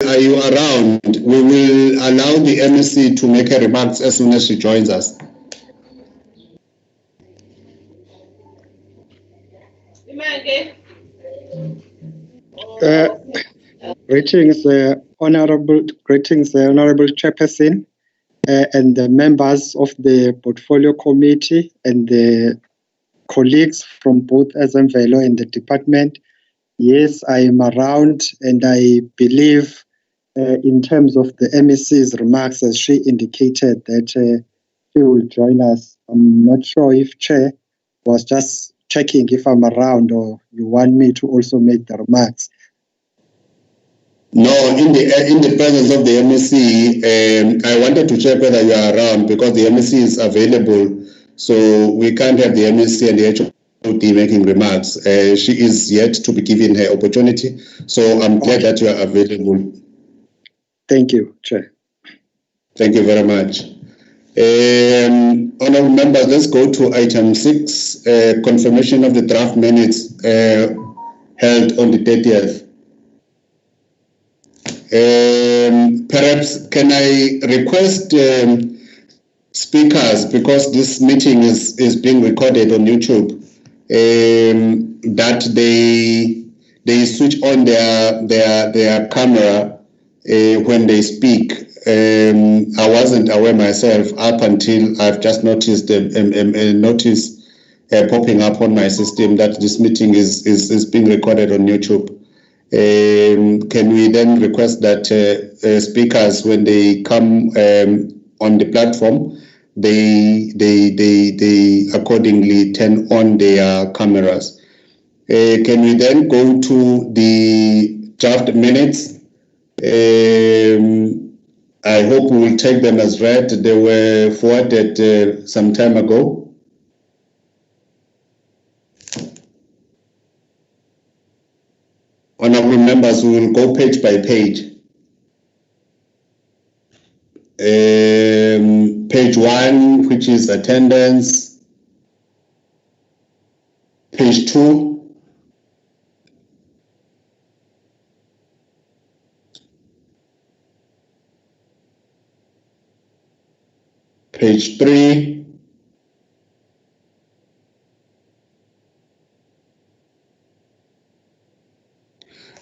are you around? We will allow the MEC to make her remarks as soon as she joins us. Greetings, Honorable Chairperson, and the members of the Portfolio Committee and the colleagues from both Azamvelo and the department. Yes, I am around, and I believe in terms of the MEC's remarks, as she indicated that she will join us. I'm not sure if Chair was just checking if I'm around or you want me to also make the remarks. No, in the presence of the MEC, I wanted to check whether you are around because the MEC is available, so we can't have the MEC and the HOD making remarks. She is yet to be given her opportunity, so I'm glad that you are available. Thank you, Chair. Thank you very much. Honourable members, let's go to item 6, confirmation of the draft minutes held on the 30th. Perhaps can I request speakers, because this meeting is being recorded on YouTube, that they switch on their camera when they speak. I wasn't aware myself up until I've just noticed a notice popping up on my system that this meeting is being recorded on YouTube. Can we then request that speakers, when they come on the platform, they accordingly turn on their cameras? Can we then go to the draft minutes? I hope we will take them as read. They were forwarded some time ago. Honourable members, we will go page by page. Page 1, which is attendance. Page 2. Page 3.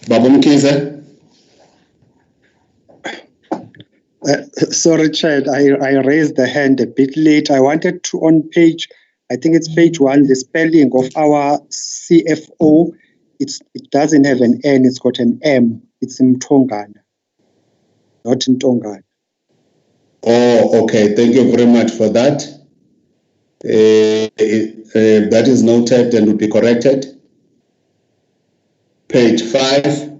Babu Mkize. Sorry, Chair, I raised the hand a bit late. I wanted to, on page, I think it's page 1, the spelling of our CFO, it doesn't have an N, it's got an M. It's in Mtongana, not in Tongana. Oh, okay. Thank you very much for that. That is noted and will be corrected. Page 5.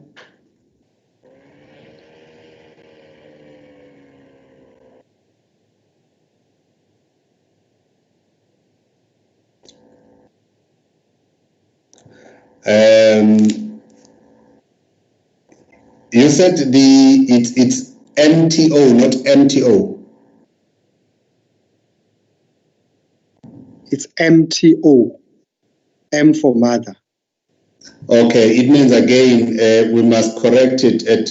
You said it's MTO, not MTO. It's MTO, M for mother. Okay, it means again we must correct it at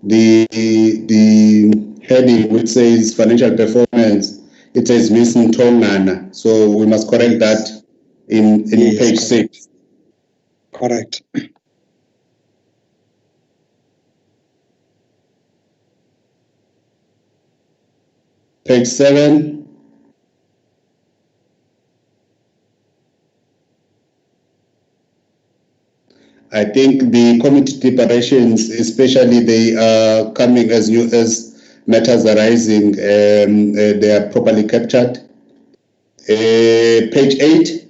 the heading which says financial performance. It says Miss Ntongana, so we must correct that in yes, page 6. Correct. Page 7. I think the committee deliberations, especially they are coming as new as matters arising, they are properly captured. Page 8.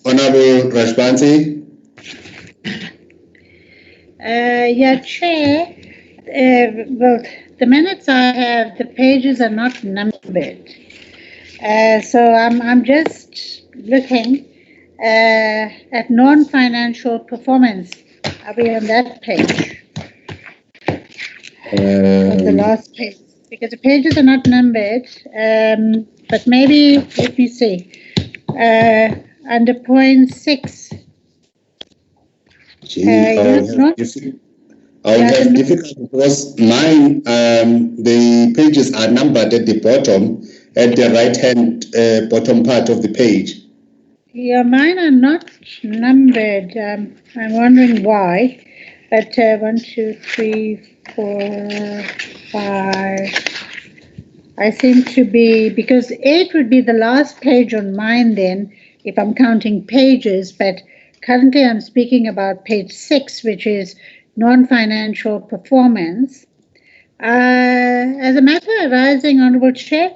Honorable Rajbansi. Yeah, Chair. Well, the minutes I have, the pages are not numbered. So I'm just looking at non-financial performance. Are we on that page? The last page. because the pages are not numbered. But maybe, let me see. Under point 6. I'll have difficulty because mine, the pages are numbered at the bottom, at the right-hand bottom part of the page. Yeah, mine are not numbered. I'm wondering why. But 1, 2, 3, 4, 5. I seem to be, because 8 would be the last page on mine then, if I'm counting pages, but currently I'm speaking about page 6, which is non-financial performance. As a matter arising, Honourable Chair,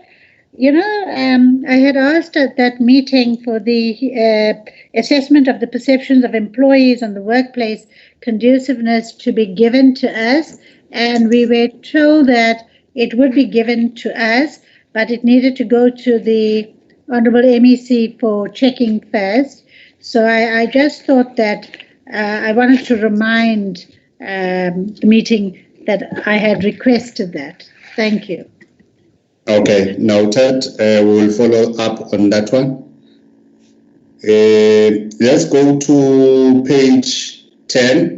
I had asked at that meeting for the assessment of the perceptions of employees on the workplace conduciveness to be given to us, and we were told that it would be given to us, but it needed to go to the Honourable MEC for checking first. So I just thought that I wanted to remind the meeting that I had requested that. Thank you. Okay, noted. We will follow up on that one. Let's go to page 10.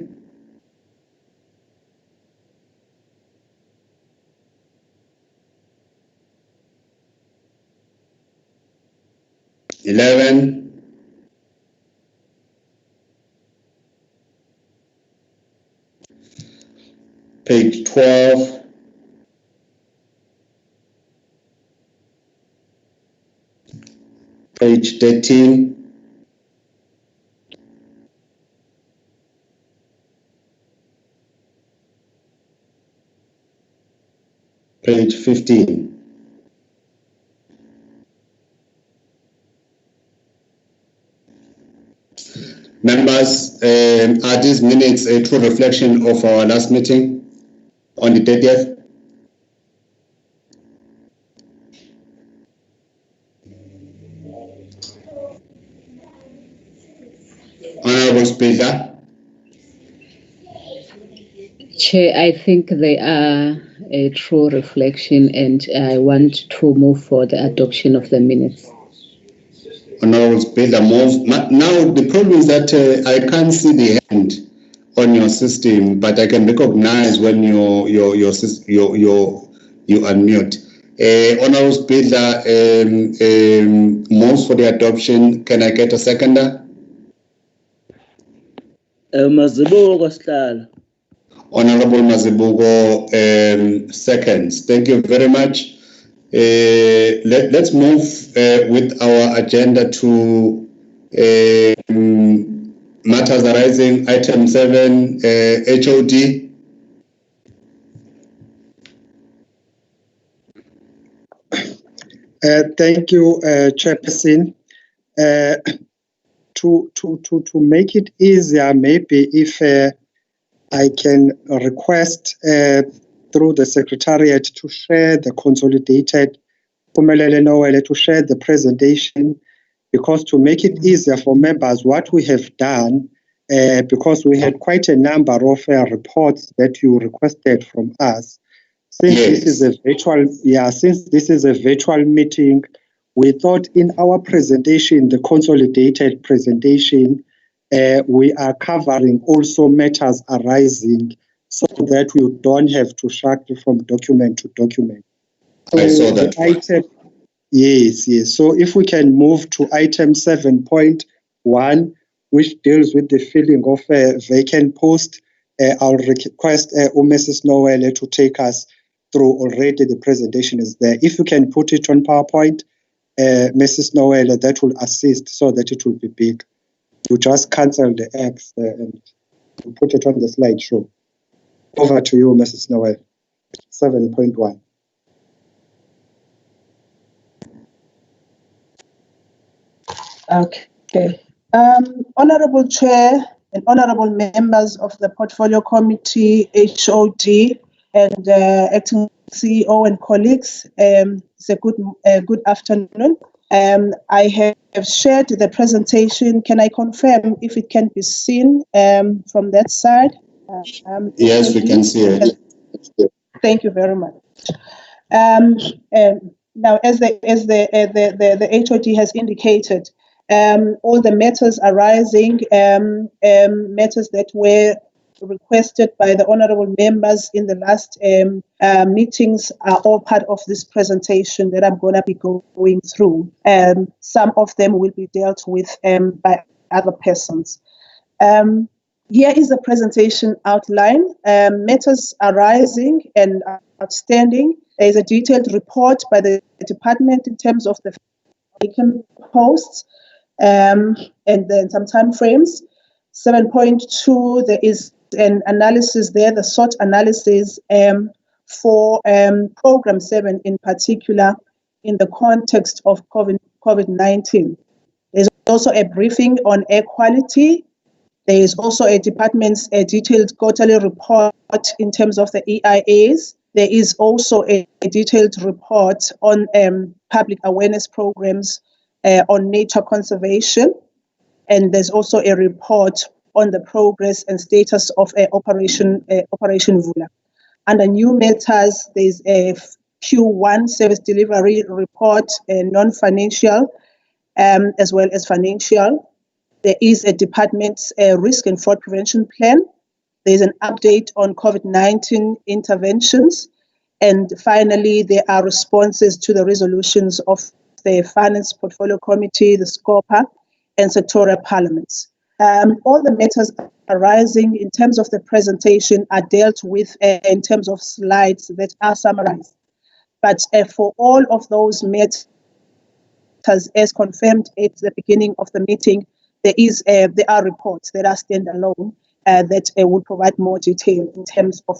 11. Page 12. Page 13. Page 15. Members, are these minutes a true reflection of our last meeting on the 30th? Honourable Speaker. Chair, I think they are a true reflection, and I want to move for the adoption of the minutes. Honourable Speaker, move. Now the problem is that I can't see the hand on your system, but I can recognize when you unmute. Honourable Speaker, moves for the adoption. Can I get a seconder? Mazibuko Sihlalo. Honourable Mazibuko, seconds. Thank you very much. Let's move with our agenda to matters arising. Item 7, HOD. Thank you, Chairperson. To make it easier, maybe if I can request through the Secretariat to share the consolidated, to share the presentation, because to make it easier for members, what we have done, because we had quite a number of reports that you requested from us. Since this is a virtual meeting, we thought in our presentation, the consolidated presentation, we are covering also matters arising so that we don't have to shuttle from document to document. I saw that. Yes. So if we can move to item 7.1, which deals with the filling of a vacant post, I'll request Mrs. Noel to take us through already. The presentation is there. If you can put it on PowerPoint, Mrs. Noel, that will assist so that it will be big. You just cancel the X and put it on the slideshow. Over to you, Mrs. Noel. 7.1. Okay. Honorable Chair and honorable members of the Portfolio Committee, HOD, and acting CEO and colleagues, it's a good afternoon. I have shared the presentation. Can I confirm if it can be seen from that side? Yes, we can see it. Thank you very much. Now, as the HOD has indicated, all the matters arising, matters that were requested by the honourable members in the last meetings are all part of this presentation that I'm going to be going through. Some of them will be dealt with by other persons. Here is the presentation outline. Matters arising and outstanding. There is a detailed report by the department in terms of the vacant posts and then some time frames. 7.2, there is an analysis there, the SWOT analysis for Program 7 in particular in the context of COVID-19. There's also a briefing on air quality. There is also a department's detailed quarterly report in terms of the EIAs. There is also a detailed report on public awareness programs on nature conservation. And there's also a report on the progress and status of Operation Vula. Under new matters, there's a Q1 service delivery report, non-financial as well as financial. There is a department's risk and fraud prevention plan. There's an update on COVID-19 interventions. And finally, there are responses to the resolutions of the Finance Portfolio Committee, the SCOPA, and sectorial parliaments. All the matters arising in terms of the presentation are dealt with in terms of slides that are summarized. But for all of those matters, as confirmed at the beginning of the meeting, there are reports that are standalone that will provide more detail in terms of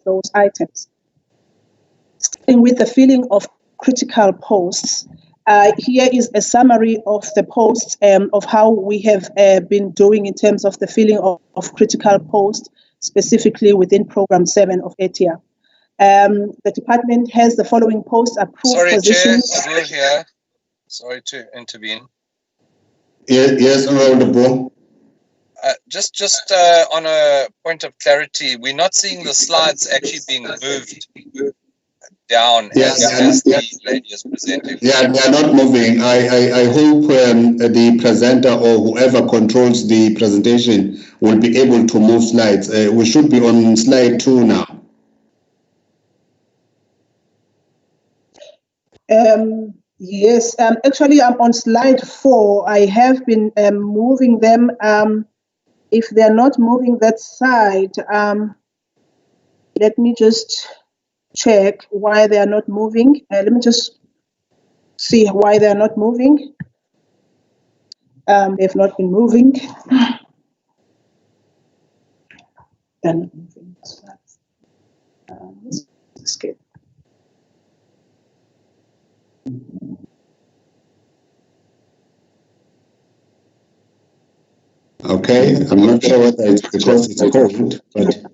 those items. Starting with the filling of critical posts, here is a summary of the posts of how we have been doing in terms of the filling of critical posts, specifically within Program 7 of ETIA. The department has the following posts approved positions. Chair, Azul here. Sorry to intervene. Yes, Honorable. Just on a point of clarity, we're not seeing the slides actually being moved down as the lady is presenting. Yeah, they are not moving. I hope the presenter or whoever controls the presentation will be able to move slides. We should be on slide 2 now. Yes, actually I'm on slide 4. I have been moving them. If they're not moving that side, let me just check why they are not moving. Let me just see why they are not moving. They've not been moving. They're not moving. Let's escape. Okay, I'm not sure whether it's because it's cold, but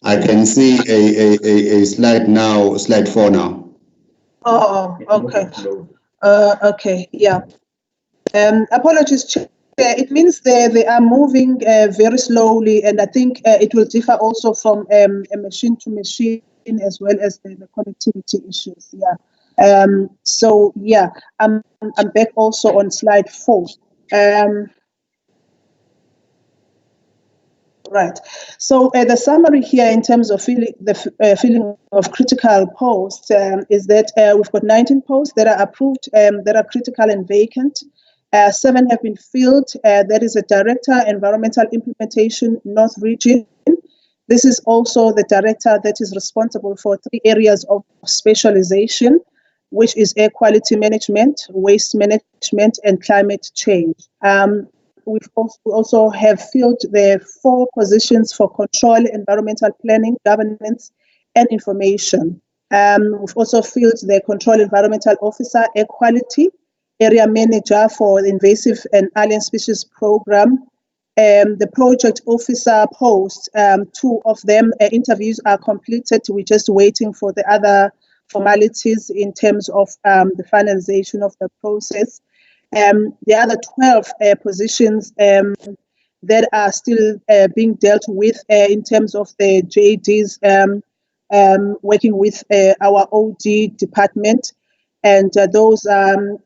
I can see a slide now, slide 4 now. Oh, okay. Okay, yeah. Apologies, Chair. It means they are moving very slowly, and I think it will differ also from a machine to machine as well as the connectivity issues. Yeah. So yeah, I'm back also on slide 4. Right. So the summary here in terms of filling of critical posts is that we've got 19 posts that are approved, that are critical and vacant. 7 have been filled. That is a Director, Environmental Implementation, North Region. This is also the director that is responsible for 3 areas of specialization, which is air quality management, waste management, and climate change. We also have filled the 4 positions for control, environmental planning, governance, and information. We've also filled the control environmental officer, air quality, area manager for the invasive and alien species program. The project officer post, 2 of them interviews are completed. We're just waiting for the other formalities in terms of the finalization of the process. The other 12 positions that are still being dealt with in terms of the JDs working with our OD department, and those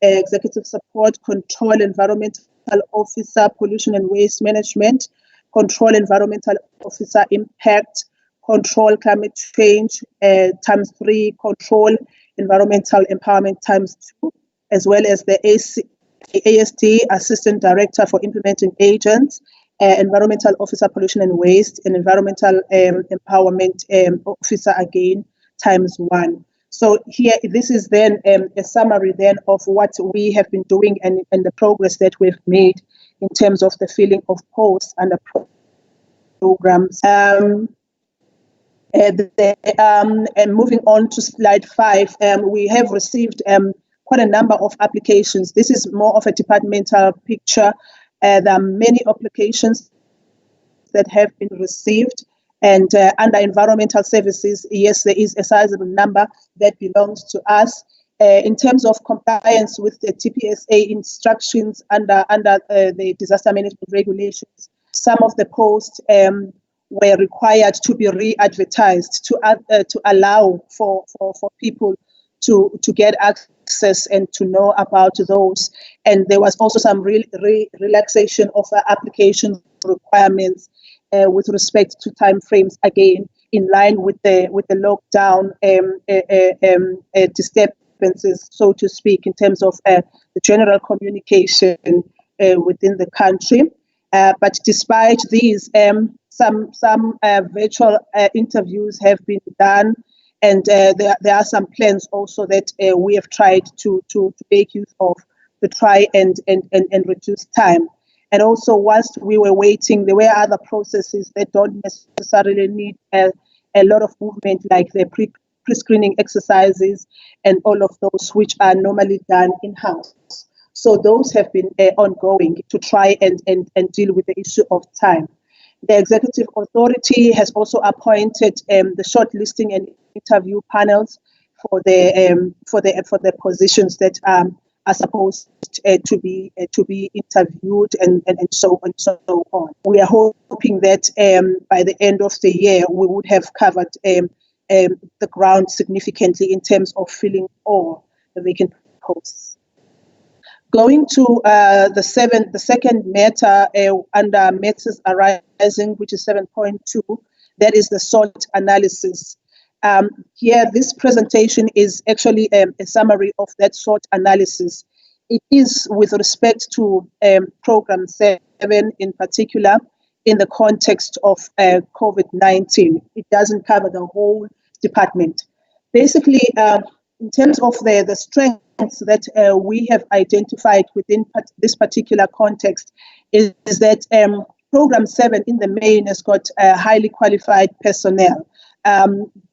executive support, control environmental officer, pollution and waste management, control environmental officer impact, control climate change ×3, control environmental empowerment ×2, as well as the ASD Assistant Director for Implementing Agents, Environmental Officer Pollution and Waste, and Environmental Empowerment Officer again ×1. So here, this is then a summary then of what we have been doing and the progress that we've made in terms of the filling of posts under programs. And moving on to slide 5, we have received quite a number of applications. This is more of a departmental picture. There are many applications that have been received. And under environmental services, yes, there is a sizable number that belongs to us. In terms of compliance with the TPSA instructions under the disaster management regulations, some of the posts were required to be re-advertised to allow for people to get access and to know about those. And there was also some relaxation of application requirements with respect to timeframes, again in line with the lockdown disturbances, so to speak, in terms of the general communication within the country. But despite these, some virtual interviews have been done, and there are some plans also that we have tried to make use of to try and reduce time. And also, whilst we were waiting, there were other processes that don't necessarily need a lot of movement, like the pre-screening exercises and all of those which are normally done in-house. So those have been ongoing to try and deal with the issue of time. The Executive Authority has also appointed the shortlisting and interview panels for the positions that are supposed to be interviewed and so on. We are hoping that by the end of the year we would have covered the ground significantly in terms of filling all the vacant posts. Going to the second matter under matters arising, which is 7.2, that is the SWOT analysis. Here, this presentation is actually a summary of that SWOT analysis. It is with respect to Program 7 in particular, in the context of COVID-19. It doesn't cover the whole department. Basically, in terms of the strengths that we have identified within this particular context, is that Program 7 in the main has got highly qualified personnel.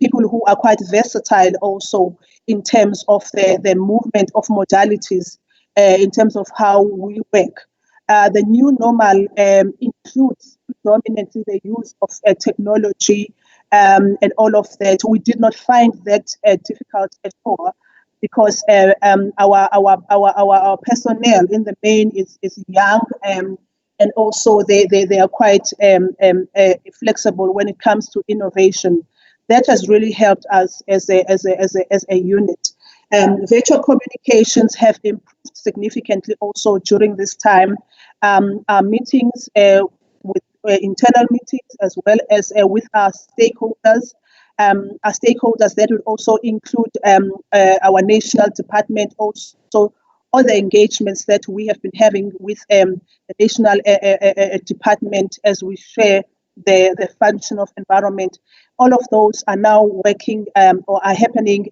People who are quite versatile also in terms of the movement of modalities, in terms of how we work. The new normal includes predominantly the use of technology and all of that. We did not find that difficult at all, because our personnel in the main is young, and also they are quite flexible when it comes to innovation. That has really helped us as a unit. Virtual communications have improved significantly also during this time. Our meetings with internal meetings, as well as with our stakeholders. Our stakeholders, that would also include our national department, also all the engagements that we have been having with the national department as we share the function of environment. All of those are now working or are happening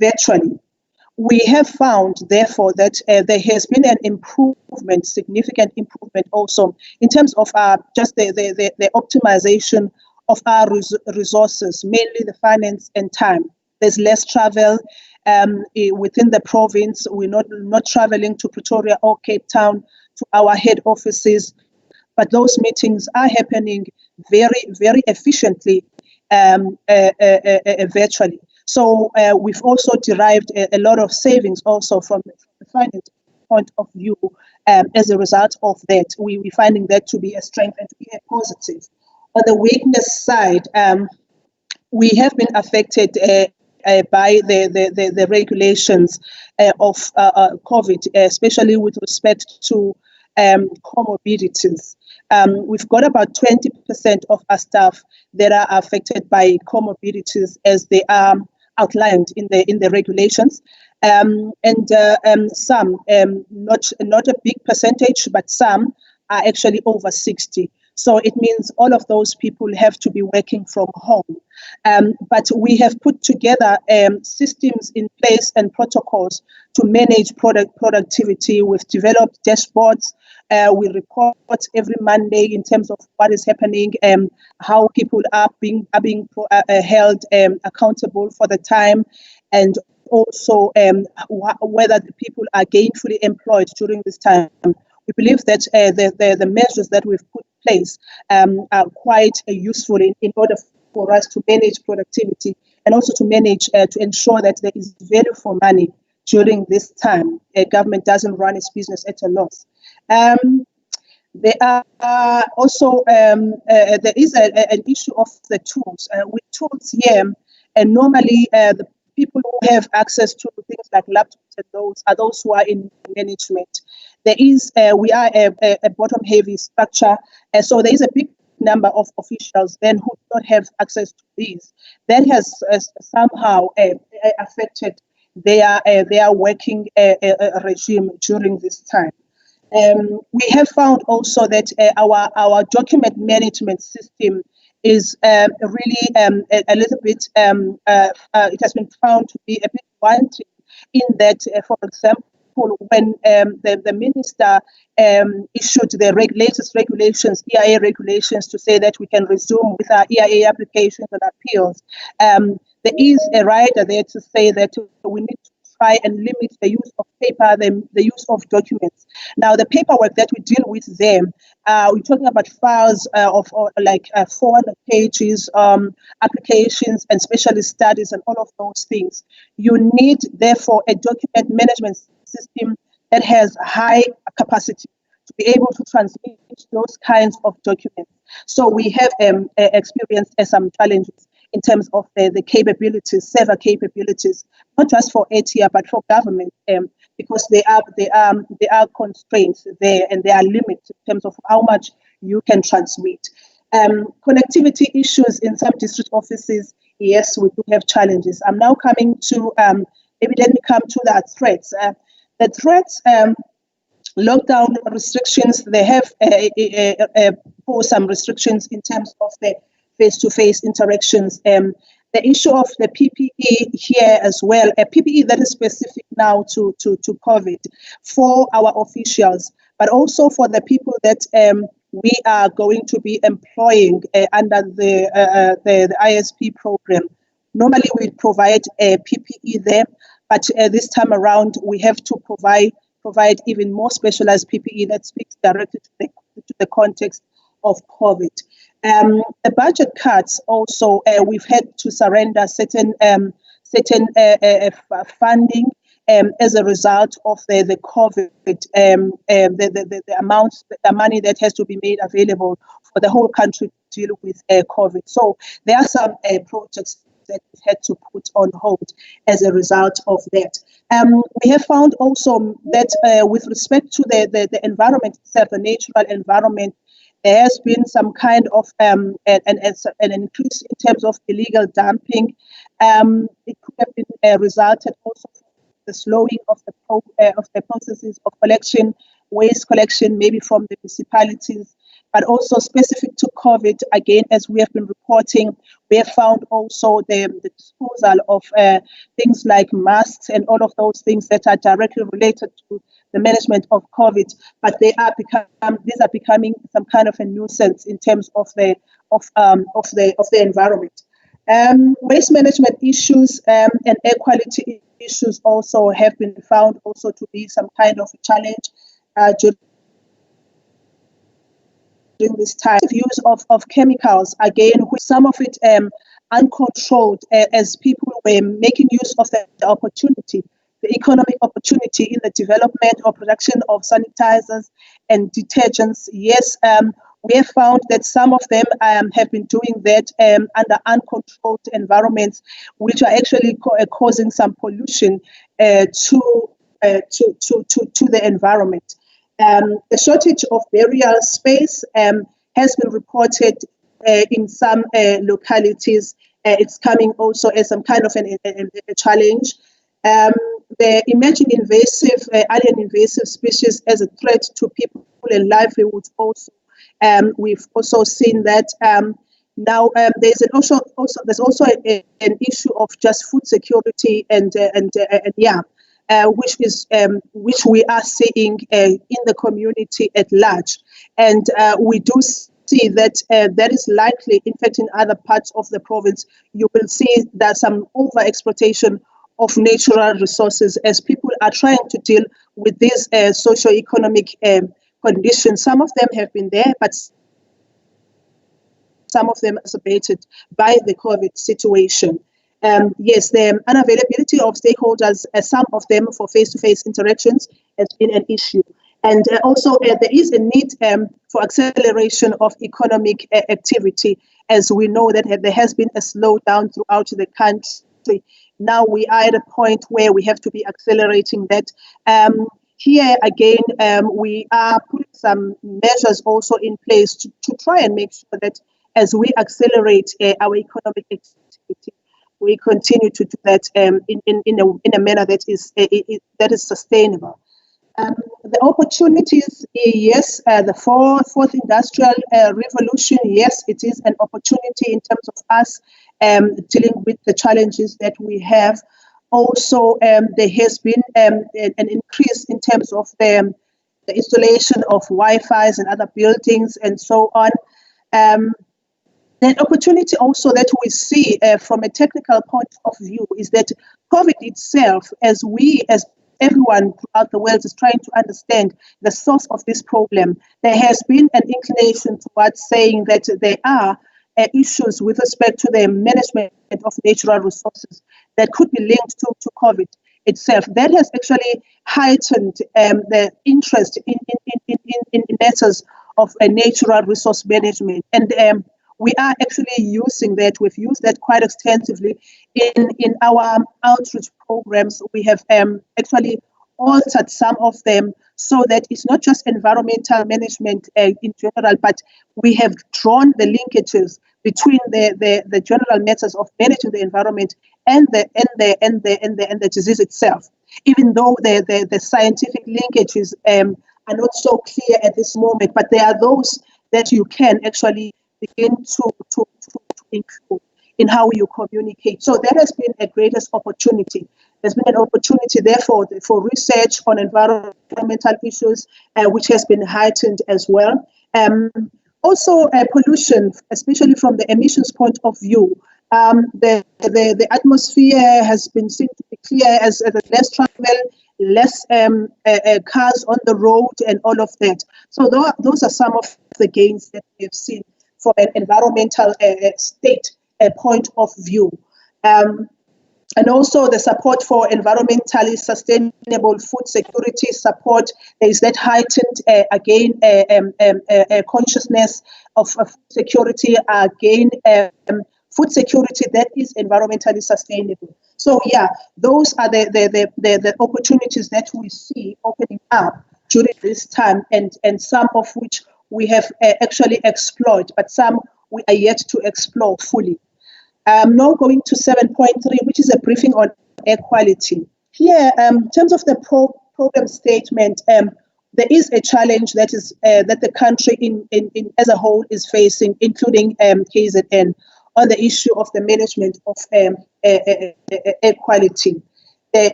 virtually. We have found, therefore, that there has been an improvement, significant improvement also in terms of just the optimization of our resources, mainly the finance and time. There's less travel within the province. We're not traveling to Pretoria or Cape Town to our head offices, but those meetings are happening very, very efficiently virtually. So we've also derived a lot of savings also from the finance point of view. As a result of that, we're finding that to be a strength and to be a positive. On the weakness side, we have been affected by the regulations of COVID, especially with respect to comorbidities. We've got about 20% of our staff that are affected by comorbidities as they are outlined in the regulations. And some, not a big percentage, but some are actually over 60. So it means all of those people have to be working from home. But we have put together systems in place and protocols to manage productivity. We've developed dashboards. We report every Monday in terms of what is happening, how people are being held accountable for the time, and also whether the people are gainfully employed during this time. We believe that the measures that we've put in place are quite useful in order for us to manage productivity and also to manage to ensure that there is value for money during this time. Government doesn't run its business at a loss. There are also there is an issue of the tools. With tools here, and normally the people who have access to things like laptops and those are those who are in management. There is we are a bottom-heavy structure, so there is a big number of officials then who do not have access to these. That has somehow affected their working regime during this time. We have found also that our document management system is really a little bit, it has been found to be a bit wanting in that, for example, when the minister issued the latest regulations, EIA regulations, to say that we can resume with our EIA applications and appeals, there is a rider there to say that we need to try and limit the use of paper, the use of documents. Now, the paperwork that we deal with them, we're talking about files of like 400 pages, applications and specialist studies and all of those things. You need, therefore, a document management system that has high capacity to be able to transmit those kinds of documents. So we have experienced some challenges in terms of the capabilities, server capabilities, not just for ATIA, but for government, because there are constraints there and there are limits in terms of how much you can transmit. Connectivity issues in some district offices, yes, we do have challenges. I'm now coming to, maybe let me come to the threats. The threats, lockdown restrictions, they have posed some restrictions in terms of the face-to-face interactions. The issue of the PPE here as well, a PPE that is specific now to COVID for our officials, but also for the people that we are going to be employing under the ISP program. Normally we provide a PPE there, but this time around we have to provide even more specialized PPE that speaks directly to the context of COVID. The budget cuts also, we've had to surrender certain funding as a result of the COVID, the amounts, the money that has to be made available for the whole country to deal with COVID. So there are some projects that we had to put on hold as a result of that. We have found also that with respect to the environment itself, the natural environment, there has been some kind of an increase in terms of illegal dumping. It could have been resulted also from the slowing of the processes of collection, waste collection, maybe from the municipalities, but also specific to COVID. Again, as we have been reporting, we have found also the disposal of things like masks and all of those things that are directly related to the management of COVID, but these are becoming some kind of a nuisance in terms of the environment. Waste management issues and air quality issues also have been found also to be some kind of a challenge during this time. The use of chemicals, again, with some of it uncontrolled, as people were making use of the opportunity, the economic opportunity in the development or production of sanitizers and detergents. Yes, we have found that some of them have been doing that under uncontrolled environments, which are actually causing some pollution to the environment. The shortage of burial space has been reported in some localities. It's coming also as some kind of a challenge. The emerging invasive, alien invasive species as a threat to people and livelihoods also. We've also seen that now there's also an issue of just food security which we are seeing in the community at large, and we do see that that is likely. In fact, in other parts of the province, you will see that some over-exploitation of natural resources as people are trying to deal with these socio-economic conditions. Some of them have been there, but some of them exacerbated by the COVID situation. Yes, the unavailability of stakeholders, some of them for face-to-face interactions, has been an issue. And also there is a need for acceleration of economic activity, as we know that there has been a slowdown throughout the country. Now we are at a point where we have to be accelerating that. Here again, we are putting some measures also in place to try and make sure that as we accelerate our economic activity, we continue to do that in a manner that is sustainable. The opportunities, yes, the fourth industrial revolution, yes, it is an opportunity in terms of us dealing with the challenges that we have. Also, there has been an increase in terms of the installation of Wi-Fi's and other buildings and so on. The opportunity also that we see from a technical point of view is that COVID itself, as everyone throughout the world is trying to understand the source of this problem, there has been an inclination towards saying that there are issues with respect to the management of natural resources that could be linked to COVID itself. That has actually heightened the interest in matters of natural resource management. And we are actually using that. We've used that quite extensively in our outreach programs. We have actually altered some of them so that it's not just environmental management in general, but we have drawn the linkages between the general matters of managing the environment and the disease itself. Even though the scientific linkages are not so clear at this moment, but there are those that you can actually begin to include in how you communicate. So that has been a greatest opportunity. There's been an opportunity, therefore, for research on environmental issues, which has been heightened as well. Also, pollution, especially from the emissions point of view. The atmosphere has been seen to be clear as less travel, less cars on the road, and all of that. So those are some of the gains that we have seen from an environmental state point of view. And also the support for environmentally sustainable food security support. There is that heightened, consciousness of security, food security that is environmentally sustainable. So yeah, those are the opportunities that we see opening up during this time, and some of which we have actually explored, but some we are yet to explore fully. Now going to 7.3, which is a briefing on air quality. Here, in terms of the program statement, there is a challenge that the country in as a whole is facing, including KZN, on the issue of the management of air quality.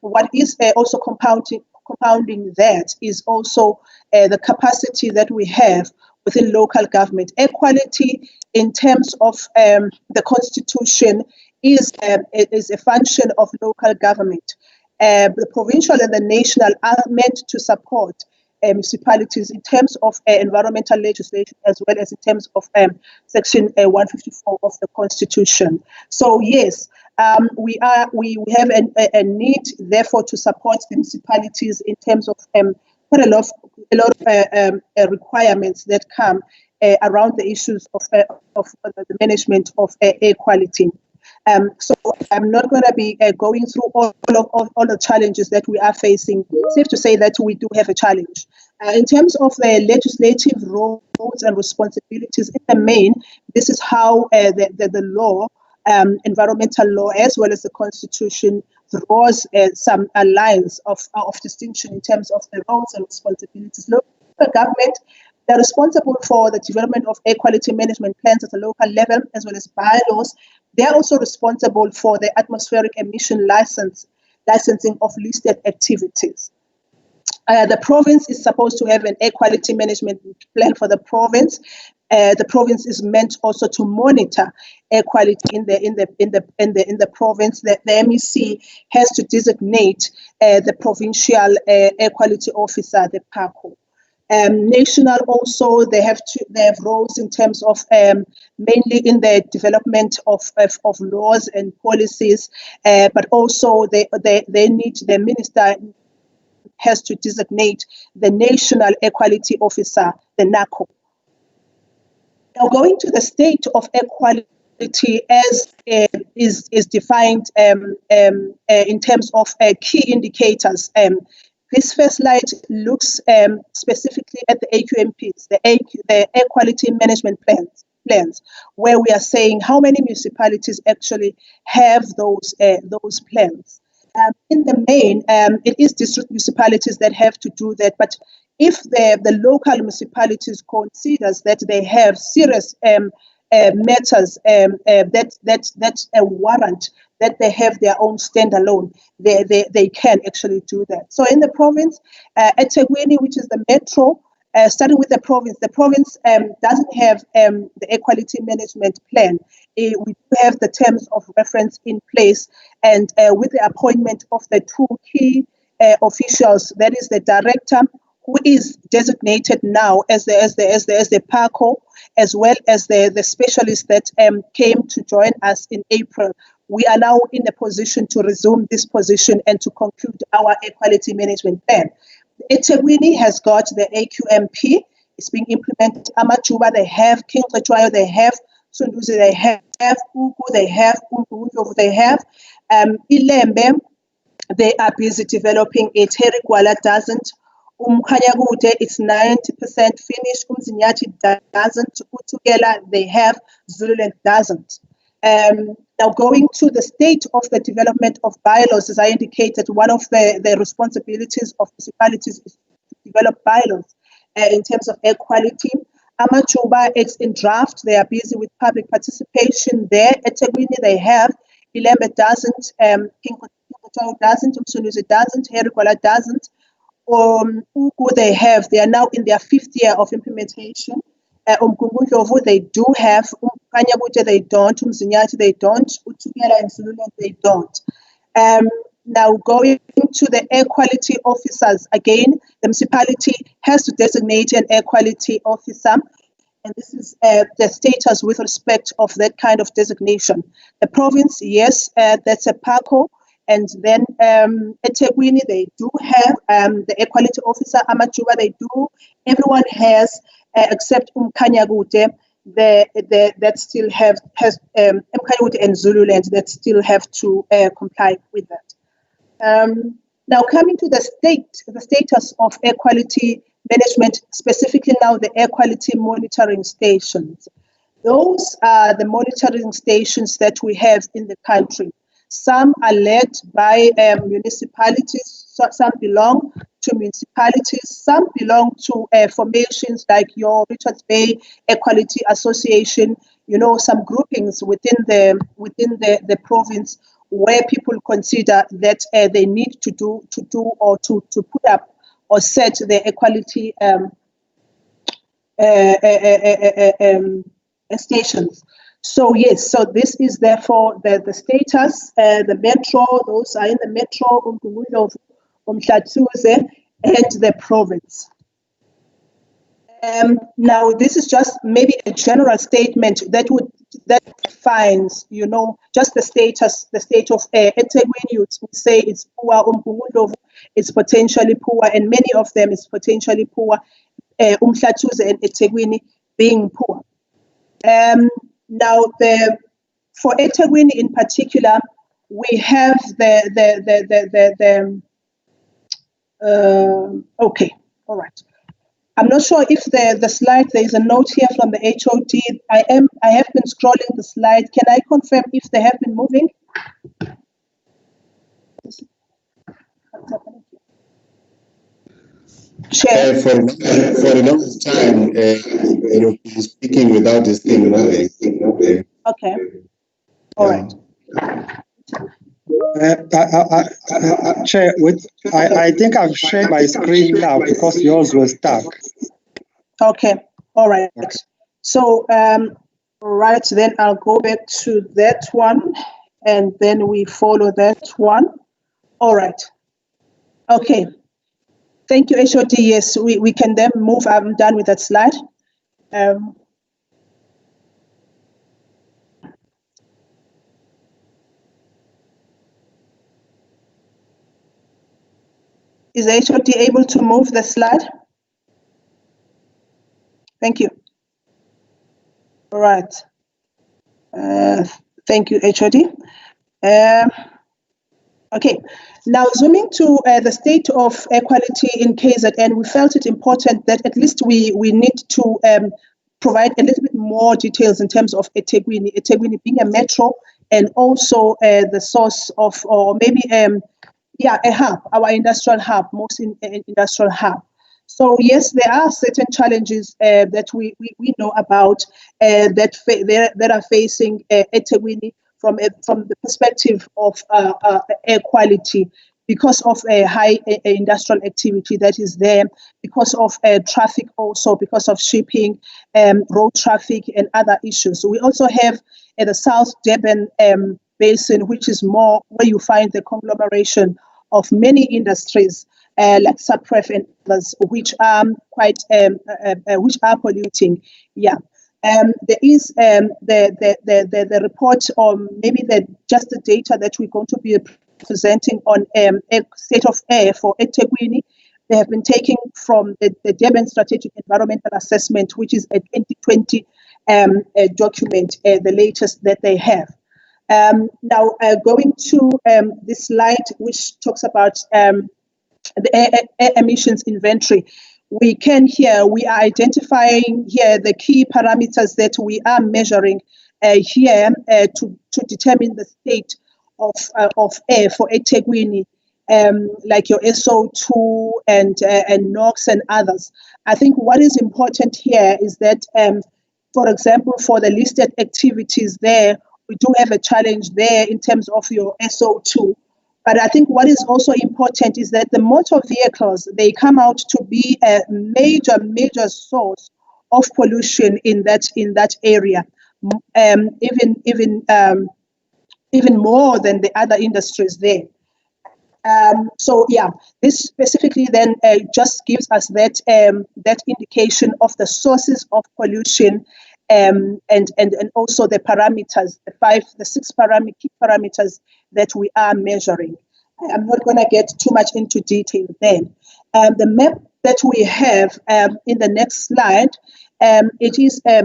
What is also compounding that is also the capacity that we have within local government. Air quality, in terms of the Constitution, is a function of local government. The provincial and the national are meant to support municipalities in terms of environmental legislation, as well as in terms of Section 154 of the Constitution. So yes, we have a need, therefore, to support the municipalities in terms of quite a lot of requirements that come around the issues of the management of air quality. So I'm not going to be going through all the challenges that we are facing. Safe to say that we do have a challenge. In terms of the legislative roles and responsibilities, in the main, this is how the law, environmental law, as well as the Constitution, draws some lines of distinction in terms of the roles and responsibilities. Local government, they're responsible for the development of air quality management plans at the local level, as well as bylaws. They're also responsible for the atmospheric emission licensing of listed activities. The province is supposed to have an air quality management plan for the province. The province is meant also to monitor air quality in the province. The MEC has to designate the provincial air quality officer, the PACO. National also, they have roles in terms of mainly in the development of laws and policies, but also they need, the minister has to designate the National Air Quality Officer, the NAQO. Now, going to the state of air quality as is defined in terms of key indicators. This first slide looks specifically at the AQMPs, the air quality management plans, where we are saying how many municipalities actually have those plans. In the main, it is district municipalities that have to do that, but if the local municipalities considers that they have serious matters that warrant that they have their own standalone, they can actually do that. So in the province, eThekwini, which is the metro, starting with the province doesn't have the air quality management plan. We do have the terms of reference in place, and with the appointment of the two key officials, that is the director, who is designated now as the PACO, as well as the specialist that came to join us in April. We are now in a position to resume this position and to conclude our air quality management plan. eThekwini has got the AQMP. It's being implemented. Amajuba, they have King Cetshwayo, they have Sunduzi, they have Ugu, they have Umgungundlovu, they have Ilembe. They are busy developing it. Herigwala doesn't. Umkhanyakude, it's 90% finished. Umzinyathi doesn't. Utukela, they have. Zululand doesn't. Now, going to the state of the development of bylaws, as I indicated, one of the responsibilities of municipalities is to develop bylaws in terms of air quality. Amajuba, it's in draft. They are busy with public participation there. eThekwini, they have. Ilembe doesn't. King Cetshwayo doesn't. Umsunduzi doesn't. Herigwala doesn't. Ugu, they have. They are now in their 5th year of implementation. Umgungundlovu, they do have. Umkhanyakude, they don't. Umzinyathi, they don't. Utukela and Zululand, they don't. Now, going to the air quality officers, again, the municipality has to designate an air quality officer, and this is the status with respect of that kind of designation. The province, yes, that's a PACO, and then eThekwini, they do have the air quality officer. Amajuba, they do. Everyone has, except Umkhanyakude, that still has Umkhanyakude and Zululand that still have to comply with that. Now, coming to the status of air quality management, specifically now the air quality monitoring stations. Those are the monitoring stations that we have in the country. Some are led by municipalities, some belong to municipalities, some belong to formations like your Richards Bay Air Quality Association, some groupings within the province where people consider that they need to do or to put up or set the air quality stations. So yes, so this is therefore the status. The metro, those are in the metro, Umgungundlovu, Umhlatsuze, and the province. Now, this is just maybe a general statement that defines, just the state of eThekwini. You would say it's poor, uMgungundlovu is potentially poor, and many of them is potentially poor. uMhlathuze and eThekwini being poor. Now, for eThekwini in particular, we have okay, all right. I'm not sure if the slide, there is a note here from the HOD. I have been scrolling the slide. Can I confirm if they have been moving? Chair. For a long time, you've been speaking without this thing moving. Okay. All right. Chair, I think I've shared my screen now because yours was stuck. Okay, all right. Okay. So, right, then I'll go back to that one, and then we follow that one. All right. Okay. Thank you, HOD. Yes, we can then move. I'm done with that slide. Is HOD able to move the slide? Thank you. All right. Thank you, HOD. Okay. Now, zooming to the state of equality in KZN, we felt it important that at least we need to provide a little bit more details in terms of eThekwini being a metro, and also the source of, or maybe a hub, our industrial hub, most industrial hub. So yes, there are certain challenges that we know about that are facing eThekwini from the perspective of air quality, because of a high industrial activity that is there, because of traffic, also because of shipping, road traffic, and other issues. So we also have the South Durban Basin, which is more where you find the conglomeration of many industries like SAPREF and others, which are which are polluting. Yeah. There is the report, or maybe just the data that we're going to be presenting on state of air for eThekwini. They have been taken from the Durban Strategic Environmental Assessment, which is a 2020 document, the latest that they have. Now, going to this slide, which talks about the air emissions inventory. We are identifying here the key parameters that we are measuring here to determine the state of air for eThekwini, like your SO2 and NOx and others. I think what is important here is that, for example, for the listed activities there, we do have a challenge there in terms of your SO2. But I think what is also important is that the motor vehicles, they come out to be a major source of pollution in that area, even more than the other industries there. So yeah, this specifically then just gives us that indication of the sources of pollution, and also the parameters, the six key parameters that we are measuring. I'm not going to get too much into detail there. The map that we have in the next slide, it is a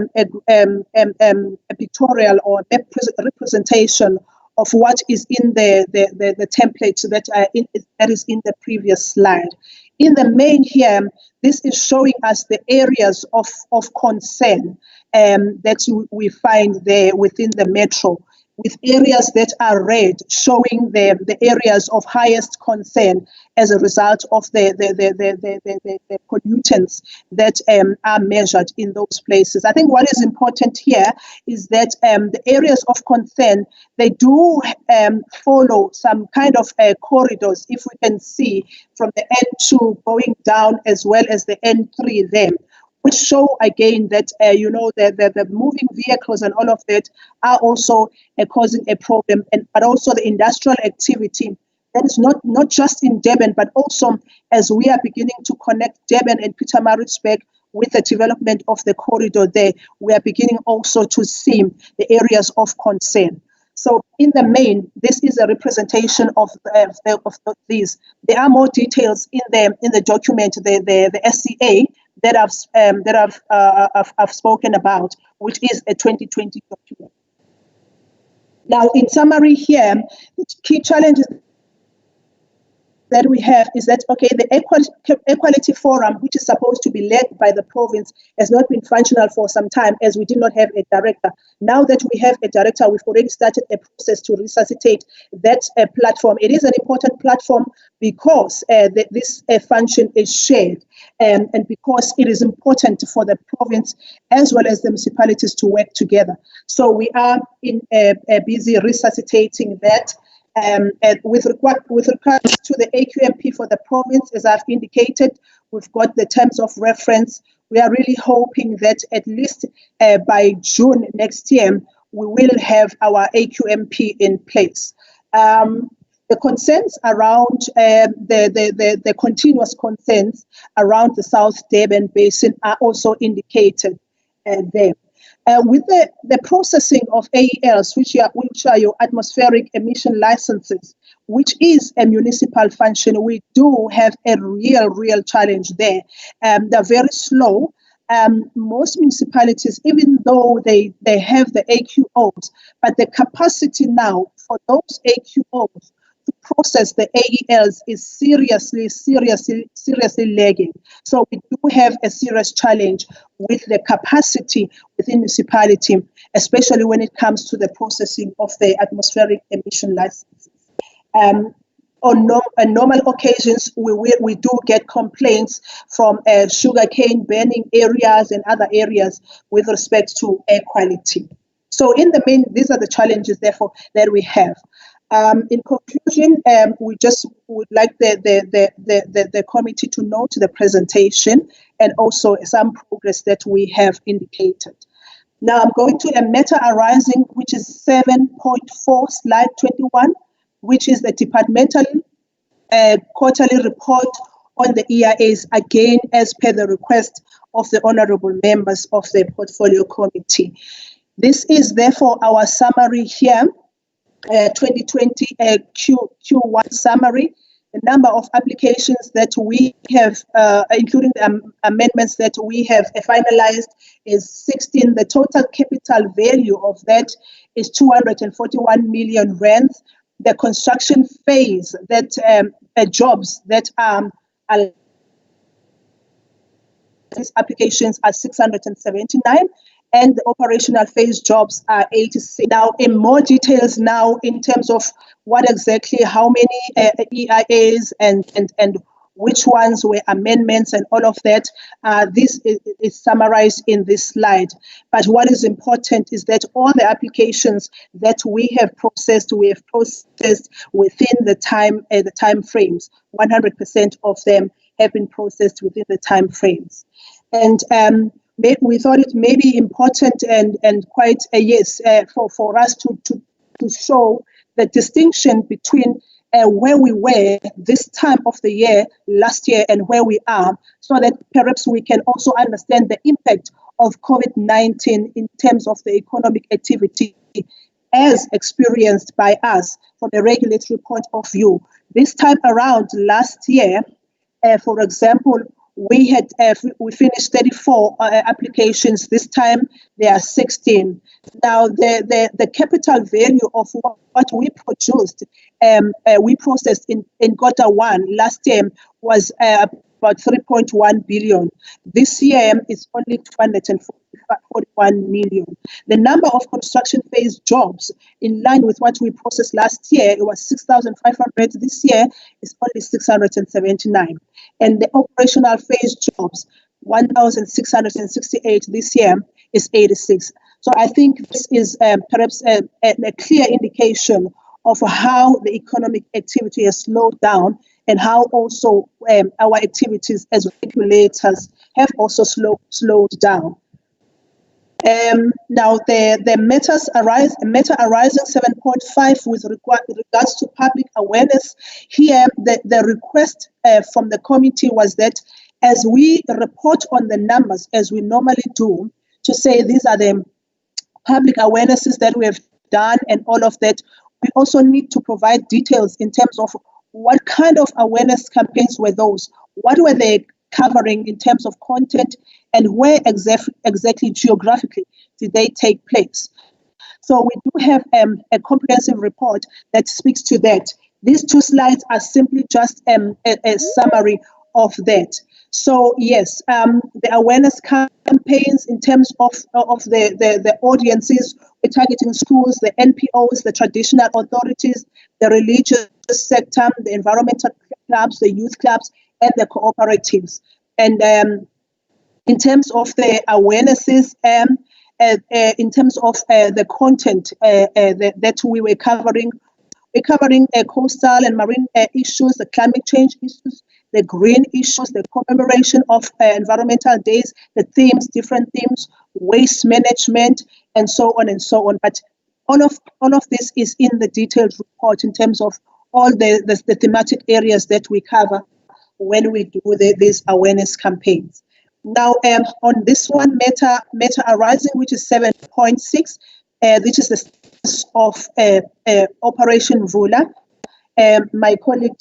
pictorial or map representation of what is in the template that is in the previous slide. In the main here, this is showing us the areas of concern that we find there within the metro, with areas that are red showing the areas of highest concern as a result of the pollutants that are measured in those places. I think what is important here is that the areas of concern, they do follow some kind of corridors, if we can see from the N2 going down as well as the N3 there, which show again that the moving vehicles and all of that are also causing a problem, but also the industrial activity that is not just in Durban, but also as we are beginning to connect Durban and Pietermaritzburg with the development of the corridor there, we are beginning also to see the areas of concern. So in the main, this is a representation of these. There are more details in the document, the SCA that I've spoken about, which is a 2020 document. Now, in summary here, the key challenges that we have is that, okay, the Equality Forum, which is supposed to be led by the province, has not been functional for some time as we did not have a director. Now that we have a director, we've already started a process to resuscitate that platform. It is an important platform because this function is shared and because it is important for the province as well as the municipalities to work together. So we are busy resuscitating that. With regards to the AQMP for the province, as I've indicated, we've got the terms of reference. We are really hoping that at least by June next year, we will have our AQMP in place. The concerns around the continuous concerns around the South Durban Basin are also indicated there. With the processing of AELs, which are your atmospheric emission licenses, which is a municipal function, we do have a real challenge there. They're very slow. Most municipalities, even though they have the AQOs, but the capacity now for those AQOs to process the AELs is seriously lagging. So we do have a serious challenge with the capacity within municipality, especially when it comes to the processing of the atmospheric emission licenses. On normal occasions, we do get complaints from sugarcane burning areas and other areas with respect to air quality. So in the main, these are the challenges, therefore, that we have. In conclusion, we just would like the committee to note the presentation and also some progress that we have indicated. Now I'm going to a matter arising, which is 7.4, slide 21, which is the departmental quarterly report on the EIAs, again, as per the request of the honorable members of the portfolio committee. This is therefore our summary here. 2020 Q1 summary. The number of applications that we have, including the amendments that we have finalized, is 16. The total capital value of that is 241 million rands. The construction phase that jobs that these applications are 679. And the operational phase jobs are 86. Now, in more details now, in terms of what exactly, how many EIAs and which ones were amendments and all of that, this is summarized in this slide. But what is important is that all the applications that we have processed within the time frames. 100% of them have been processed within the time frames. And we thought it may be important and quite a yes for us to show the distinction between where we were this time of the year last year and where we are, so that perhaps we can also understand the impact of COVID-19 in terms of the economic activity as experienced by us from a regulatory point of view. This time around last year, for example, we finished 34 applications. This time there are 16. Now the capital value of what we produced, we processed in quarter one last year was about 3.1 billion. This year is only 241 million. The number of construction phase jobs, in line with what we processed last year, it was 6,500. This year is only 679. And the operational phase jobs, 1,668 this year, is 86. So I think this is perhaps a clear indication of how the economic activity has slowed down and how also our activities as regulators have also slowed down. Now, the matter arising 7.5 with regards to public awareness. Here, the request from the committee was that as we report on the numbers, as we normally do, to say these are the public awarenesses that we have done and all of that, we also need to provide details in terms of what kind of awareness campaigns were those, what were they covering in terms of content, and where exactly geographically did they take place. So we do have a comprehensive report that speaks to that. These 2 slides are simply just a summary of that. So yes, the awareness campaigns in terms of the audiences, we're targeting schools, the NPOs, the traditional authorities, the religious sector, the environmental clubs, the youth clubs, and the cooperatives. And in terms of the awarenesses, in terms of the content that we were covering, we're covering coastal and marine issues, the climate change issues, the green issues, the commemoration of environmental days, the themes, different themes, waste management, and so on and so on. But all of this is in the detailed report in terms of all the thematic areas that we cover when we do these awareness campaigns. Now, on this one, matter arising, which is 7.6, which is the status of Operation Vula. My colleague,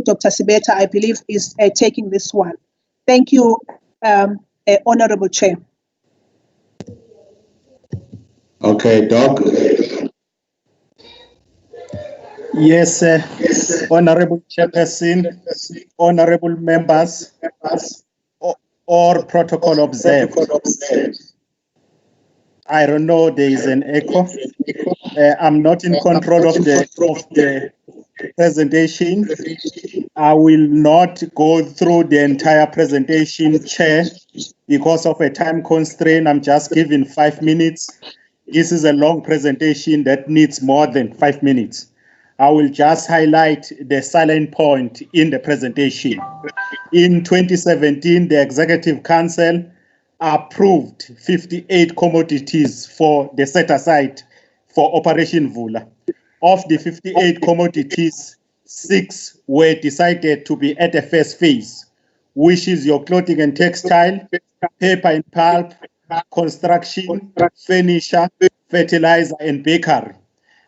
Dr. Sibeta, I believe, is taking this one. Thank you, Honorable Chair. Okay, Doc. Yes, Honorable Chairperson, honorable members, or protocol observed. I don't know, there is an echo. I'm not in control of the presentation. I will not go through the entire presentation, Chair, because of a time constraint. I'm just giving 5 minutes. This is a long presentation that needs more than 5 minutes. I will just highlight the salient point in the presentation. In 2017, the Executive Council approved 58 commodities for the set-aside for Operation Vula. Of the 58 commodities, 6 were decided to be at the first phase, which is your clothing and textile, paper and pulp, construction, furniture, fertilizer, and bakery.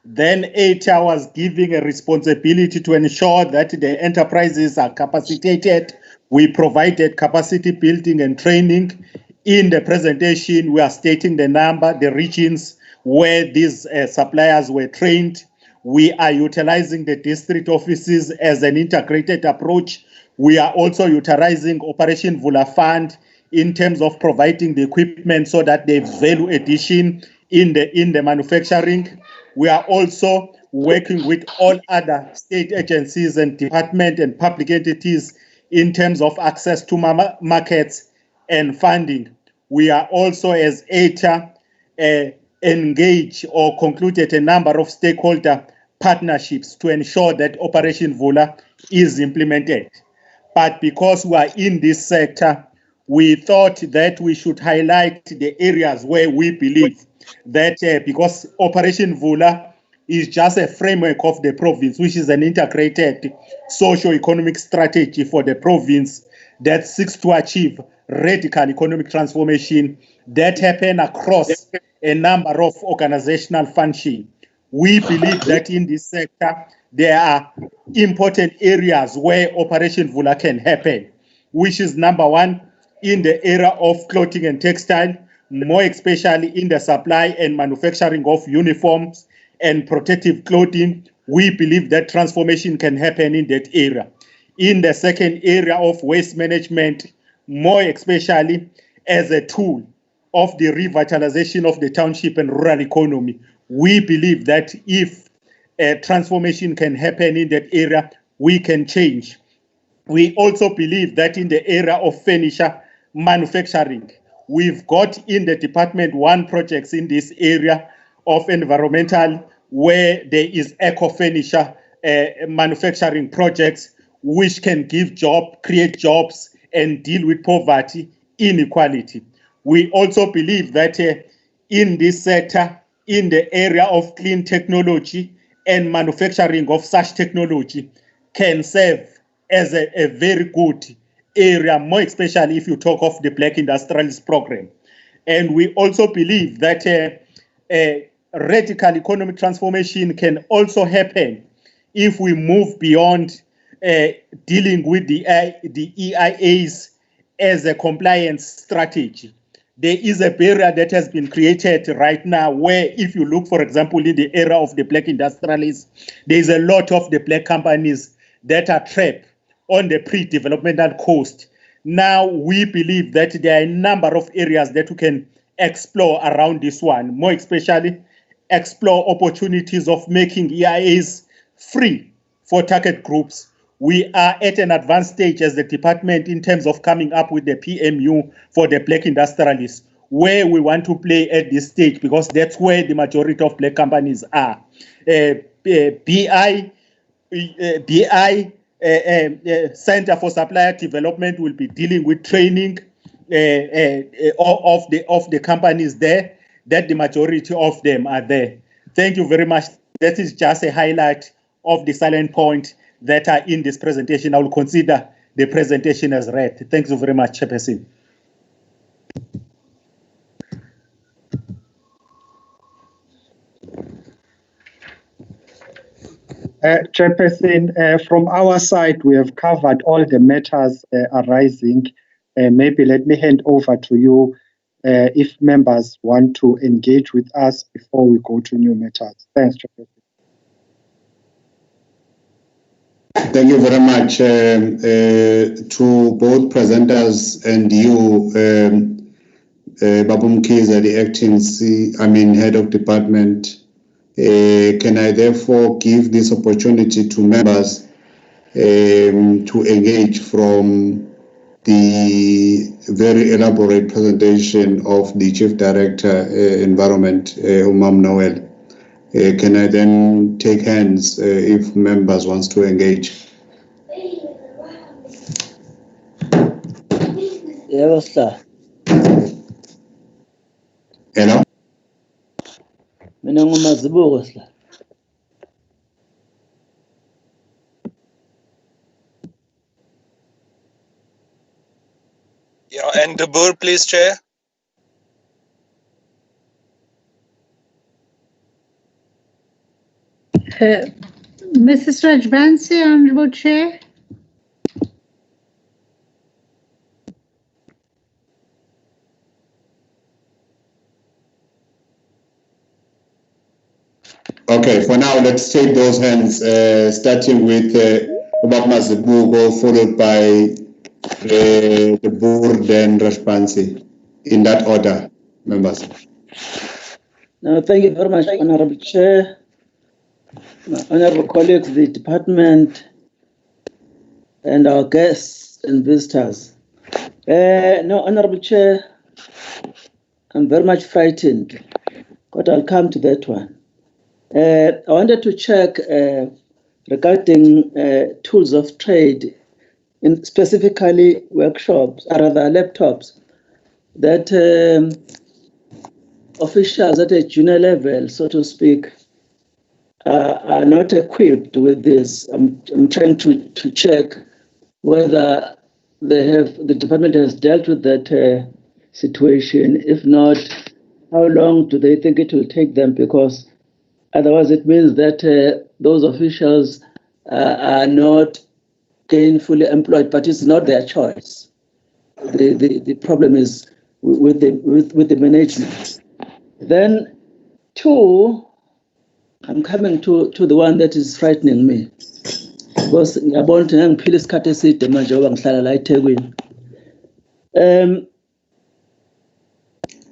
Then ETA was giving a responsibility to ensure that the enterprises are capacitated. We provided capacity building and training. In the presentation, we are stating the number, the regions where these suppliers were trained. We are utilizing the district offices as an integrated approach. We are also utilizing Operation Vula Fund in terms of providing the equipment so that there's value addition in the manufacturing. We are also working with all other state agencies and department and public entities in terms of access to markets and funding. We are also, as ETA, engaged or concluded a number of stakeholder partnerships to ensure that Operation Vula is implemented. But because we are in this sector, we thought that we should highlight the areas where we believe that because Operation Vula is just a framework of the province, which is an integrated socio-economic strategy for the province that seeks to achieve radical economic transformation that happen across a number of organizational functions. We believe that in this sector, there are important areas where Operation Vula can happen, which is number one, in the area of clothing and textile, more especially in the supply and manufacturing of uniforms and protective clothing. We believe that transformation can happen in that area. In the second area of waste management, more especially as a tool of the revitalization of the township and rural economy, we believe that if a transformation can happen in that area, we can change. We also believe that in the area of furniture manufacturing, we've got in the department 1 projects in this area of environmental where there is eco furniture manufacturing projects which can give job, create jobs and deal with poverty, inequality. we also believe that in this sector, in the area of clean technology and manufacturing of such technology, can serve as a very good area, more especially if you talk of the Black Industrialist Program. And we also believe that radical economic transformation can also happen if we move beyond dealing with the EIAs as a compliance strategy. There is a barrier that has been created right now where if you look, for example, in the era of the Black industrialists, there is a lot of the Black companies that are trapped on the pre-developmental coast. Now we believe that there are a number of areas that we can explore around this one, more especially explore opportunities of making EIAs free for target groups. We are at an advanced stage as the department in terms of coming up with the PMU for the Black industrialists, where we want to play at this stage because that's where the majority of Black companies are. BI Center for Supplier Development will be dealing with training of the companies there, that the majority of them are there. Thank you very much. That is just a highlight of the salient point that are in this presentation. I will consider the presentation as read. Thank you very much, Chairperson. Chairperson, from our side, we have covered all the matters arising. Maybe let me hand over to you if members want to engage with us before we go to new matters. Thanks, Chairperson. Thank you very much to both presenters and you, Babu Mkhize, the acting head of department. Can I therefore give this opportunity to members to engage from the very elaborate presentation of the Chief Director, Environment, Umam Noel. Can I then take hands if members wants to engage? Yes, sir. Hello? Mina nguMazibuko sir. Yeah, and De Boer, please, Chair. Mrs. Rajbansi, Honorable Chair. Okay, for now, let's take those hands, starting with Ubab Mazibuko, followed by the board, then Rajbansi, in that order, members. No, thank you very much, Honorable Chair, my honorable colleagues, the department, and our guests and visitors. No, Honorable Chair, I'm very much frightened, but I'll come to that one. I wanted to check regarding tools of trade, in specifically workshops, or rather laptops, that officials at a junior level, so to speak, are not equipped with this. I'm trying to check whether the department has dealt with that situation. If not, how long do they think it will take them? Because otherwise it means that those officials are not gainfully employed, but it's not their choice. The problem is with the management. Then two, I'm coming to the one that is frightening me. Because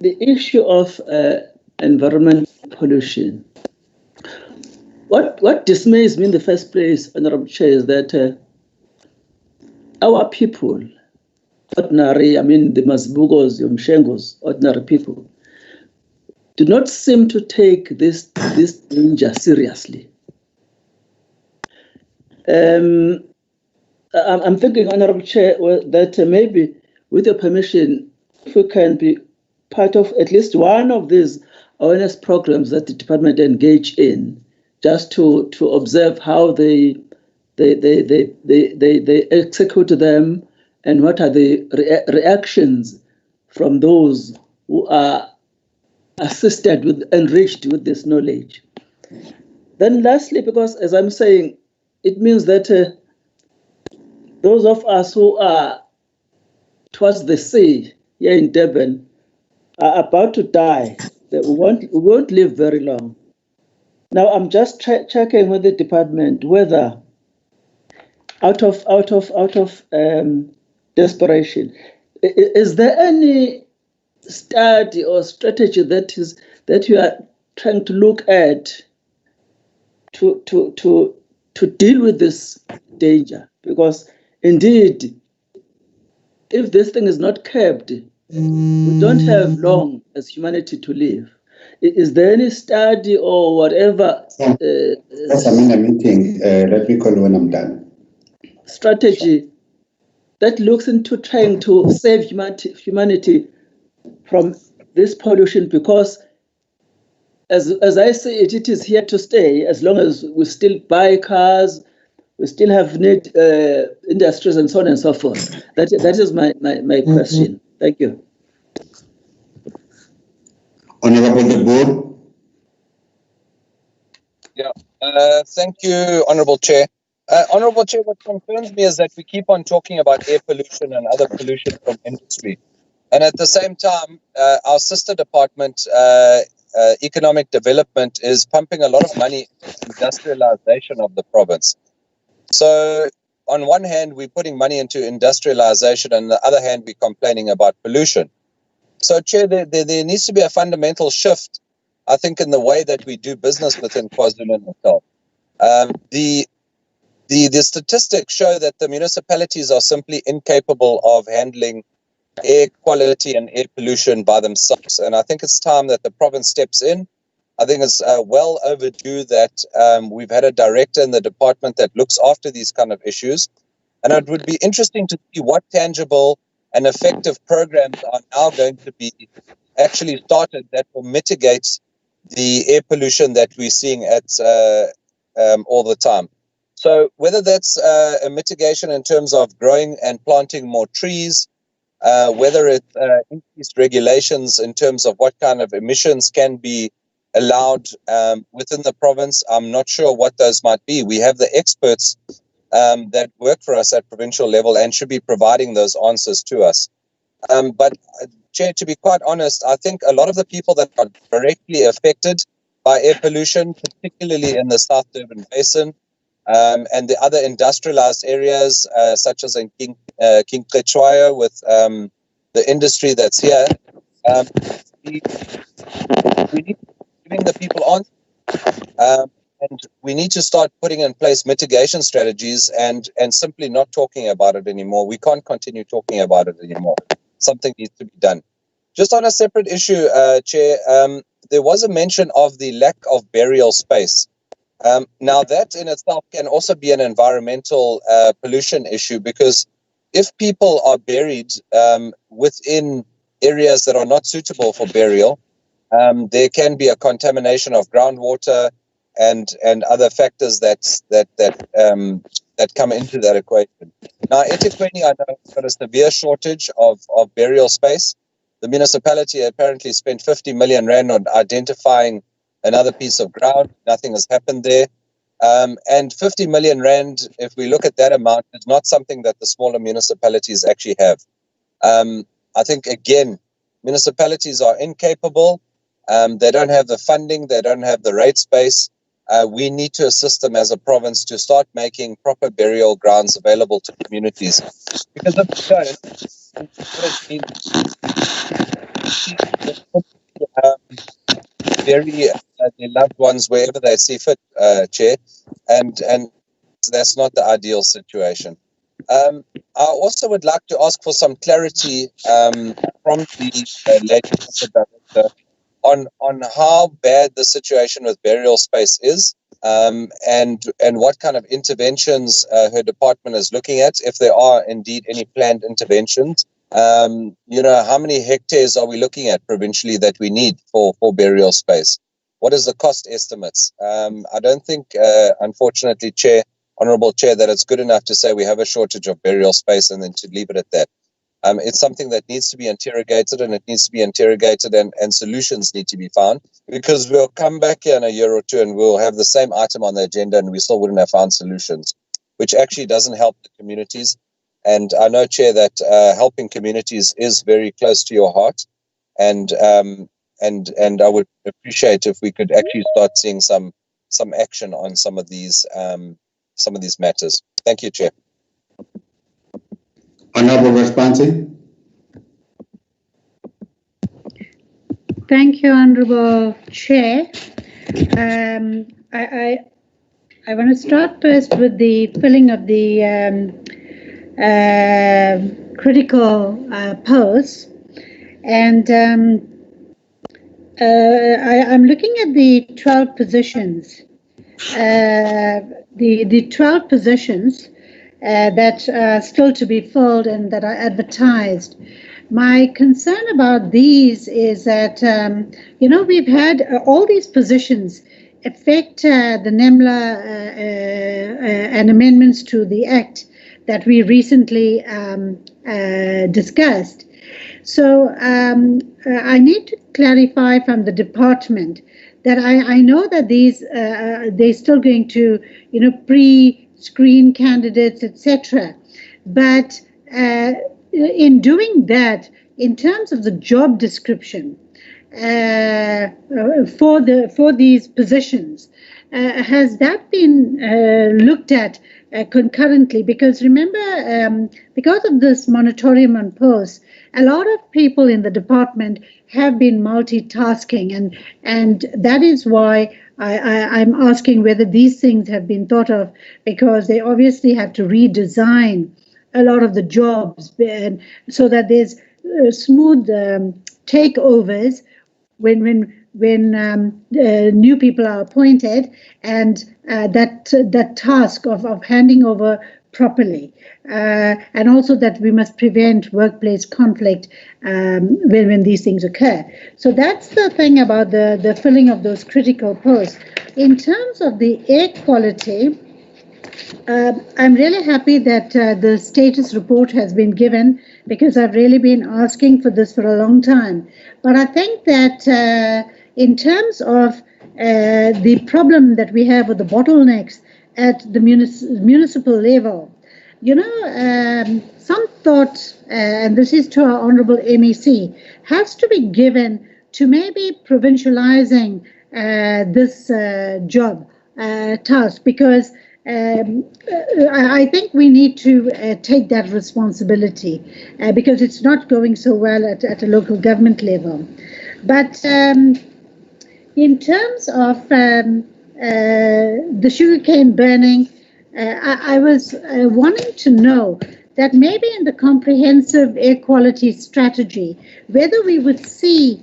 the issue of environment pollution. What dismays me in the first place, Honorable Chair, is that our people, ordinary, the Mazibukos, the Mshengos, ordinary people, do not seem to take this danger seriously. I'm thinking, Honorable Chair, that maybe, with your permission, if we can be part of at least one of these awareness programs that the department engage in, just to observe how they execute them and what are the reactions from those who are assisted with, enriched with this knowledge. Then lastly, because as I'm saying, it means that those of us who are towards the sea here in Durban are about to die. We won't live very long. Now I'm just checking with the department whether out of desperation, is there any study or strategy that you are trying to look at to deal with this danger? Because indeed, if this thing is not curbed, we don't have long as humanity to live. Is there any study or whatever? Yes, I'm in a meeting. Let me call you when I'm done. Strategy that looks into trying to save humanity from this pollution, because as I say it is here to stay. As long as we still buy cars, we still have need industries and so on and so forth. That is my question. Thank you. Honorable the board. Yeah. Thank you, Honorable Chair. Honorable Chair, what concerns me is that we keep on talking about air pollution and other pollution from industry. And at the same time, our sister department, economic development, is pumping a lot of money into industrialization of the province. So on one hand, we're putting money into industrialization, and on the other hand, we're complaining about pollution. So, Chair, there needs to be a fundamental shift, I think, in the way that we do business within KwaZulu-Natal. The statistics show that the municipalities are simply incapable of handling air quality and air pollution by themselves. And I think it's time that the province steps in. I think it's well overdue that we've had a director in the department that looks after these kind of issues. And it would be interesting to see what tangible and effective programs are now going to be actually started that will mitigate the air pollution that we're seeing at all the time. So whether that's a mitigation in terms of growing and planting more trees, whether it's increased regulations in terms of what kind of emissions can be allowed within the province, I'm not sure what those might be. We have the experts that work for us at provincial level and should be providing those answers to us. But Chair, to be quite honest, I think a lot of the people that are directly affected by air pollution, particularly in the South Durban Basin, and the other industrialized areas, such as in King Cetshwayo with the industry that's here, we need to be giving the people on, and we need to start putting in place mitigation strategies and simply not talking about it anymore. We can't continue talking about it anymore. Something needs to be done. Just on a separate issue, Chair, there was a mention of the lack of burial space. Now, that in itself can also be an environmental pollution issue, because if people are buried within areas that are not suitable for burial, there can be a contamination of groundwater and other factors that come into that equation. Now, eThekwini, I know, has got a severe shortage of burial space. The municipality apparently spent 50 million rand on identifying another piece of ground. Nothing has happened there. And 50 million rand, if we look at that amount, is not something that the smaller municipalities actually have. I think, again, municipalities are incapable. They don't have the funding. They don't have the rate space. We need to assist them as a province to start making proper burial grounds available to communities. Because if we don't, bury their loved ones wherever they see fit, Chair, and that's not the ideal situation. I also would like to ask for some clarity from the lady director on how bad the situation with burial space is, and what kind of interventions her department is looking at, if there are indeed any planned interventions. How many hectares are we looking at provincially that we need for burial space? What is the cost estimates? I don't think, unfortunately, Honourable Chair, that it's good enough to say we have a shortage of burial space and then to leave it at that. It's something that needs to be interrogated, and it needs to be interrogated, and solutions need to be found, because we'll come back here in a year or two and we'll have the same item on the agenda and we still wouldn't have found solutions, which actually doesn't help the communities. And I know, Chair, that helping communities is very close to your heart, and I would appreciate if we could actually start seeing some action on some of these matters. Thank you, Chair. Honourable Responsi. Thank you, Honourable Chair. I want to start first with the filling of the critical posts, and I'm looking at the 12 positions. The 12 positions that are still to be filled and that are advertised. My concern about these is that, we've had all these positions affect the NEMLA and amendments to the Act that we recently discussed. So I need to clarify from the department that I know that these they're still going to, pre-screen candidates, etc. But in doing that, in terms of the job description for these positions, has that been looked at concurrently? Because remember, because of this moratorium on posts, a lot of people in the department have been multitasking, and that is why I'm asking whether these things have been thought of, because they obviously have to redesign a lot of the jobs, and so that there's smooth takeovers when new people are appointed, and that task of handing over properly, and also that we must prevent workplace conflict when these things occur. So that's the thing about the filling of those critical posts. In terms of the air quality, I'm really happy that the status report has been given, because I've really been asking for this for a long time. But I think that in terms of the problem that we have with the bottlenecks at the municipal level, some thought, and this is to our Honourable MEC, has to be given to maybe provincializing this job task, because I think we need to take that responsibility, because it's not going so well at a local government level. But in terms of the sugarcane burning, I was wanting to know that maybe in the comprehensive air quality strategy, whether we would see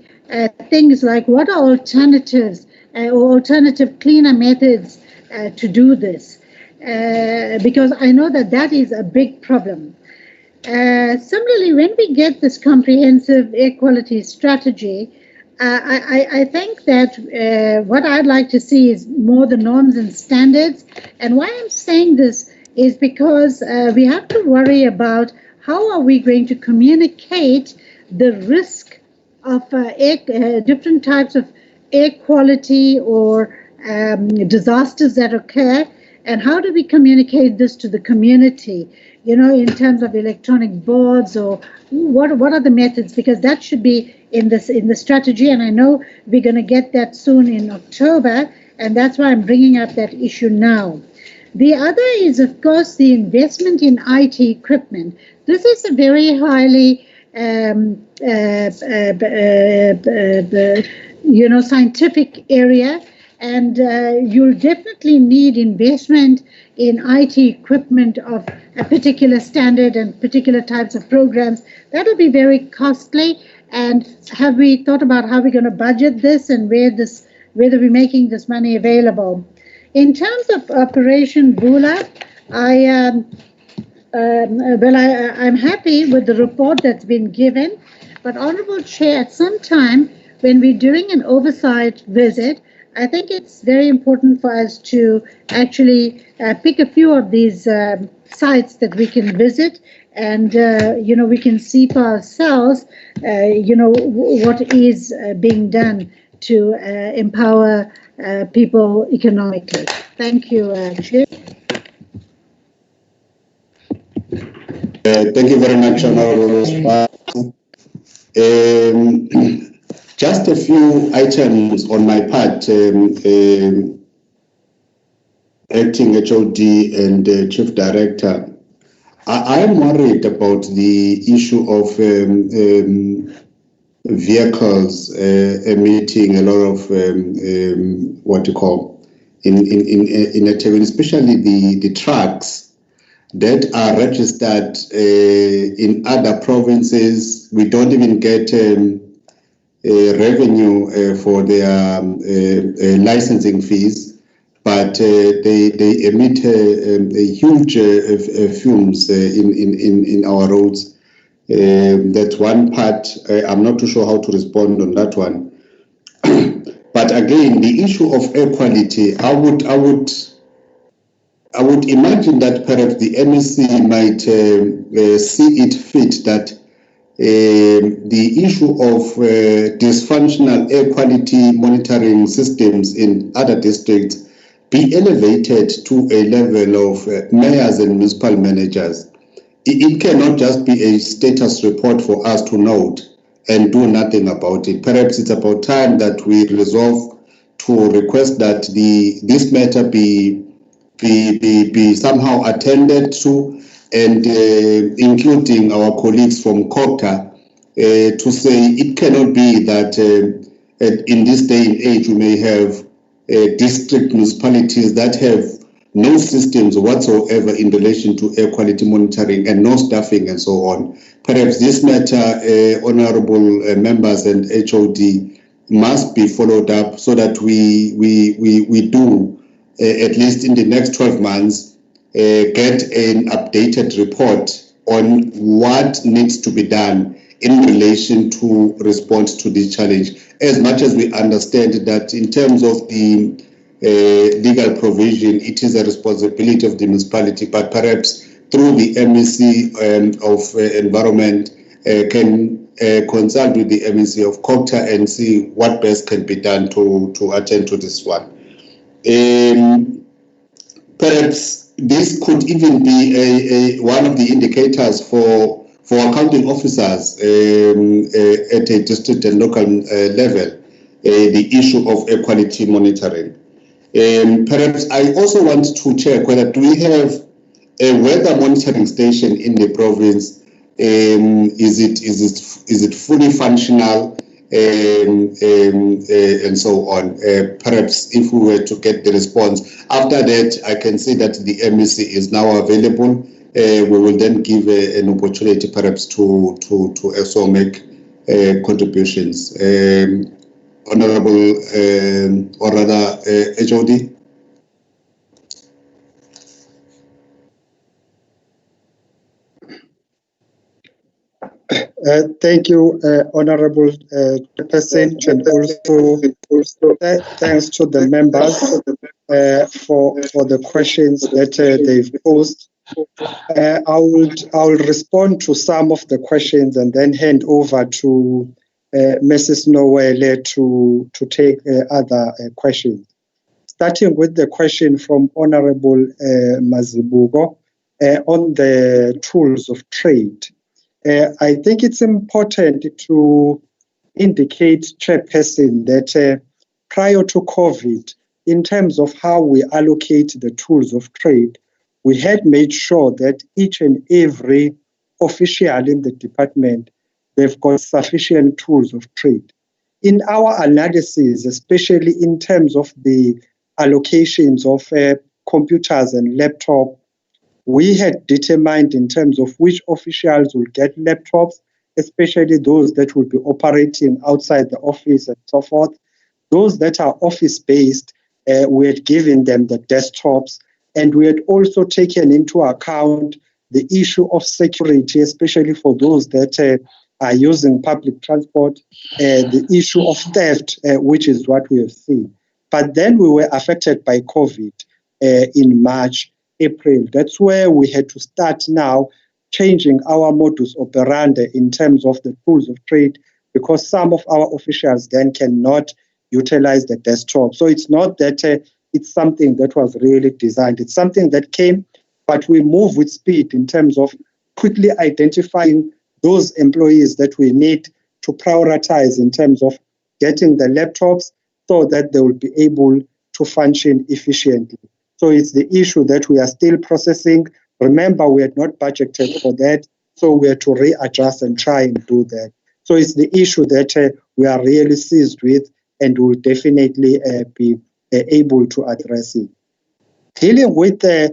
things like what are alternatives or alternative cleaner methods to do this, because I know that is a big problem. Similarly, when we get this comprehensive air quality strategy, I think that what I'd like to see is more the norms and standards. And why I'm saying this is because we have to worry about how are we going to communicate the risk of different types of air quality or disasters that occur, and how do we communicate this to the community, in terms of electronic boards, or what are the methods, because that should be in the strategy, and I know we're going to get that soon in October, and that's why I'm bringing up that issue now. The other is, of course, the investment in IT equipment. This is a very highly scientific area, and you'll definitely need investment in IT equipment of a particular standard and particular types of programs. That'll be very costly. And have we thought about how we're going to budget this, and whether we're making this money available? In terms of Operation Bula, Well, I'm happy with the report that's been given, but Honourable Chair, at some time when we're doing an oversight visit, I think it's very important for us to actually pick a few of these sites that we can visit, and we can see for ourselves, what is being done to empower people economically. Thank you, Chair. Thank you very much, Honorable. Just a few items on my part, Acting HOD and Chief Director. I am worried about the issue of vehicles emitting a lot of what you call in eThekwini, especially the trucks that are registered in other provinces. We don't even get revenue for their licensing fees, but they emit huge fumes in our roads. That's one part. I'm not too sure how to respond on that one. But again, the issue of air quality, I would imagine that perhaps the MEC might see it fit that the issue of dysfunctional air quality monitoring systems in other districts be elevated to a level of mayors and municipal managers. It cannot just be a status report for us to note and do nothing about it. Perhaps it's about time that we resolve to request that this matter be somehow attended to, and including our colleagues from COGTA, to say it cannot be that in this day and age we may have district municipalities that have no systems whatsoever in relation to air quality monitoring and no staffing and so on. Perhaps this matter, honorable members and HOD, must be followed up so that we do, at least in the next 12 months, get an updated report on what needs to be done in relation to respond to this challenge. As much as we understand that in terms of the legal provision, it is a responsibility of the municipality, but perhaps through the MEC of Environment can consult with the MEC of COGTA and see what best can be done to attend to this one. Perhaps this could even be one of the indicators for accounting officers at a district and local level, the issue of air quality monitoring. Perhaps I also want to check whether do we have a weather monitoring station in the province? Is it fully functional? And so on. Perhaps if we were to get the response. After that, I can see that the MEC is now available. We will then give an opportunity perhaps to also make contributions. Honorable, or rather, HOD. Thank you, Honorable Chairperson, and also thanks to the members for the questions that they've posed. I will respond to some of the questions and then hand over to Mrs. Nowele to take other questions. Starting with the question from Honorable Mazibuko on the tools of trade. I think it's important to indicate, Chairperson, that prior to COVID, in terms of how we allocate the tools of trade, we had made sure that each and every official in the department, they've got sufficient tools of trade. In our analysis, especially in terms of the allocations of computers and laptops, we had determined in terms of which officials will get laptops, especially those that will be operating outside the office and so forth. Those that are office-based, we had given them the desktops, and we had also taken into account the issue of security, especially for those that are using public transport, the issue of theft, which is what we have seen. But then we were affected by COVID in March, April. That's where we had to start now changing our modus operandi in terms of the tools of trade, because some of our officials then cannot utilize the desktop. So it's not that it's something that was really designed. It's something that came, but we move with speed in terms of quickly identifying those employees that we need to prioritize in terms of getting the laptops so that they will be able to function efficiently. So it's the issue that we are still processing. Remember, we had not budgeted for that, so we had to readjust and try and do that. So it's the issue that we are really seized with, and will definitely be able to address it. Dealing with the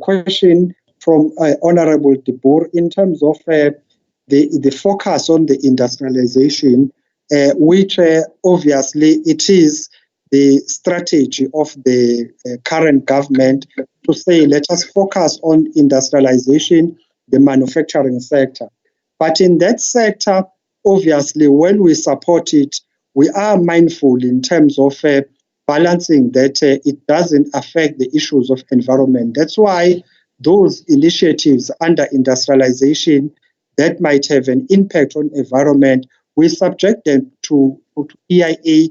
question from Honorable De Boer in terms of the focus on the industrialization, which obviously it is the strategy of the current government to say, let us focus on industrialization, the manufacturing sector. But in that sector, obviously, when we support it, we are mindful in terms of balancing that it doesn't affect the issues of environment. That's why those initiatives under industrialization that might have an impact on environment, we subject them to EIA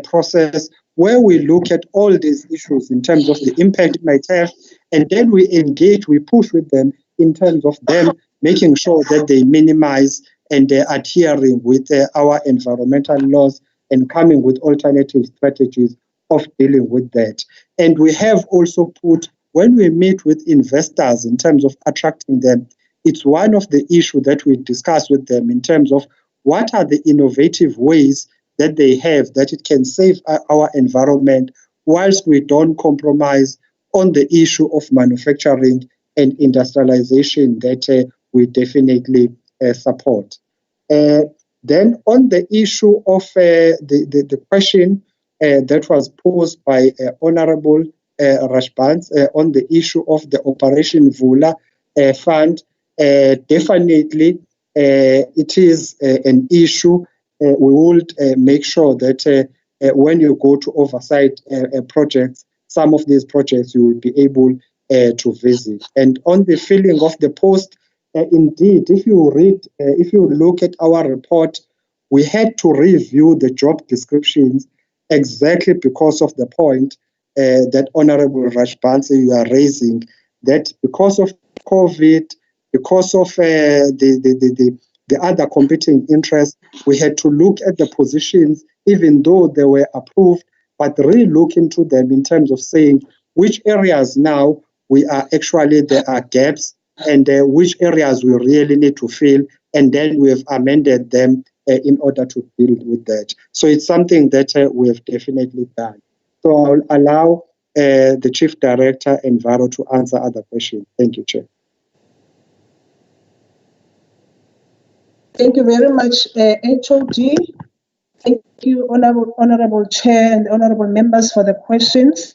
process where we look at all these issues in terms of the impact it might have, and then we engage, we push with them in terms of them making sure that they minimize and they're adhering with our environmental laws and coming with alternative strategies of dealing with that. And we have also put, when we meet with investors in terms of attracting them, it's one of the issues that we discuss with them in terms of what are the innovative ways that they have that it can save our environment whilst we don't compromise on the issue of manufacturing and industrialization that we definitely support. Then on the issue of the question that was posed by Honorable Rashbans on the issue of the Operation Vula fund, definitely it is an issue. We would make sure that when you go to oversight projects, some of these projects you will be able to visit. And on the filling of the post, indeed, if you look at our report, we had to review the job descriptions exactly because of the point that Honorable Rashbans you are raising, that because of COVID, because of the other competing interests, we had to look at the positions, even though they were approved, but really look into them in terms of saying which areas now we are actually, there are gaps, and which areas we really need to fill, and then we have amended them in order to deal with that. So it's something that we have definitely done. So I'll allow the Chief Director Enviro to answer other questions. Thank you, Chair. Thank you very much, HOD. Thank you, Honorable Chair and Honorable members for the questions.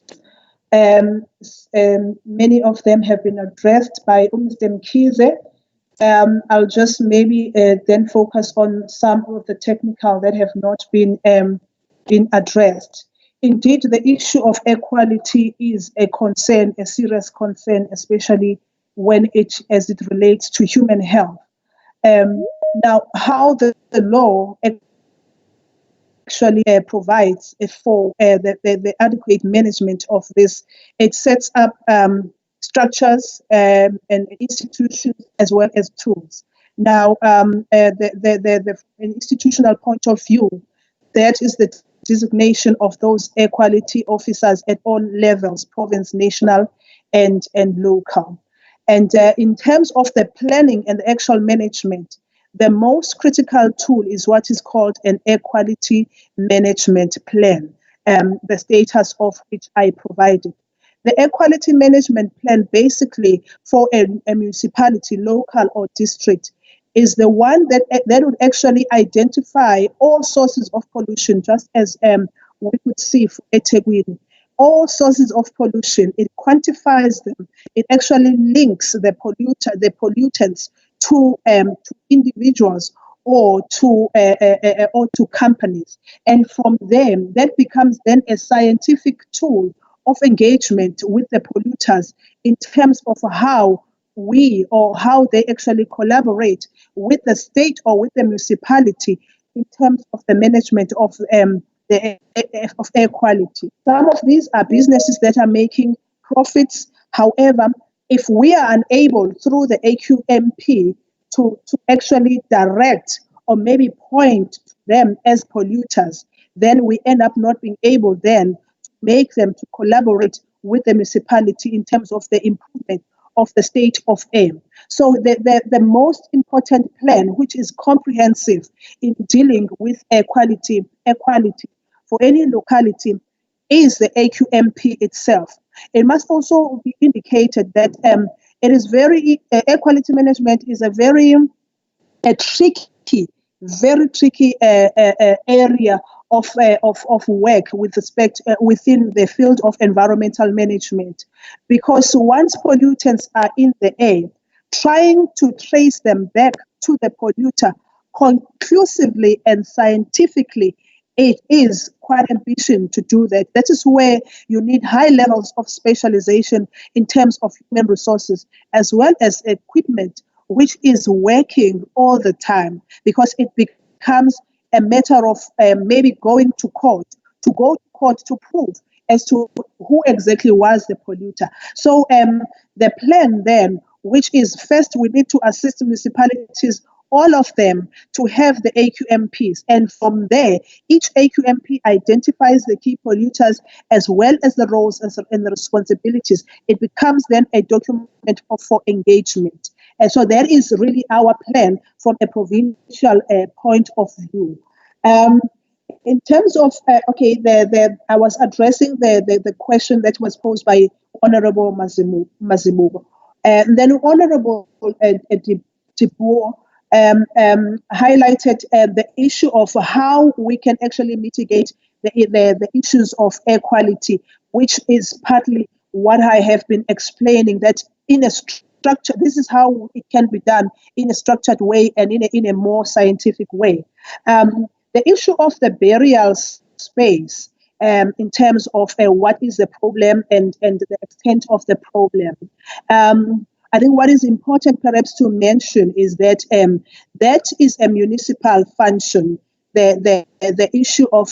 Many of them have been addressed by Mr. Mkhize. I'll just maybe then focus on some of the technical that have not been addressed. Indeed, the issue of equality is a concern, a serious concern, especially as it relates to human health. Now, how the law actually provides for the adequate management of this, it sets up structures and institutions as well as tools. Now, the institutional point of view, that is the designation of those equality officers at all levels, province, national, and local. And in terms of the planning and the actual management, the most critical tool is what is called an equality management plan, the status of which I provided. The equality management plan basically for a municipality, local or district, is the one that would actually identify all sources of pollution, just as we could see for eThekwini. all sources of pollution. It quantifies them. It actually links the pollutants to individuals or to companies, and from them that becomes then a scientific tool of engagement with the polluters in terms of how they actually collaborate with the state or with the municipality in terms of the management of air quality. Some of these are businesses that are making profits. However, if we are unable through the AQMP to actually direct or maybe point them as polluters, then we end up not being able then to make them to collaborate with the municipality in terms of the improvement of the state of air. So the most important plan, which is comprehensive in dealing with air quality for any locality, is the AQMP itself. It must also be indicated that it is air quality management is a very tricky area of work with respect within the field of environmental management, because once pollutants are in the air, trying to trace them back to the polluter conclusively and scientifically, it is quite ambitious to do that. That is where you need high levels of specialization in terms of human resources as well as equipment, which is working all the time, because it becomes a matter of maybe going to court to prove as to who exactly was the polluter. So the plan then, which is first we need to assist municipalities, all of them, to have the AQMPs. And from there, each AQMP identifies the key polluters as well as the roles and the responsibilities. It becomes then a document for engagement. And so that is really our plan from a provincial point of view. In terms of, I was addressing the question that was posed by Honorable Mazibuko. And then Honorable Tipuo highlighted the issue of how we can actually mitigate the issues of air quality, which is partly what I have been explaining, that in a structure, this is how it can be done in a structured way and in a more scientific way. The issue of the burial space in terms of what is the problem and the extent of the problem. I think what is important perhaps to mention is that that is a municipal function. The issue of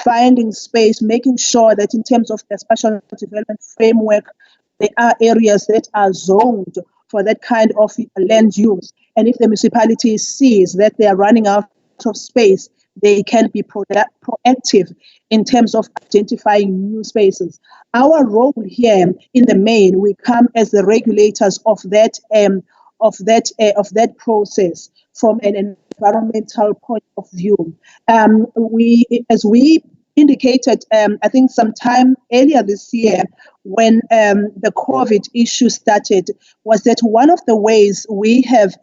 finding space, making sure that in terms of the spatial development framework, there are areas that are zoned for that kind of land use. And if the municipality sees that they are running out of space, they can be proactive in terms of identifying new spaces. Our role here, in the main, we come as the regulators of that process from an environmental point of view. As we indicated, I think sometime earlier this year, when the COVID issue started, was that one of the ways we have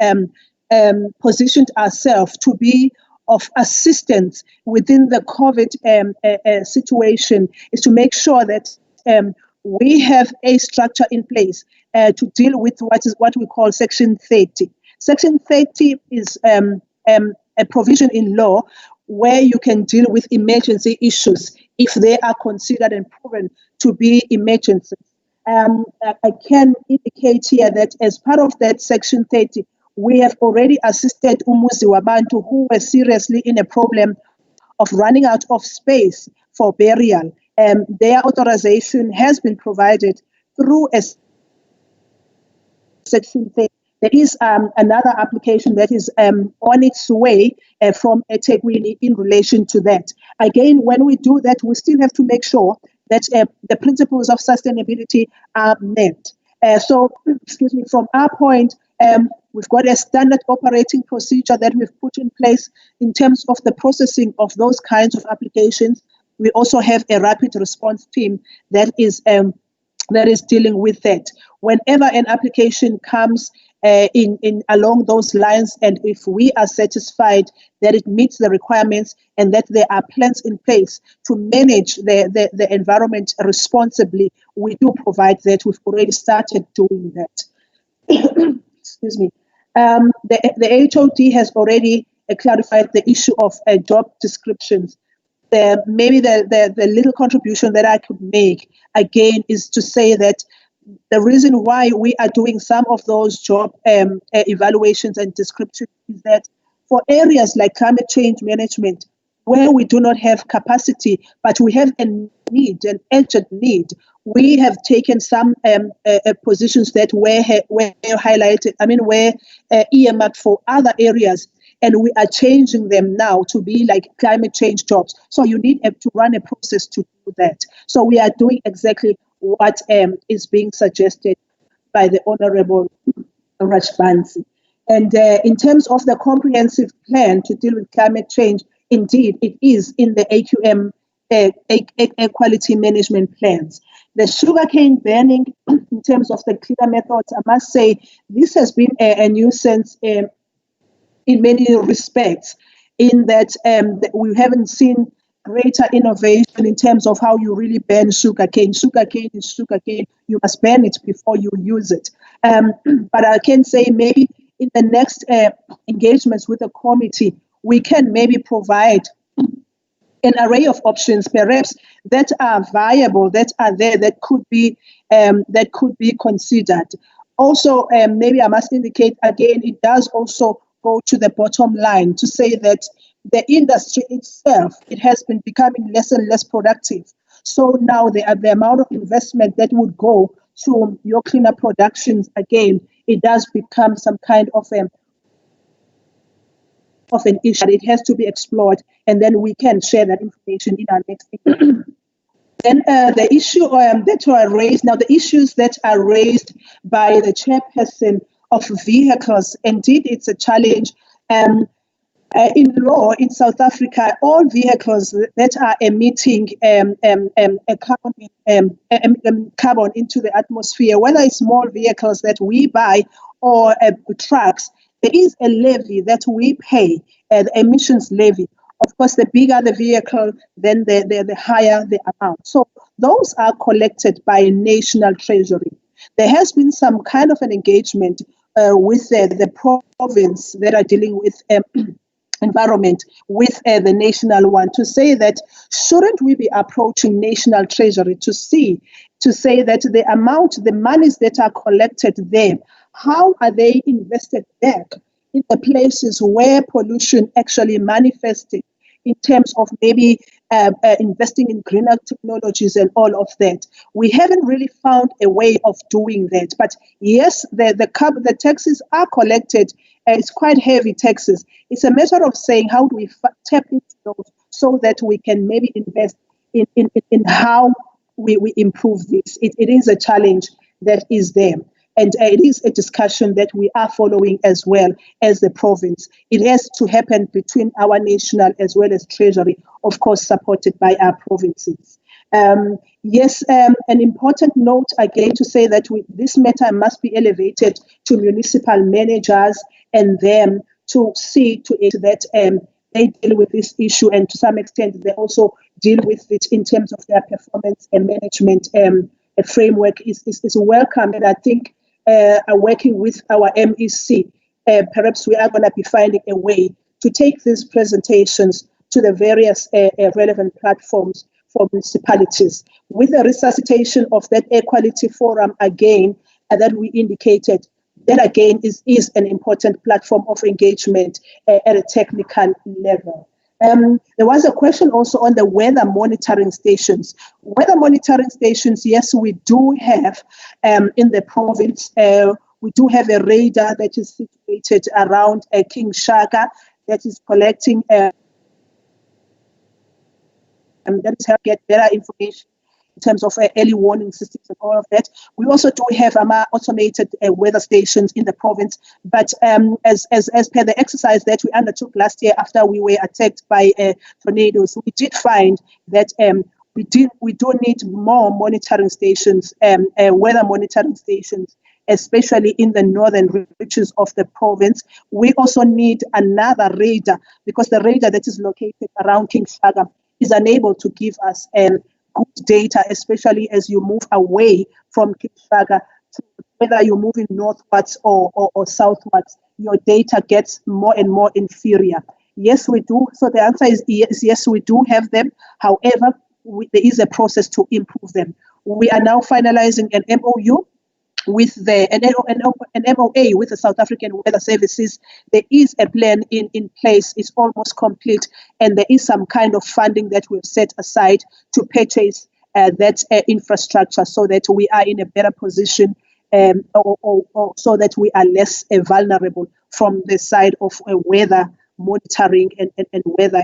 positioned ourselves to be of assistance within the COVID situation is to make sure that we have a structure in place to deal with what we call Section 30. Section 30 is a provision in law where you can deal with emergency issues if they are considered and proven to be emergencies. I can indicate here that as part of that Section 30, we have already assisted Umuzi Wabantu who were seriously in a problem of running out of space for burial. Their authorization has been provided through a Section 30. There is another application that is on its way from eThekwini in relation to that. Again, when we do that, we still have to make sure that the principles of sustainability are met. From our point, we've got a standard operating procedure that we've put in place in terms of the processing of those kinds of applications. We also have a rapid response team that is dealing with that. Whenever an application comes in along those lines, and if we are satisfied that it meets the requirements and that there are plans in place to manage the environment responsibly, we do provide that. We've already started doing that. Excuse me. The HOD has already clarified the issue of job descriptions. Maybe the little contribution that I could make again is to say that the reason why we are doing some of those job evaluations and descriptions is that for areas like climate change management, where we do not have capacity, but we have a need, an urgent need, we have taken some positions that were highlighted, were earmarked for other areas, and we are changing them now to be like climate change jobs. So you need to run a process to do that. So we are doing exactly what is being suggested by the Honorable Rajbansi. And in terms of the comprehensive plan to deal with climate change, indeed, it is in the AQM air quality management plans. The sugarcane burning, in terms of the cleaner methods, I must say, this has been a nuisance in many respects, in that we haven't seen greater innovation in terms of how you really burn sugarcane. Sugarcane is sugarcane. You must burn it before you use it. But I can say maybe in the next engagements with the committee, we can maybe provide an array of options, perhaps that are viable, that are there, that could be considered. Also, maybe I must indicate again, it does also go to the bottom line to say that the industry itself, it has been becoming less and less productive. So now the amount of investment that would go to your cleaner productions, again, it does become some kind of an issue. It has to be explored, and then we can share that information in our next meeting. Then the issue that were raised, now the issues that are raised by the chairperson of vehicles, indeed it's a challenge. In law in South Africa, all vehicles that are emitting carbon into the atmosphere, whether it's small vehicles that we buy or trucks, there is a levy that we pay, the emissions levy. Of course, the bigger the vehicle, then the higher the amount. So those are collected by National Treasury. There has been some kind of an engagement with the province that are dealing with environment with the national one, to say that shouldn't we be approaching National Treasury to say that the monies that are collected there, how are they invested back in the places where pollution actually manifested, in terms of maybe investing in greener technologies and all of that. We haven't really found a way of doing that. But yes, the taxes are collected. It's quite heavy taxes. It's a matter of saying, how do we tap into those so that we can maybe invest in how we improve this. It is a challenge that is there. And it is a discussion that we are following as well as the province. It has to happen between our national as well as Treasury, of course, supported by our provinces. Yes, an important note again to say that this matter must be elevated to municipal managers and them to see to it that they deal with this issue, and to some extent they also deal with it in terms of their performance and management framework is welcome. And I think working with our MEC, perhaps we are going to be finding a way to take these presentations to the various relevant platforms for municipalities. With the resuscitation of that Air Quality Forum again, that we indicated, that again is an important platform of engagement at a technical level. There was a question also on the weather monitoring stations. Weather monitoring stations, yes, we do have in the province. We do have a radar that is situated around King Shaka that is collecting that is help get better information in terms of early warning systems and all of that. We also do have automated weather stations in the province, but as per the exercise that we undertook last year after we were attacked by tornadoes, we did find that we do need more monitoring stations, weather monitoring stations especially in the northern reaches of the province. We also need another radar, because the radar that is located around King Shaka is unable to give us good data, especially as you move away from King Shaka, whether you're moving northwards or southwards, your data gets more and more inferior. Yes, we do. So the answer is yes, we do have them. However, there is a process to improve them. We are now finalizing an MOU with an MOA with the South African Weather Services. There is a plan in place. It's almost complete, and there is some kind of funding that we've set aside to purchase that infrastructure, so that we are in a better position, or so that we are less vulnerable from the side of weather monitoring and weather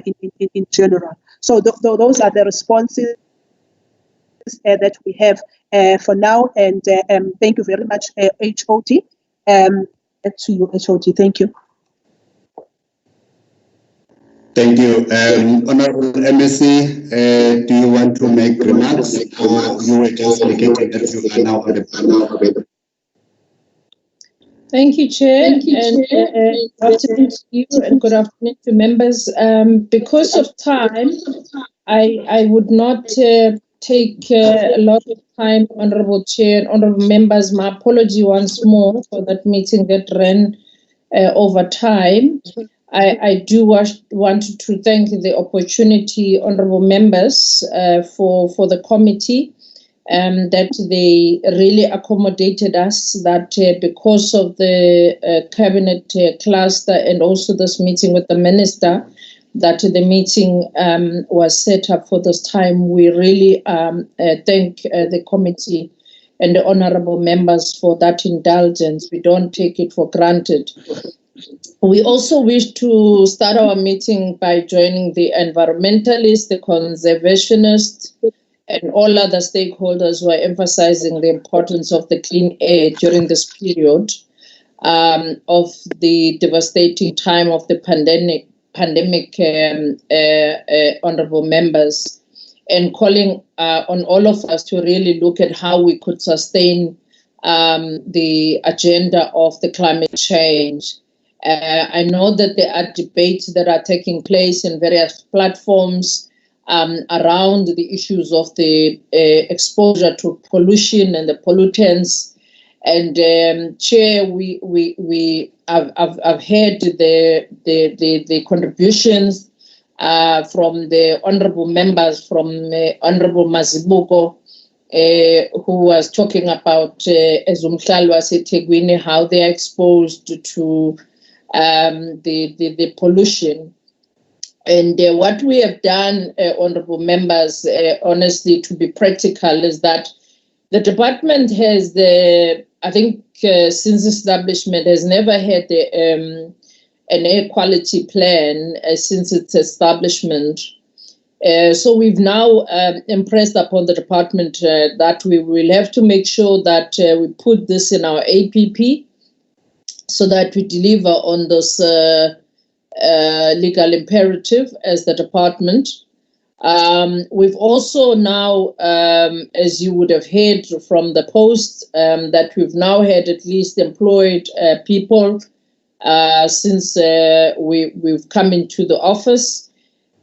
in general. So those are the responses that we have for now, and thank you very much, HOD. To you, HOD. Thank you. Thank you. Honorable MSc, do you want to make remarks, or you were just indicating that you are now available? Thank you, Chair, and good afternoon to you and good afternoon to members. Because of time, I would not take a lot of time, Honourable Chair and Honourable members. My apology once more for that meeting that ran over time. I do want to thank the opportunity, Honourable members, for the committee, that they really accommodated us, that because of the cabinet cluster and also this meeting with the minister, that the meeting was set up for this time. We really thank the committee and the honourable members for that indulgence. We don't take it for granted. We also wish to start our meeting by joining the environmentalists, the conservationists, and all other stakeholders who are emphasizing the importance of the clean air during this period of the devastating time of the pandemic, honourable members, and calling on all of us to really look at how we could sustain the agenda of the climate change. I know that there are debates that are taking place in various platforms around the issues of the exposure to pollution and the pollutants. And Chair, I've heard the contributions from the honourable members, from Honourable Mazibuko, who was talking about Ezumhlalo Asetegwini, how they are exposed to the pollution. And what we have done, honourable members, honestly, to be practical, is that the department has, I think, since establishment, has never had an air quality plan since its establishment. So we've now impressed upon the department that we will have to make sure that we put this in our APP, so that we deliver on this legal imperative as the department. We've also now, as you would have heard from the post, that we've now had at least employed people since we've come into the office.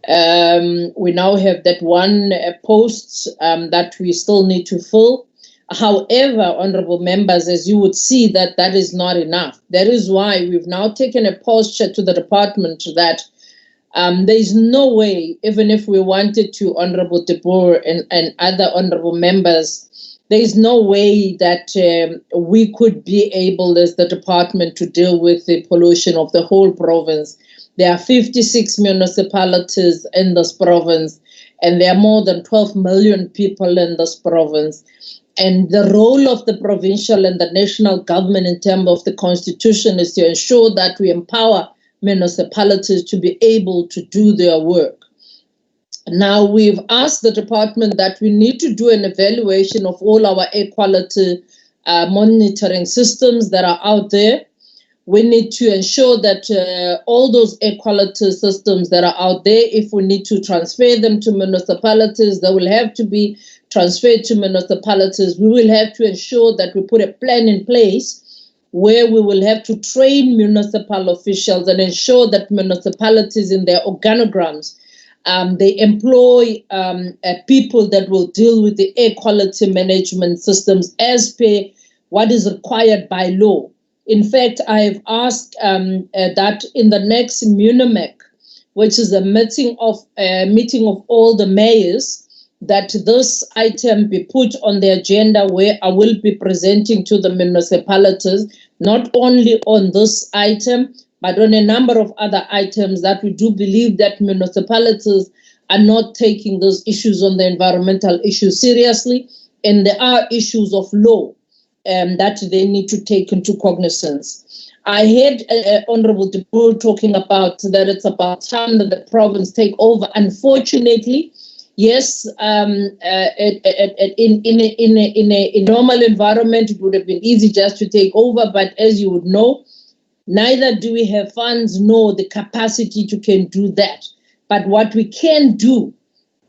We now have that one post that we still need to fill. However, honourable members, as you would see, that is not enough. That is why we've now taken a posture to the department that there is no way, even if we wanted to, Honourable De Boer and other honourable members, there is no way that we could be able as the department to deal with the pollution of the whole province. There are 56 municipalities in this province, and there are more than 12 million people in this province. And the role of the provincial and the national government in terms of the constitution is to ensure that we empower municipalities to be able to do their work. Now, we've asked the department that we need to do an evaluation of all our air quality monitoring systems that are out there. We need to ensure that all those air quality systems that are out there, if we need to transfer them to municipalities, they will have to be transferred to municipalities, we will have to ensure that we put a plan in place where we will have to train municipal officials and ensure that municipalities in their organograms, they employ people that will deal with the air quality management systems as per what is required by law. In fact, I have asked that in the next MUNIMEC, which is a meeting of all the mayors, that this item be put on the agenda where I will be presenting to the municipalities, not only on this item, but on a number of other items that we do believe that municipalities are not taking those issues on the environmental issues seriously, and there are issues of law that they need to take into cognizance. I heard Honorable De Boer talking about that it's about time that the province take over. Unfortunately, yes, in a normal environment, it would have been easy just to take over. But as you would know, neither do we have funds nor the capacity to can do that. But what we can do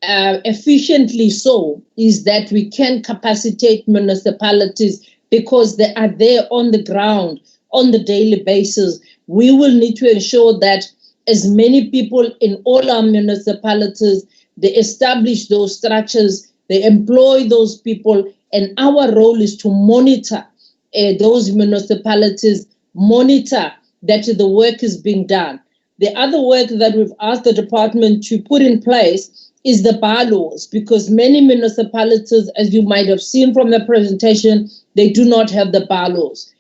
efficiently so is that we can capacitate municipalities because they are there on the ground on the daily basis. We will need to ensure that as many people in all our municipalities, they establish those structures, they employ those people, and our role is to monitor those municipalities, monitor that the work is being done. The other work that we've asked the department to put in place is the bylaws, because many municipalities, as you might have seen from the presentation, they do not have the bylaws.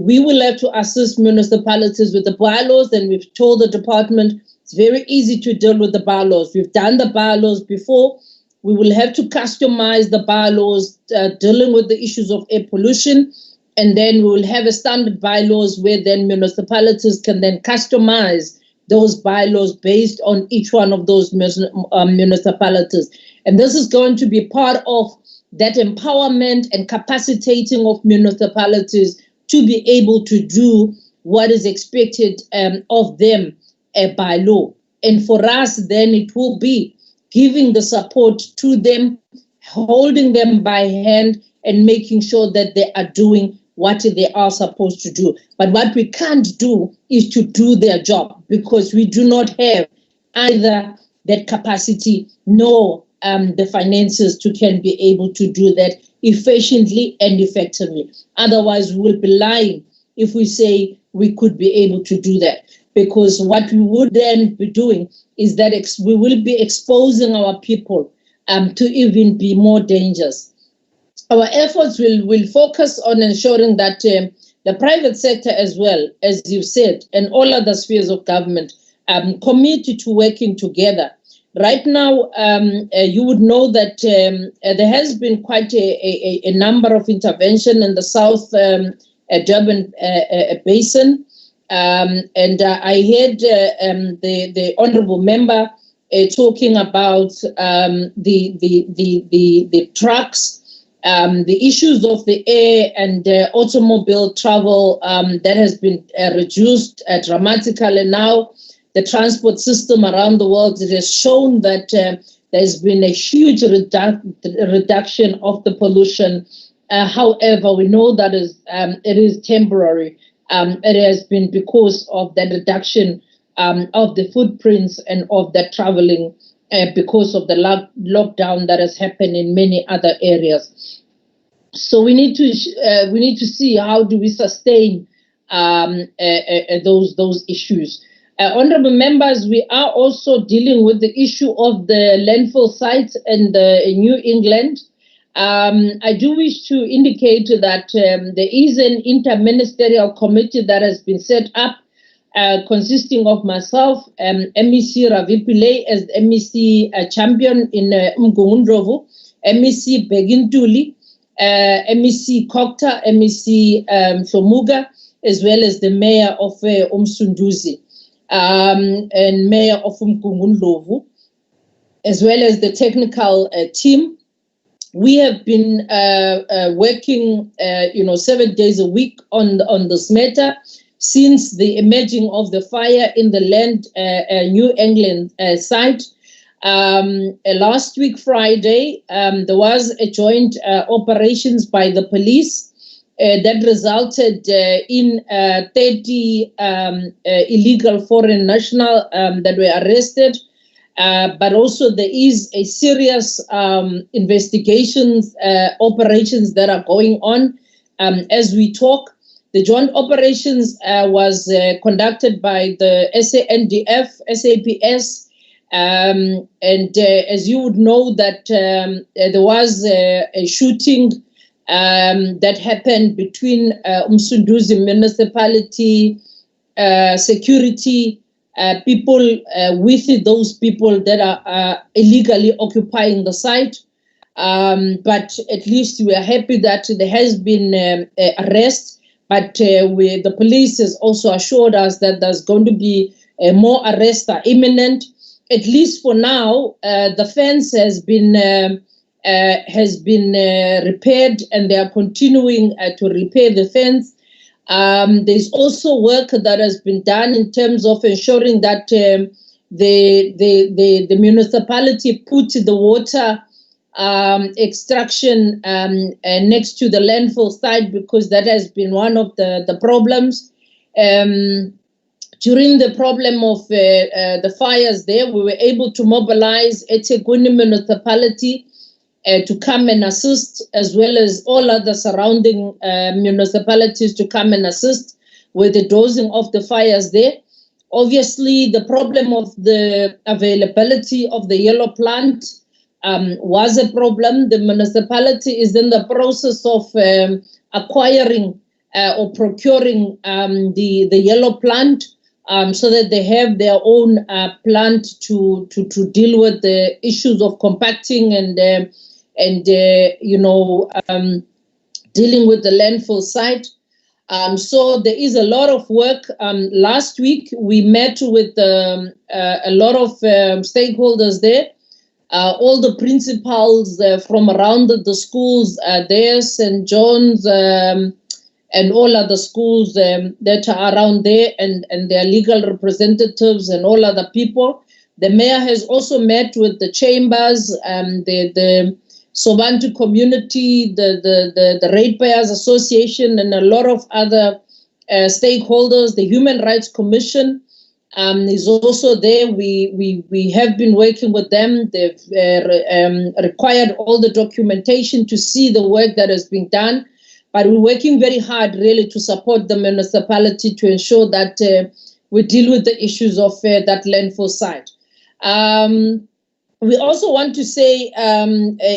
We will have to assist municipalities with the bylaws, and we've told the department it's very easy to deal with the bylaws. We've done the bylaws before. We will have to customize the bylaws dealing with the issues of air pollution, and then we will have a standard bylaws where then municipalities can then customize those bylaws based on each one of those municipalities. And this is going to be part of that empowerment and capacitating of municipalities to be able to do what is expected of them by law. And for us, then it will be giving the support to them, holding them by hand, and making sure that they are doing what they are supposed to do. But what we can't do is to do their job, because we do not have either that capacity nor the finances to can be able to do that efficiently and effectively. Otherwise, we will be lying if we say we could be able to do that, because what we would then be doing is that we will be exposing our people to even be more dangerous. Our efforts will focus on ensuring that the private sector as well, as you said, and all other spheres of government commit to working together. Right now, you would know that there has been quite a number of intervention in the South Durban Basin. And I heard the honourable member talking about the trucks, the issues of the air and automobile travel that has been reduced dramatically now. The transport system around the world, it has shown that there's been a huge reduction of the pollution. However, we know that it is temporary. It has been because of the reduction of the footprints and of the traveling because of the lockdown that has happened in many other areas. So we need to see how do we sustain those issues. Honourable members, we are also dealing with the issue of the landfill sites in New England. I do wish to indicate that there is an interministerial committee that has been set up consisting of myself, MEC Ravi Pillay as MEC champion in Mngungundlovu, MEC Begintuli, MEC Kokta, MEC Somuga, as well as the mayor of Umsunduzi. And Mayor of Mngungundlovu, as well as the technical team. We have been working, 7 days a week on this matter since the emerging of the fire in the New England site. Last week, Friday, there was a joint operations by the police that resulted in 30 illegal foreign nationals that were arrested. But also there is a serious investigations operations that are going on as we talk. The joint operations was conducted by the SANDF, SAPS, and as you would know that there was a shooting that happened between Umsunduzi municipality security people with those people that are illegally occupying the site. But at least we are happy that there has been arrest. But the police has also assured us that there's going to be more arrests are imminent. At least for now, the fence has been repaired, and they are continuing to repair the fence. There's also work that has been done in terms of ensuring that the municipality put the water extraction next to the landfill site, because that has been one of the problems. During the problem of the fires there, we were able to mobilize eThekwini municipality to come and assist, as well as all other surrounding municipalities to come and assist with the dosing of the fires there. Obviously, the problem of the availability of the yellow plant was a problem. The municipality is in the process of acquiring or procuring the yellow plant so that they have their own plant to deal with the issues of compacting and dealing with the landfill site. So there is a lot of work. Last week, we met with a lot of stakeholders there. All the principals from around the schools there, St. John's and all other schools that are around there, and their legal representatives and all other people. The mayor has also met with the chambers, the Sobantu community, the Ratepayers Association, and a lot of other stakeholders. The Human Rights Commission is also there. We have been working with them. They've required all the documentation to see the work that has been done. But we're working very hard really to support the municipality to ensure that we deal with the issues of that landfill site. We also want to say,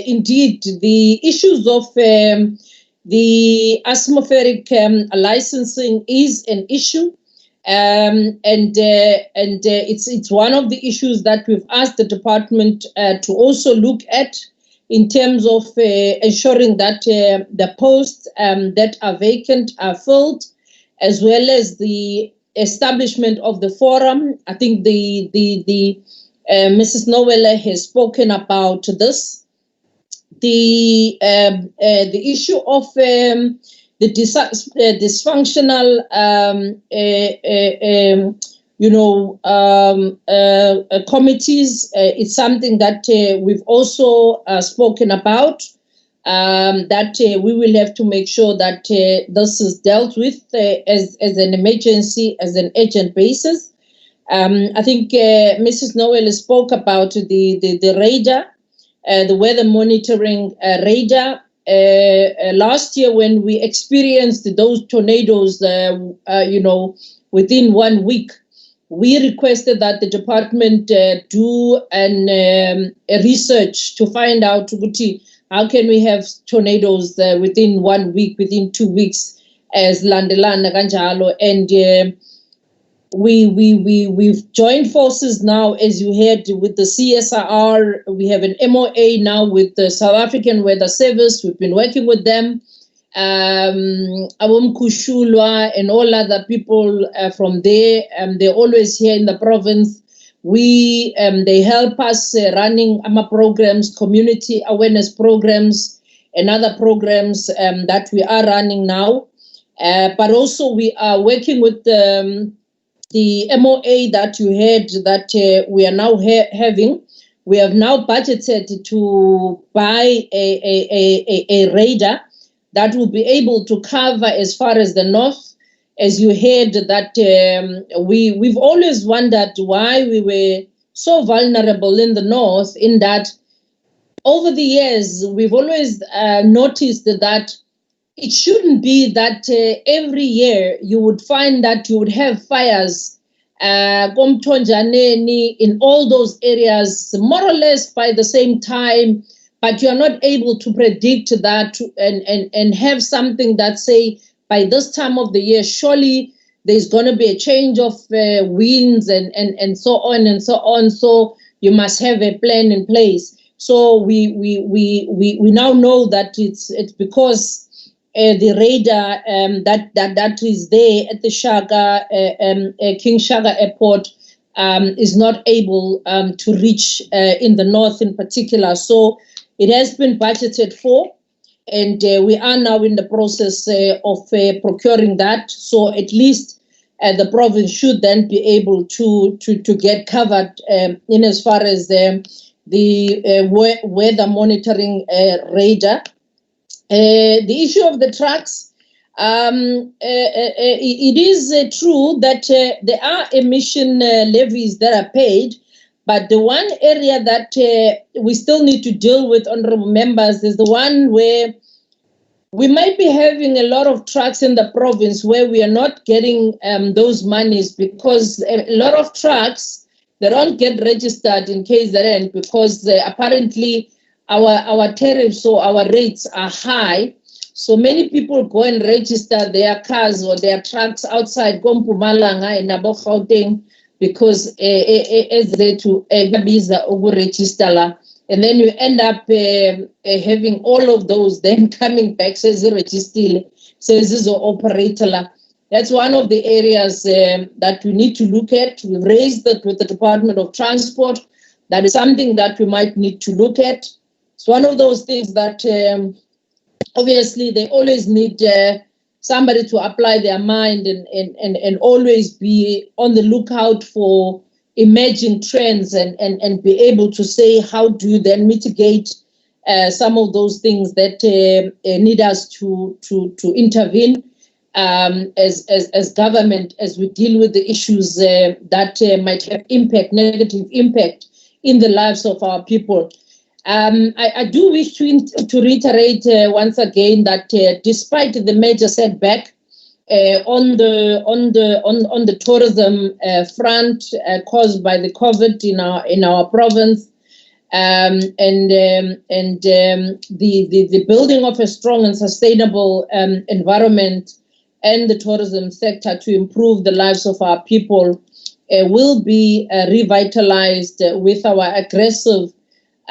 indeed, the issues of the atmospheric licensing is an issue. And it's one of the issues that we've asked the department to also look at in terms of ensuring that the posts that are vacant are filled, as well as the establishment of the forum. I think the Mrs. Noelle has spoken about this. The issue of the dysfunctional committees, it's something that we've also spoken about, that we will have to make sure that this is dealt with as an emergency, as an urgent basis. I think Mrs. Noelle spoke about the radar, the weather monitoring radar. Last year, when we experienced those tornadoes, within 1 week, we requested that the department do a research to find out how can we have tornadoes within 1 week, within 2 weeks, as Landelana Ganjalo, and we've joined forces now, as you heard, with the CSIR. We have an MOA now with the South African Weather Service. We've been working with them. Awum Kushulwa and all other people from there, they're always here in the province. They help us running AMA programs, community awareness programs, and other programs that we are running now. But also we are working with the MOA that you heard that we are now having we have now budgeted to buy a radar that will be able to cover as far as the north. As you heard, that we've always wondered why we were so vulnerable in the north, in that over the years, we've always noticed that it shouldn't be that every year you would find that you would have fires in all those areas, more or less by the same time, but you're not able to predict that and have something that say, by this time of the year, surely there's going to be a change of winds and so on and so on. So you must have a plan in place. So we now know that it's because the radar that is there at the King Shaka Airport is not able to reach in the north in particular. So it has been budgeted for, and we are now in the process of procuring that. So at least the province should then be able to get covered in as far as the weather monitoring radar. The issue of the trucks, it is true that there are emission levies that are paid, but the one area that we still need to deal with, honorable members, is the one where we might be having a lot of trucks in the province where we are not getting those monies, because a lot of trucks, they don't get registered in KZN because apparently our tariffs or our rates are high. So many people go and register their cars or their trucks outside Mpumalanga and Gauteng because as they to visa register, and then you end up having all of those then coming back says register, says operator. That's one of the areas that we need to look at. We've raised that with the Department of Transport. That is something that we might need to look at. It's one of those things that obviously they always need somebody to apply their mind and always be on the lookout for emerging trends and be able to say, how do you then mitigate some of those things that need us to intervene as government, as we deal with the issues that might have negative impact in the lives of our people. I do wish to reiterate once again that despite the major setback on the tourism front caused by the COVID in our province, and the building of a strong and sustainable environment and the tourism sector to improve the lives of our people will be revitalized with our aggressive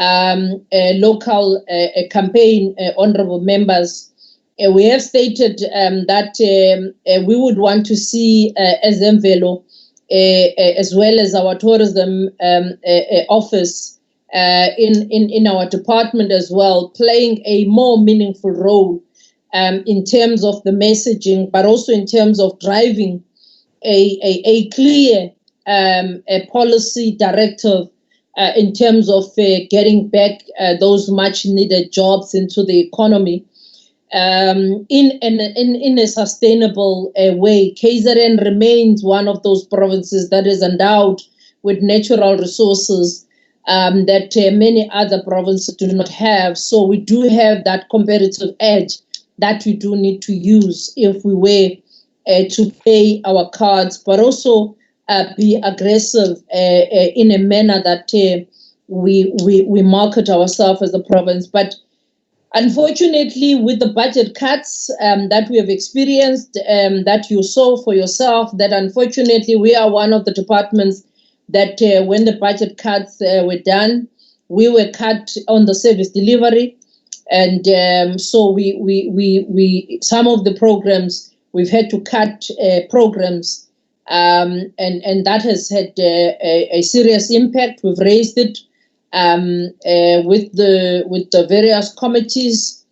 local campaign, honorable members. We have stated that we would want to see as Emvelo, as well as our tourism office in our department as well, playing a more meaningful role in terms of the messaging, but also in terms of driving a clear policy directive in terms of getting back those much needed jobs into the economy in a sustainable way. KZN remains one of those provinces that is endowed with natural resources that many other provinces do not have. So we do have that competitive edge that we do need to use if we were to play our cards, but also be aggressive in a manner that we market ourselves as a province. But unfortunately, with the budget cuts that we have experienced, that you saw for yourself, that unfortunately we are one of the departments that when the budget cuts were done, we were cut on the service delivery. And so we some of the programs, we've had to cut programs. And that has had a serious impact. We've raised it with the various committees,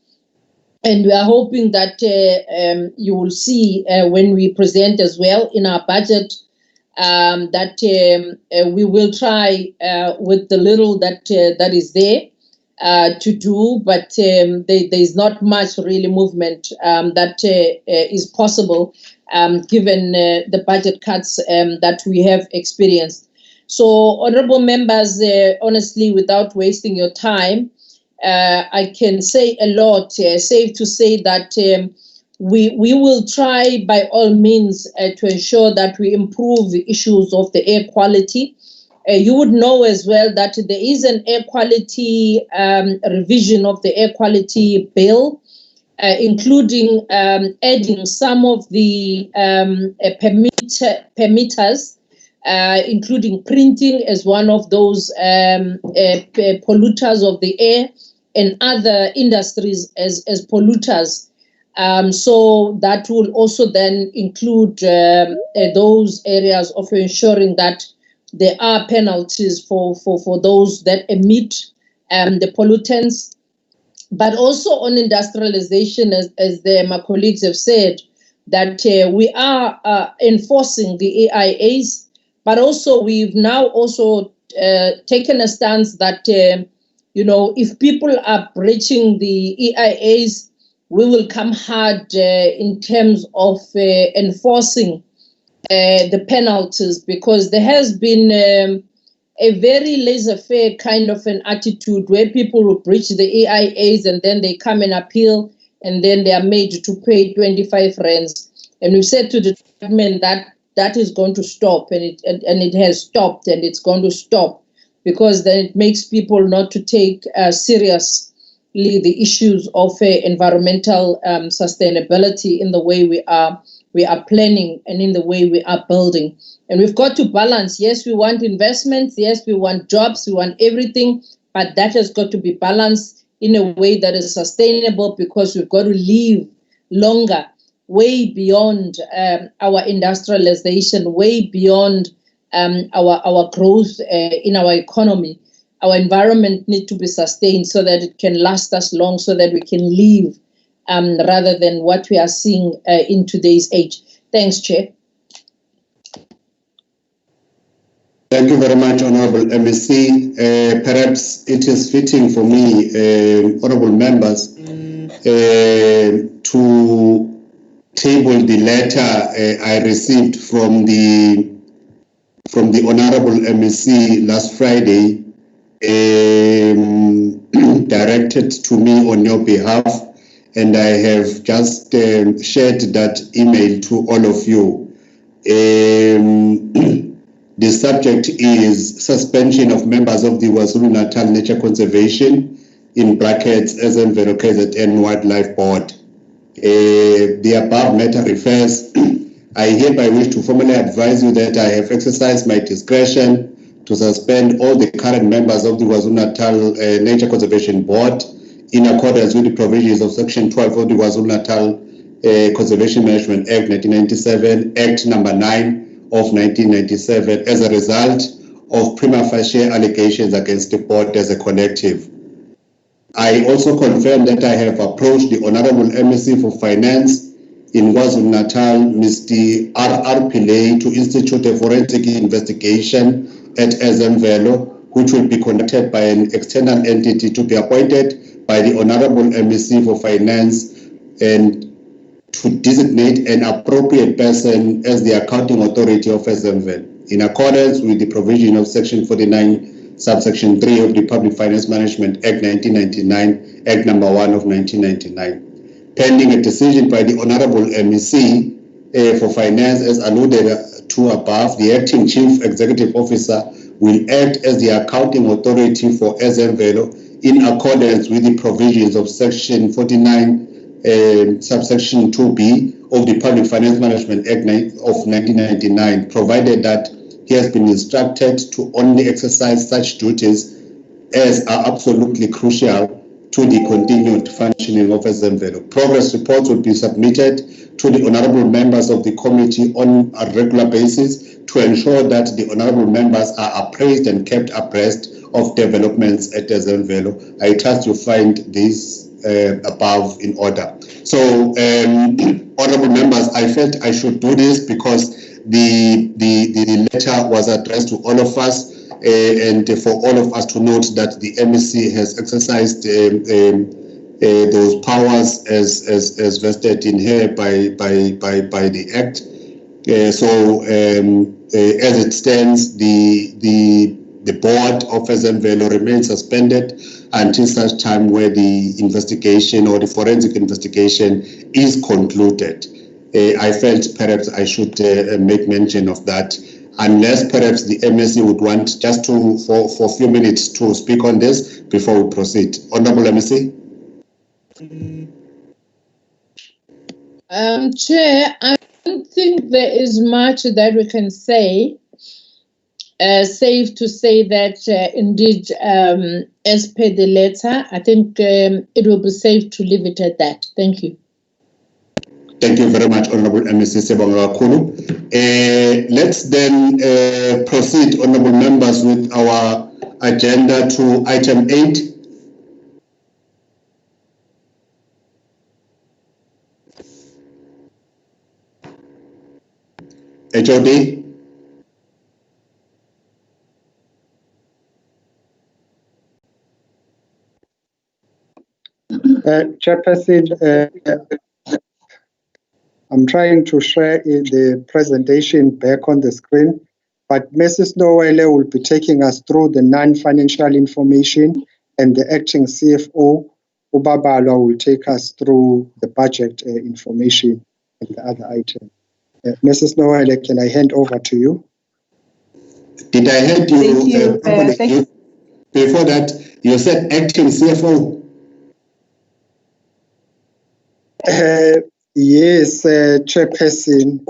and we are hoping that you will see when we present as well in our budget that we will try with the little that is there to do, but there is not much really movement that is possible given the budget cuts that we have experienced. So, honorable members, honestly, without wasting your time, I can say a lot. Safe to say that we will try by all means to ensure that we improve the issues of the air quality. You would know as well that there is an air quality revision of the air quality bill, including adding some of the permitters, including printing as one of those polluters of the air, and other industries as polluters. So that will also then include those areas of ensuring that there are penalties for those that emit the pollutants. But also on industrialization, as my colleagues have said, that we are enforcing the AIAs, but also we've now also taken a stance that, if people are breaching the EIAs, we will come hard in terms of enforcing the penalties, because there has been a very laissez-faire kind of an attitude where people will breach the EIAs and then they come and appeal and then they are made to pay 25 rands. And we said to the government that is going to stop, and it has stopped, and it's going to stop, because then it makes people not to take seriously the issues of environmental sustainability in the way we are planning and in the way we are building. And we've got to balance. Yes, we want investments. Yes, we want jobs. We want everything. But that has got to be balanced in a way that is sustainable, because we've got to live longer, way beyond our industrialization, way beyond our growth in our economy. Our environment needs to be sustained so that it can last us long, so that we can live rather than what we are seeing in today's age. Thanks, Chair. Thank you very much, Honorable MEC. Perhaps it is fitting for me, Honorable members, to table the letter I received from the Honorable MEC last Friday, directed to me on your behalf, and I have just shared that email to all of you. The subject is suspension of members of the KwaZulu-Natal Nature Conservation, in brackets, SMVelo KZN Wildlife Board. The above matter refers, I hereby wish to formally advise you that I have exercised my discretion to suspend all the current members of the KwaZulu-Natal Nature Conservation Board in accordance with the provisions of Section 12 of the KwaZulu-Natal Conservation Management Act 1997, Act number 9 of 1997, as a result of prima facie allegations against the board as a collective. I also confirm that I have approached the Honorable MEC for Finance in KwaZulu-Natal, Mr. R.R. Pillay, to institute a forensic investigation at SMVelo, which will be conducted by an external entity to be appointed by the Honorable MEC for Finance, and to designate an appropriate person as the accounting authority of SMVelo, in accordance with the provision of Section 49, subsection 3 of the Public Finance Management Act 1999, Act number 1 of 1999. Pending a decision by the Honorable MEC for Finance, as alluded to above, the Acting Chief Executive Officer will act as the accounting authority for SMVelo in accordance with the provisions of Section 49, subsection 2B of the Public Finance Management Act of 1999, provided that he has been instructed to only exercise such duties as are absolutely crucial to the continued functioning of SMVelo. Progress reports will be submitted to the honorable members of the committee on a regular basis to ensure that the honorable members are appraised and kept abreast of developments at SMVelo. I trust you find this above in order. So, honorable members, I felt I should do this because the letter was addressed to all of us, and for all of us to note that the MEC has exercised those powers as vested in her by the Act. So as it stands, the board of Ezemvelo remains suspended until such time where the investigation or the forensic investigation is concluded. I felt perhaps I should make mention of that, unless perhaps the MEC would want just for a few minutes to speak on this before we proceed. Honorable MEC. Chair, I don't think there is much that we can say. Safe to say that indeed, as per the letter, I think it will be safe to leave it at that. Thank you. Thank you very much, Honorable MEC Sebonga Kakhulu. Let's then proceed, Honorable Members, with our agenda to item 8. HOD. Chairperson, I'm trying to share the presentation back on the screen, but Mrs. Noelle will be taking us through the non-financial information, and the acting CFO, Ubabalo, will take us through the budget information and the other items. Mrs. Noelle, can I hand over to you? Did I hear you? Thank you. Before that, you said acting CFO. Yes, Chairperson.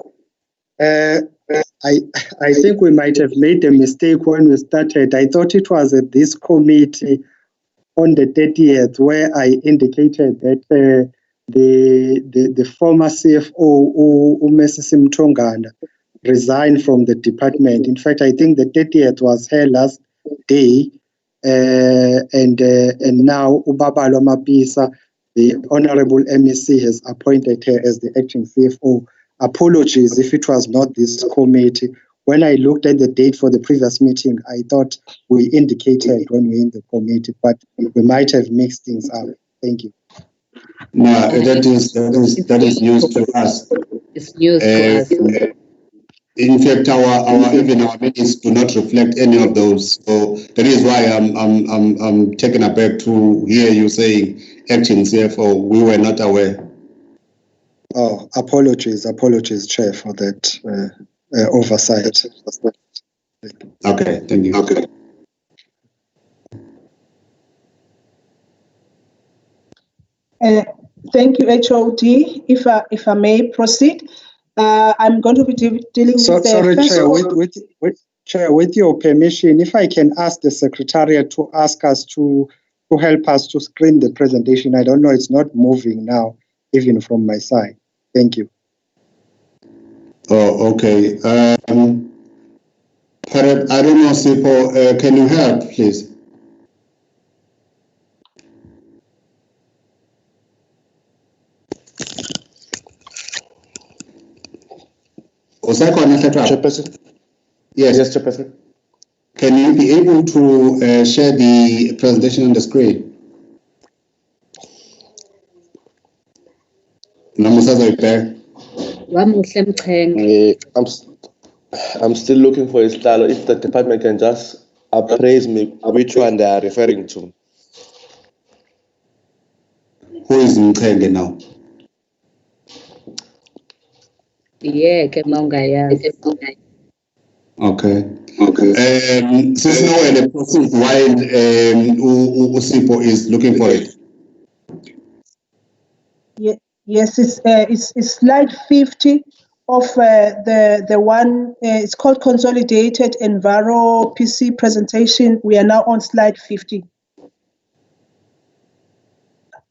I think we might have made a mistake when we started. I thought it was at this committee on the 30th where I indicated that the former CFO, Mrs. Mtongana, resigned from the department. In fact, I think the 30th was her last day, and now Ubabalo Mapisa, the Honorable MEC, has appointed her as the acting CFO. Apologies if it was not this committee. When I looked at the date for the previous meeting, I thought we indicated when we were in the committee, but we might have mixed things up. Thank you. No, that is news to us. It's news to us. In fact, our minutes do not reflect any of those. So that is why I'm taken aback to hear you saying acting CFO. We were not aware. Oh, apologies, Chair, for that oversight. Okay, thank you. Okay. Thank you, HOD. If I may proceed, I'm going to be dealing with the sorry, first Chair, with your permission, if I can ask the Secretariat to ask us to help us to screen the presentation. I don't know, it's not moving now, even from my side. Thank you. Oh, okay. Perhaps, I don't know, Sipo, can you help, please? Chairperson? Yes, Chairperson. Can you be able to share the presentation on the screen? I'm still looking for a style. If the department can just appraise me which one they are referring to. Who is Mkhenge now? Yeah, Kemonga, Okay. Since no one proceed while Usipo is looking for it. Yes, it's slide 50 of the one. It's called Consolidated Enviro PC presentation. We are now on slide 50.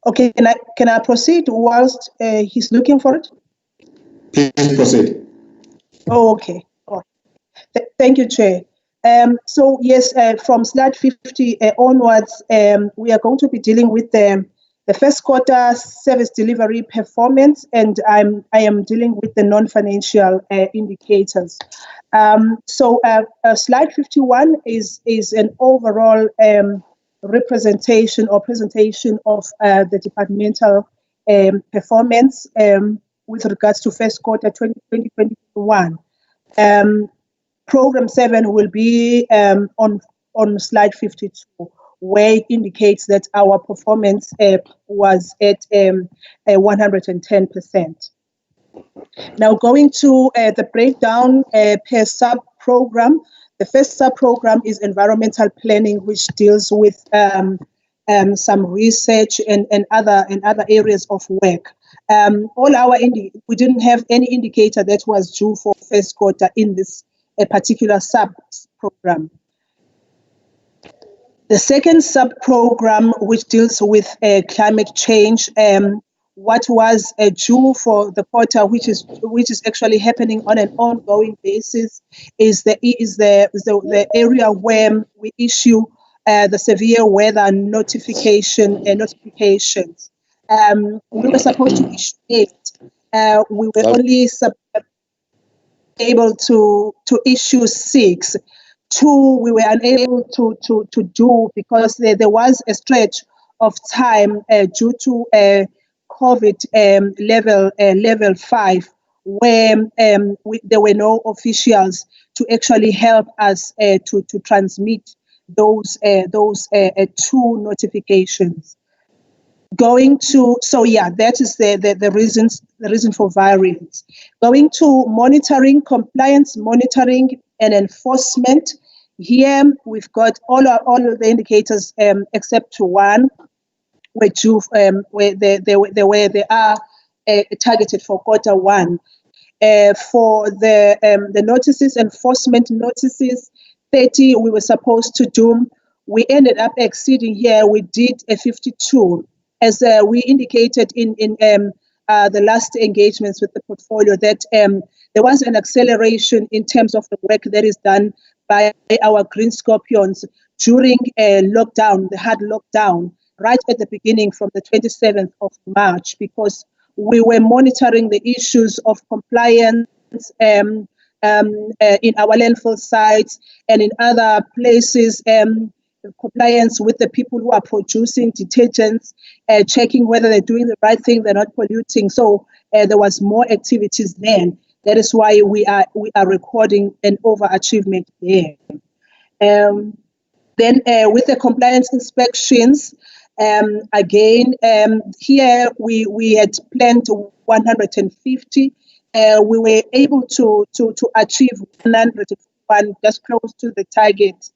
Okay, can I proceed whilst he's looking for it? Please proceed. Oh, okay. Oh. Thank you, Chair. So yes, from slide 50 onwards, we are going to be dealing with the the first quarter service delivery performance, and I am dealing with the non-financial indicators. Slide 51 is an overall representation or presentation of the departmental performance with regards to first quarter 2020-2021. Program 7 will be on slide 52, where it indicates that our performance was at 110%. Now going to the breakdown per sub-program. The first sub-program is environmental planning, which deals with some research and other areas of work. We didn't have any indicator that was due for first quarter in this particular sub-program. The second sub-program, which deals with climate change, what was due for the quarter, which is actually happening on an ongoing basis, is the area where we issue the severe weather notifications. We were supposed to issue 8. We were only able to issue 6. 2 we were unable to do because there was a stretch of time due to COVID level 5, where there were no officials to actually help us to transmit those 2 notifications. That is the reason for variance. Going to monitoring, compliance monitoring and enforcement. Here we've got all of the indicators except one, where they are targeted for quarter 1. For the notices, enforcement notices, 30 we were supposed to do. We ended up exceeding here. We did a 52. As we indicated in the last engagements with the portfolio, that there was an acceleration in terms of the work that is done by our Green Scorpions during lockdown, the hard lockdown, right at the beginning from the 27th of March, because we were monitoring the issues of compliance in our landfill sites and in other places, compliance with the people who are producing detergents, checking whether they're doing the right thing, they're not polluting. So there was more activities then. That is why we are recording an overachievement there. Then with the compliance inspections, again, here we had planned 150. We were able to achieve 101, just close to the target.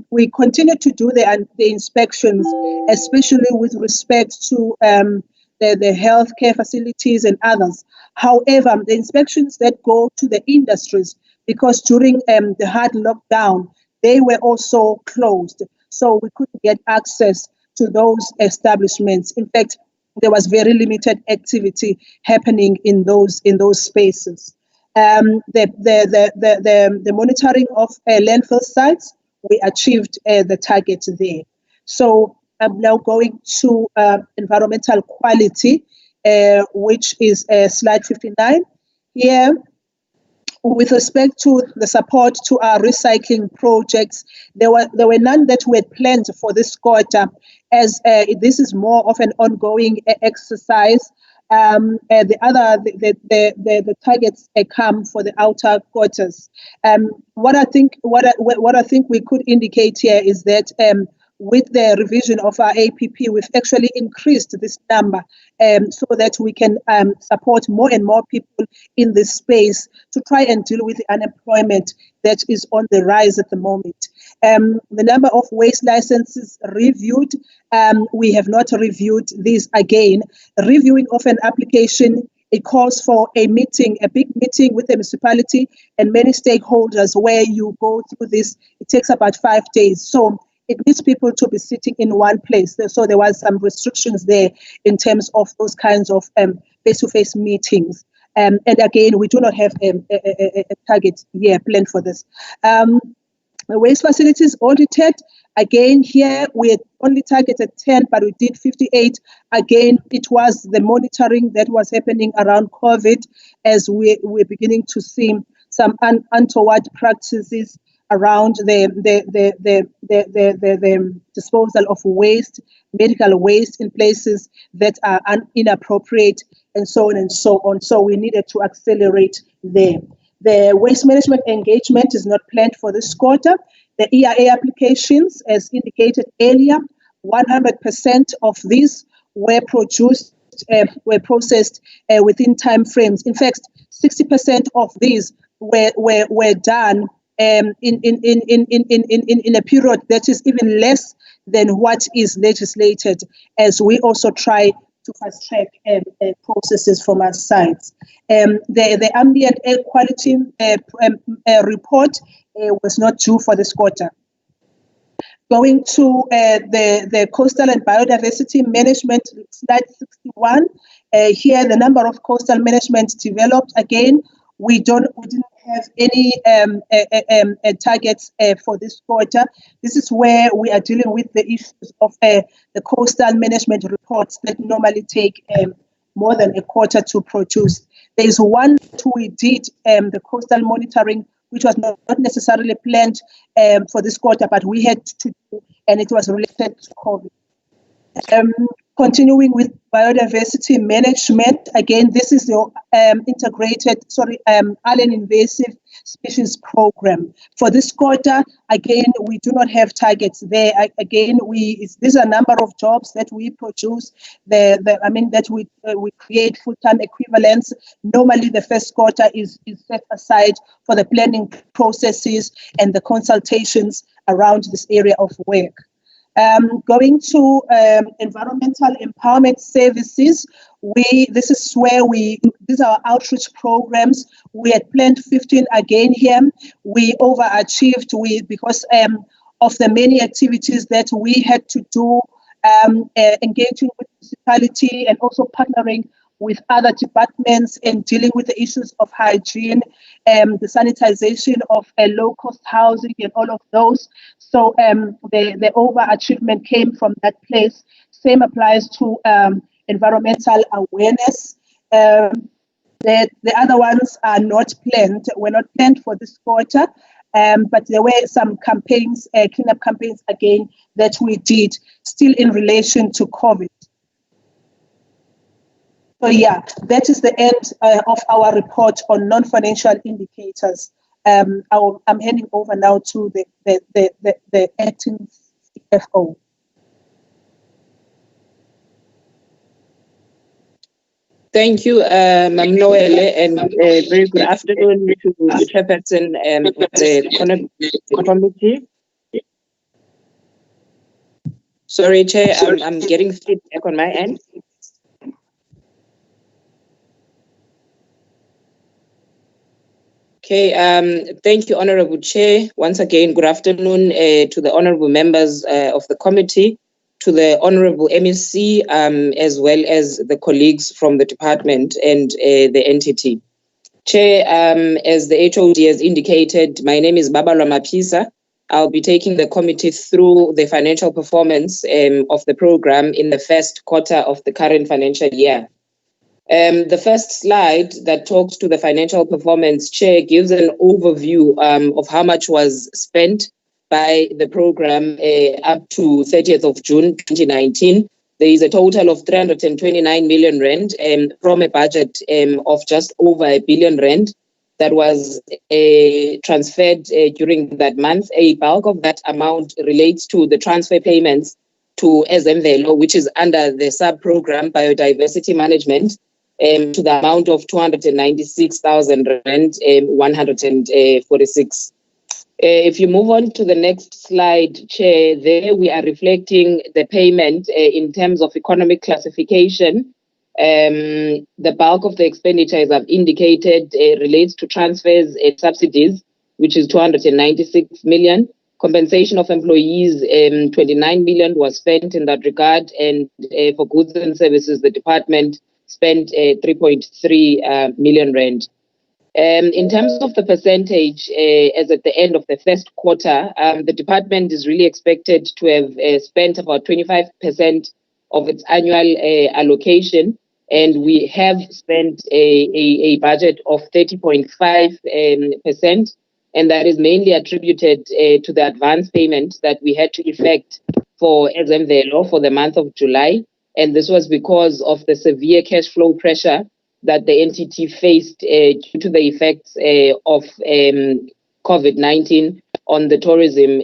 We continue to do the inspections, especially with respect to the healthcare facilities and others. However, the inspections that go to the industries, because during the hard lockdown, they were also closed. So we couldn't get access to those establishments. In fact, there was very limited activity happening in those spaces. The monitoring of landfill sites, we achieved the target there. So I'm now going to environmental quality, which is slide 59. Here, with respect to the support to our recycling projects, there were none that we had planned for this quarter, as this is more of an ongoing exercise. The targets come for the outer quarters. What I think we could indicate here is that with the revision of our APP, we've actually increased this number so that we can support more and more people in this space to try and deal with the unemployment that is on the rise at the moment. The number of waste licenses reviewed, we have not reviewed these again. Reviewing of an application, it calls for a meeting, a big meeting with the municipality and many stakeholders where you go through this. It takes about 5 days. So it needs people to be sitting in one place. So there was some restrictions there in terms of those kinds of face-to-face meetings. And again, we do not have a target year planned for this. waste facilities audited. Again, here we had only targeted 10, but we did 58. Again, it was the monitoring that was happening around COVID as we're beginning to see some untoward practices around the disposal of waste, medical waste in places that are inappropriate, and so on and so on. So we needed to accelerate there. The waste management engagement is not planned for this quarter. The EIA applications, as indicated earlier, 100% of these were processed within time frames. In fact, 60% of these were done in a period that is even less than what is legislated, as we also try to fast track processes from our sides. The ambient air quality report was not due for this quarter. Going to the coastal and biodiversity management, slide 61. Here, the number of coastal management developed. Again, we didn't have any targets for this quarter. This is where we are dealing with the issues of the coastal management reports that normally take more than a quarter to produce. There is one that we did, the coastal monitoring, which was not necessarily planned for this quarter, but we had to do, and it was related to COVID. Continuing with biodiversity management, again, this is the integrated, island invasive species program. For this quarter, again, we do not have targets there. Again, these are a number of jobs that we produce, that we create full-time equivalents. Normally, the first quarter is set aside for the planning processes and the consultations around this area of work. Going to environmental empowerment services, these are our outreach programs. We had planned 15 again here. We overachieved because of the many activities that we had to do, engaging with municipality and also partnering with other departments and dealing with the issues of hygiene, the sanitization of low-cost housing and all of those. So the overachievement came from that place. Same applies to environmental awareness. The other ones are not planned, were not planned for this quarter, but there were some campaigns, cleanup campaigns again, that we did still in relation to COVID. So yeah, that is the end of our report on non-financial indicators. I'm handing over now to the acting CFO. Thank you, Ms. Noelle, and very good afternoon to the chairperson of the committee. Sorry, Chair, I'm getting feedback on my end. Okay, thank you, Honorable Chair. Once again, good afternoon to the honorable members of the committee, to the honorable MEC, as well as the colleagues from the department and the entity. Chair, as the HOD has indicated, my name is Babalwa Mapisa. I'll be taking the committee through the financial performance of the program in the first quarter of the current financial year. The first slide that talks to the financial performance, Chair, gives an overview of how much was spent by the program up to 30th of June 2019. There is a total of 329 million rand from a budget of just over R1 billion that was transferred during that month. A bulk of that amount relates to the transfer payments to Ezemvelo, which is under the sub-program Biodiversity Management, to the amount of 296,000 rand, 146. If you move on to the next slide, Chair, there we are reflecting the payment in terms of economic classification. The bulk of the expenditure, as I've indicated, relates to transfers and subsidies, which is 296 million. Compensation of employees, 29 million was spent in that regard, and for goods and services, the department spent 3.3 million rand. In terms of the percentage, as at the end of the first quarter, the department is really expected to have spent about 25% of its annual allocation, and we have spent a budget of 30.5%, and that is mainly attributed to the advance payment that we had to effect for Ezemvelo for the month of July, and this was because of the severe cash flow pressure that the entity faced due to the effects of COVID-19 on the tourism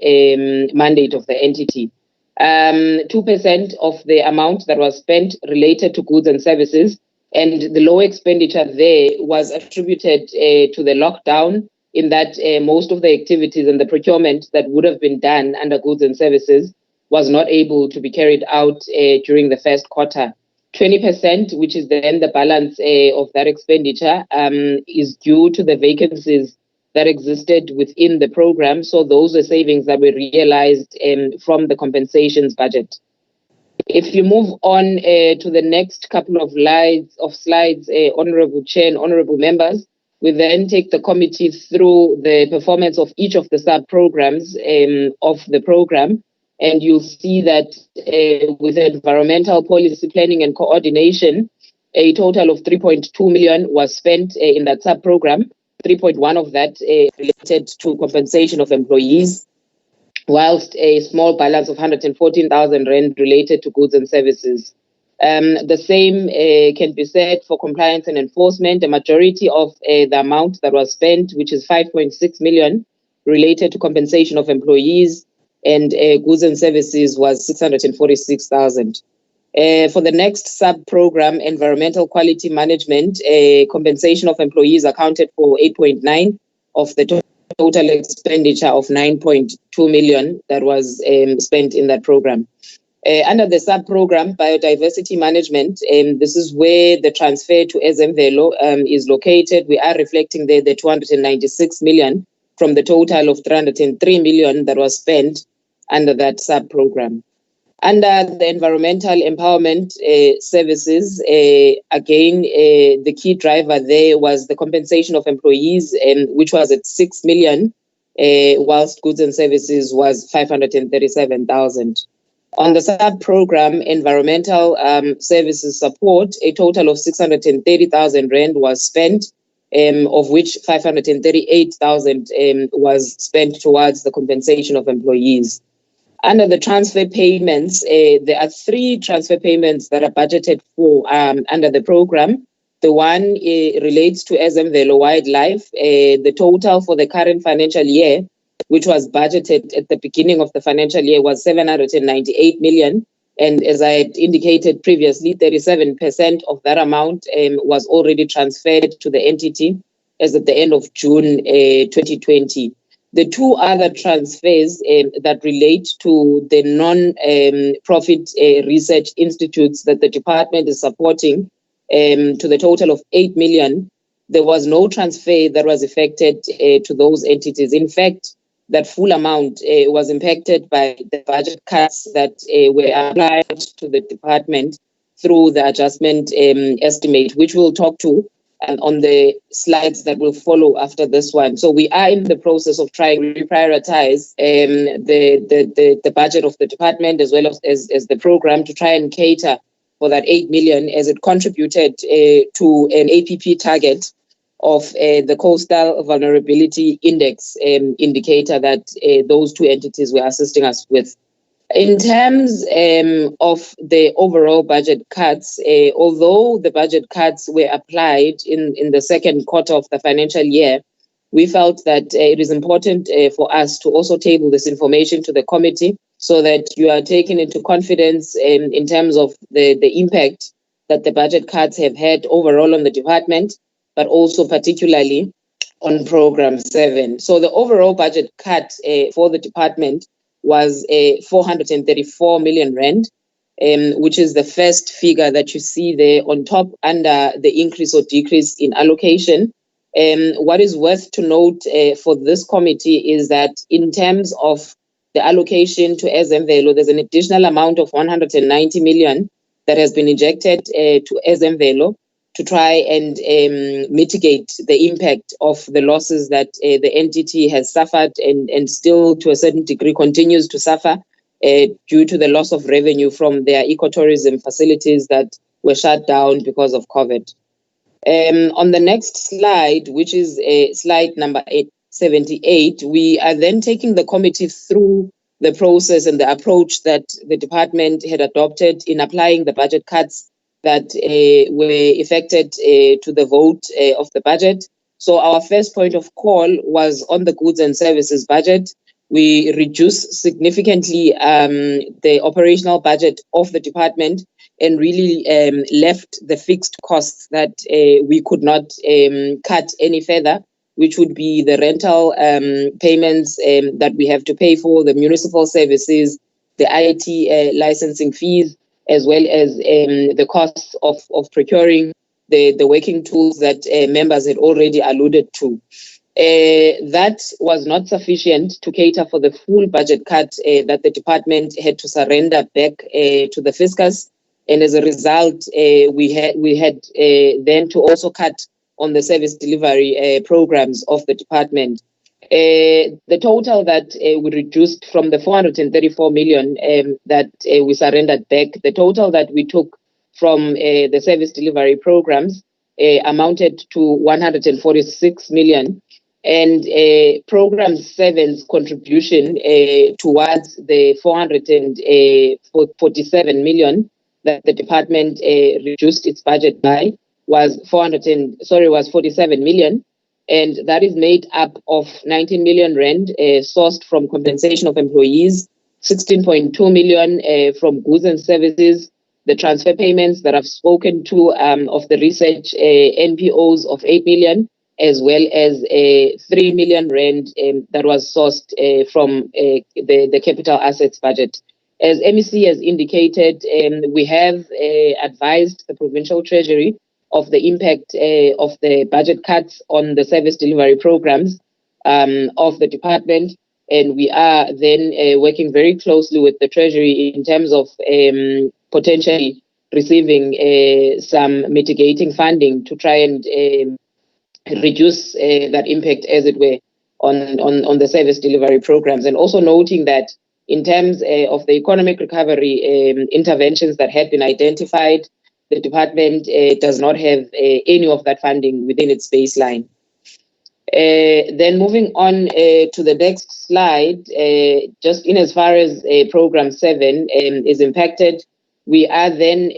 mandate of the entity. 2% of the amount that was spent related to goods and services, and the low expenditure there was attributed to the lockdown, in that most of the activities and the procurement that would have been done under goods and services was not able to be carried out during the first quarter. 20%, which is then the balance of that expenditure, is due to the vacancies that existed within the program. So those are savings that were realized from the compensations budget. If you move on to the next couple of slides, Honorable Chair and Honorable Members, we then take the committee through the performance of each of the sub-programs of the program. And you'll see that with environmental policy planning and coordination, a total of 3.2 million was spent in that sub-program. 3.1 of that related to compensation of employees, whilst a small balance of 114,000 rand related to goods and services. The same can be said for compliance and enforcement. The majority of the amount that was spent, which is 5.6 million, related to compensation of employees, and goods and services was 646,000. For the next sub-program, environmental quality management, compensation of employees accounted for 8.9 of the total expenditure of 9.2 million that was spent in that program. Under the sub-program, biodiversity management, this is where the transfer to Ezemvelo is located. We are reflecting there the 296 million from the total of 303 million that was spent under that sub-program. Under the environmental empowerment services, again, the key driver there was the compensation of employees, which was at 6 million, whilst goods and services was 537,000. On the sub-program, environmental services support, a total of 630,000 rand was spent, of which 538,000 was spent towards the compensation of employees. Under the transfer payments, there are 3 transfer payments that are budgeted for under the program. The one relates to Ezemvelo Wildlife. The total for the current financial year, which was budgeted at the beginning of the financial year, was 798 million. And as I had indicated previously, 37% of that amount was already transferred to the entity as at the end of June 2020. The 2 other transfers that relate to the non-profit research institutes that the department is supporting, to the total of 8 million, there was no transfer that was affected to those entities. In fact, that full amount was impacted by the budget cuts that were applied to the department through the adjustment estimate, which we'll talk to on the slides that will follow after this one. So we are in the process of trying to prioritize the budget of the department as well as the program to try and cater for that 8 million, as it contributed to an APP target of the Coastal Vulnerability Index indicator that those 2 entities were assisting us with. In terms of the overall budget cuts, although the budget cuts were applied in the second quarter of the financial year, we felt that it is important for us to also table this information to the committee so that you are taken into confidence in terms of the impact that the budget cuts have had overall on the department, but also particularly on Program 7. So the overall budget cut for the department was 434 million rand, which is the first figure that you see there on top under the increase or decrease in allocation. What is worth to note for this committee is that in terms of the allocation to Ezemvelo, there's an additional amount of 190 million that has been injected to Ezemvelo. to try and mitigate the impact of the losses that the entity has suffered and still to a certain degree continues to suffer due to the loss of revenue from their ecotourism facilities that were shut down because of COVID. On the next slide, which is slide number 78, we are then taking the committee through the process and the approach that the department had adopted in applying the budget cuts that were effected to the vote of the budget. So our first point of call was on the goods and services budget. We reduced significantly the operational budget of the department and really left the fixed costs that we could not cut any further, which would be the rental payments that we have to pay for, the municipal services, the IT licensing fees, as well as the costs of procuring the working tools that members had already alluded to. That was not sufficient to cater for the full budget cut that the department had to surrender back to the fiscus. And as a result, we had then to also cut on the service delivery programs of the department. The total that we reduced from the 434 million that we surrendered back, the total that we took from the service delivery programs amounted to 146 million. And program 7's contribution towards the 447 million that the department reduced its budget by was 47 million. And that is made up of 19 million rand sourced from compensation of employees, 16.2 million from goods and services, the transfer payments that I've spoken to of the research NPOs of 8 million, as well as 3 million rand that was sourced from the capital assets budget. As MEC has indicated, we have advised the provincial treasury of the impact of the budget cuts on the service delivery programs of the department. And we are then working very closely with the treasury in terms of potentially receiving some mitigating funding to try and reduce that impact, as it were, on the service delivery programs. And also noting that in terms of the economic recovery interventions that had been identified, the department does not have any of that funding within its baseline. Then moving on to the next slide, just in as far as program 7 is impacted, we are then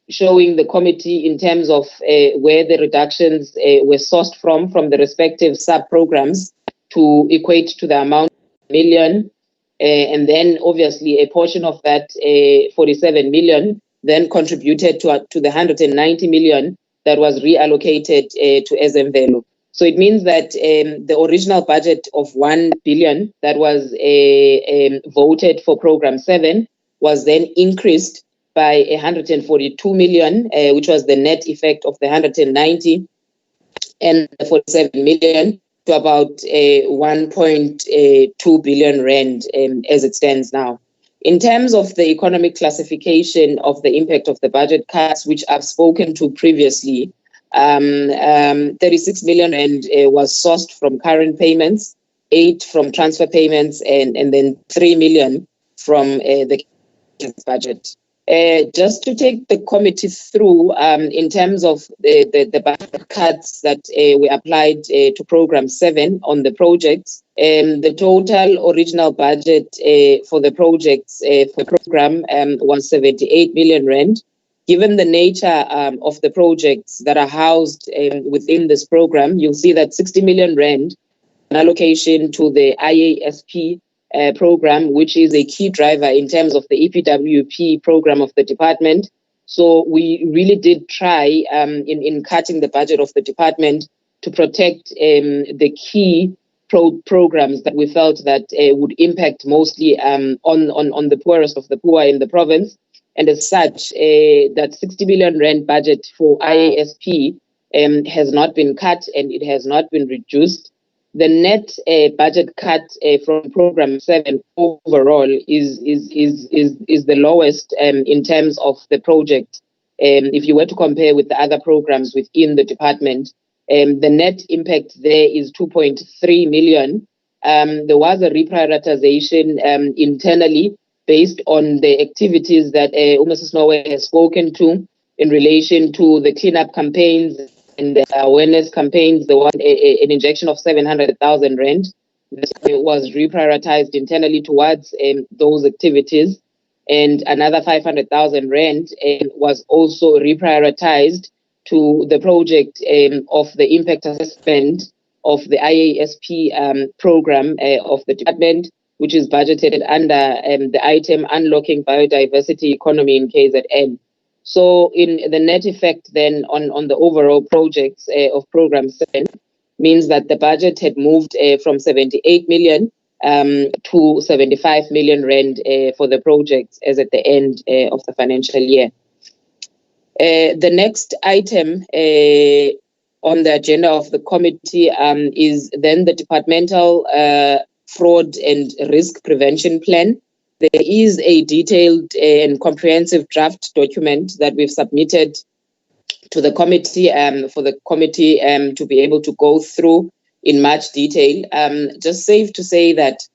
showing the committee in terms of where the reductions were sourced from the respective sub-programs to equate to the amount of million. And then obviously a portion of that 47 million then contributed to the 190 million that was reallocated to Ezemvelo. So it means that the original budget of 1 billion that was voted for program 7 was then increased by 142 million, which was the net effect of the 190 and the 47 million, to about 1.2 billion rand as it stands now. In terms of the economic classification of the impact of the budget cuts, which I've spoken to previously, 36 million rand was sourced from current payments, 8 from transfer payments, and then 3 million from the budget. Just to take the committee through in terms of the budget cuts that were applied to program 7 on the projects, the total original budget for the projects for program was 78 million rand. Given the nature of the projects that are housed within this program, you'll see that 60 million rand an allocation to the IASP program, which is a key driver in terms of the EPWP program of the department. So we really did try in cutting the budget of the department to protect the key programs that we felt that would impact mostly on the poorest of the poor in the province. And as such, that 60 billion rand budget for IASP has not been cut and it has not been reduced. The net budget cut from program 7 overall is the lowest in terms of the project if you were to compare with the other programs within the department, the net impact there is 2.3 million. There was a reprioritization internally based on the activities that Mrs. Norway has spoken to in relation to the cleanup campaigns and the awareness campaigns. There was an injection of 700,000 rand. This was reprioritized internally towards those activities. And another 500,000 rand was also reprioritized to the project of the impact assessment of the IASP program of the department, which is budgeted under the item Unlocking Biodiversity Economy in KZN. So in the net effect then on the overall projects of Program 7 means that the budget had moved from 78 million to 75 million rand for the projects as at the end of the financial year. The next item on the agenda of the committee is then the departmental fraud and risk prevention plan. There is a detailed and comprehensive draft document that we've submitted to the committee for the committee to be able to go through in much detail. Just safe to say that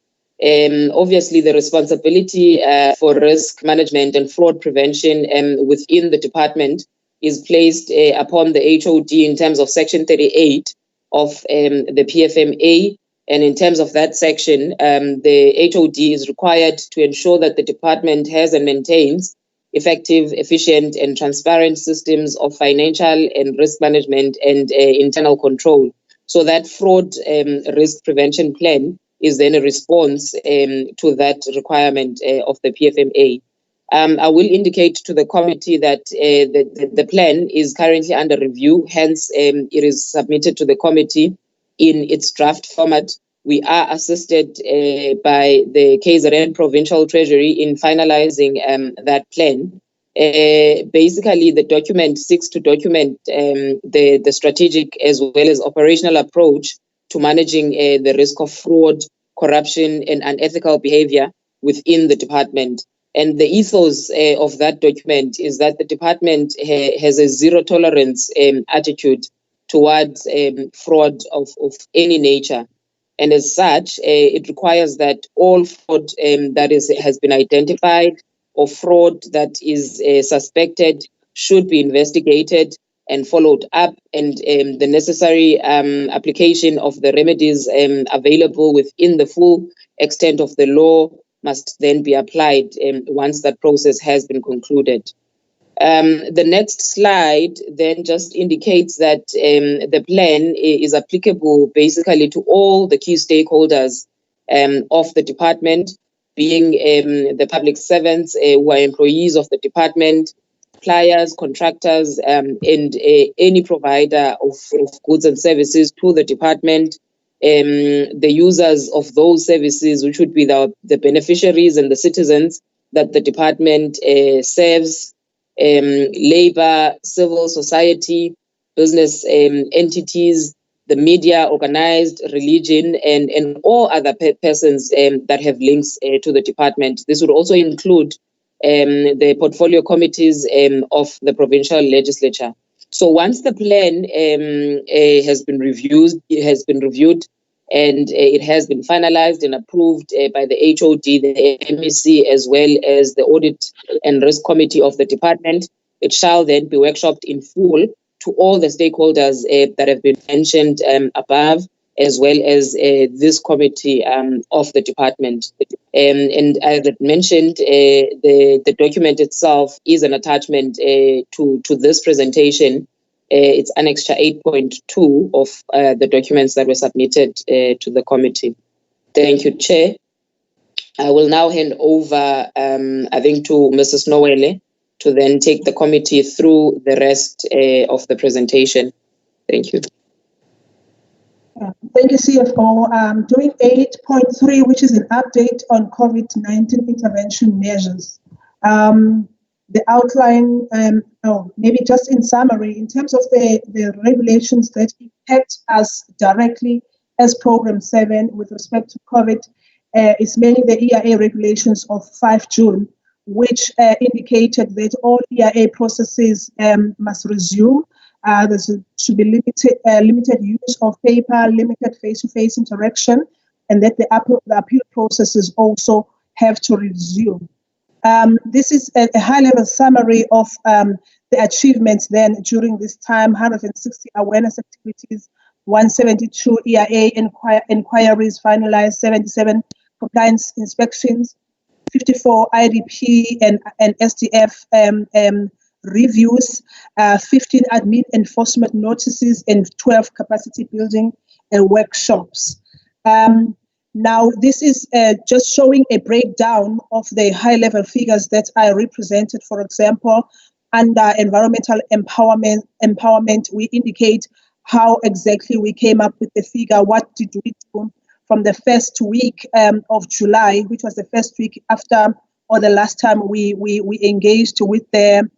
obviously the responsibility for risk management and fraud prevention within the department is placed upon the HOD in terms of Section 38 of the PFMA. And in terms of that section, the HOD is required to ensure that the department has and maintains effective, efficient, and transparent systems of financial and risk management and internal control. So that fraud risk prevention plan is then a response to that requirement of the PFMA. I will indicate to the committee that the plan is currently under review, hence it is submitted to the committee in its draft format. We are assisted by the KZN Provincial Treasury in finalizing that plan. Basically, the document seeks to document the strategic as well as operational approach to managing the risk of fraud, corruption, and unethical behavior within the department. And the ethos of that document is that the department has a zero tolerance attitude towards fraud of any nature. And as such, it requires that all fraud that has been identified or fraud that is suspected should be investigated and followed up, and the necessary application of the remedies available within the full extent of the law must then be applied once that process has been concluded. The next slide then just indicates that the plan is applicable basically to all the key stakeholders of the department, being the public servants who are employees of the department, suppliers, contractors, and any provider of goods and services to the department, the users of those services, which would be the beneficiaries and the citizens that the department serves, labor, civil society, business entities, the media, organized religion, and all other persons that have links to the department. This would also include the portfolio committees of the provincial legislature. So once the plan has been reviewed, and it has been finalized and approved by the HOD, the MEC, as well as the Audit and Risk Committee of the department, it shall then be workshopped in full to all the stakeholders that have been mentioned above, as well as this committee of the department. And as I mentioned, the document itself is an attachment to this presentation. It's Annexure 8.2 of the documents that were submitted to the committee. Thank you, Chair. I will now hand over, I think, to Mrs. Noelle to then take the committee through the rest of the presentation. Thank you. Thank you, CFO. Doing 8.3, which is an update on COVID-19 intervention measures. The outline, maybe just in summary, in terms of the regulations that impact us directly as Program 7 with respect to COVID, is mainly the EIA regulations of 5 June, which indicated that all EIA processes must resume. There should be limited use of paper, limited face-to-face interaction, and that the appeal processes also have to resume. This is a high-level summary of the achievements then during this time: 160 awareness activities, 172 EIA inquiries finalized, 77 compliance inspections, 54 IDP and SDF reviews, 15 admin enforcement notices, and 12 capacity building workshops. Now, this is just showing a breakdown of the high-level figures that I represented. For example, under environmental empowerment, we indicate how exactly we came up with the figure. What did we do from the first week of July, which was the first week after, or the last time we engaged with the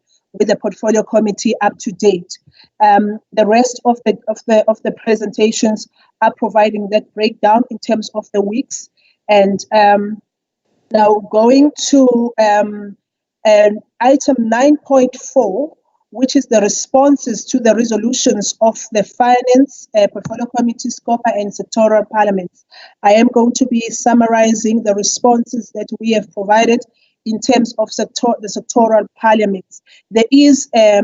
portfolio committee up to date. The rest of the presentations are providing that breakdown in terms of the weeks. And now going to item 9.4, which is the responses to the resolutions of the Finance, Portfolio Committee, SCOPA, and sectoral parliaments. I am going to be summarizing the responses that we have provided in terms of the sectoral parliaments. There is a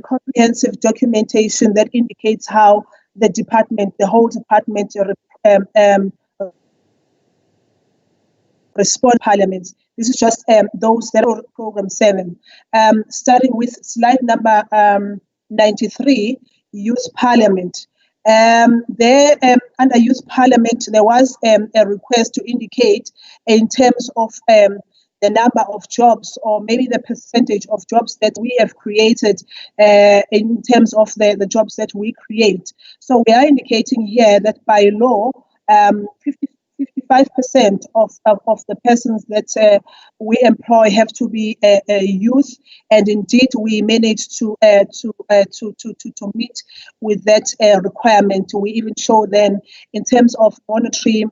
comprehensive documentation that indicates how the whole department respond parliaments. This is just those that are program 7. Starting with slide number 93, Youth Parliament. There, under Youth Parliament, there was a request to indicate in terms of the number of jobs, or maybe the percentage of jobs that we have created in terms of the jobs that we create. So we are indicating here that by law, 55% of the persons that we employ have to be youth, and indeed we managed to meet with that requirement. We even show then in terms of monetary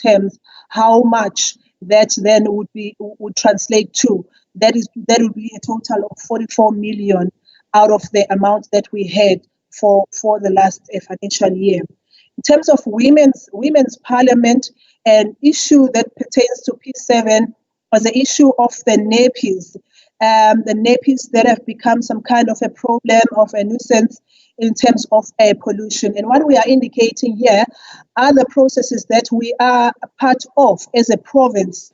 terms how much that then would translate to. That would be a total of 44 million out of the amount that we had for the last financial year. In terms of women's parliament, an issue that pertains to P7 was the issue of the nappies. The nappies that have become some kind of a problem, of a nuisance in terms of air pollution. And what we are indicating here are the processes that we are a part of as a province.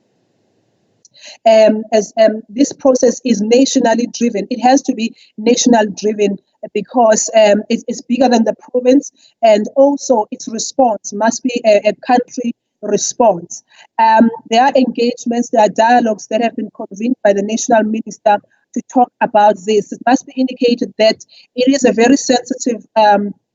This process is nationally driven. It has to be national driven because it's bigger than the province, and also its response must be a country response. There are engagements, there are dialogues that have been convened by the national minister to talk about this. It must be indicated that it is a very sensitive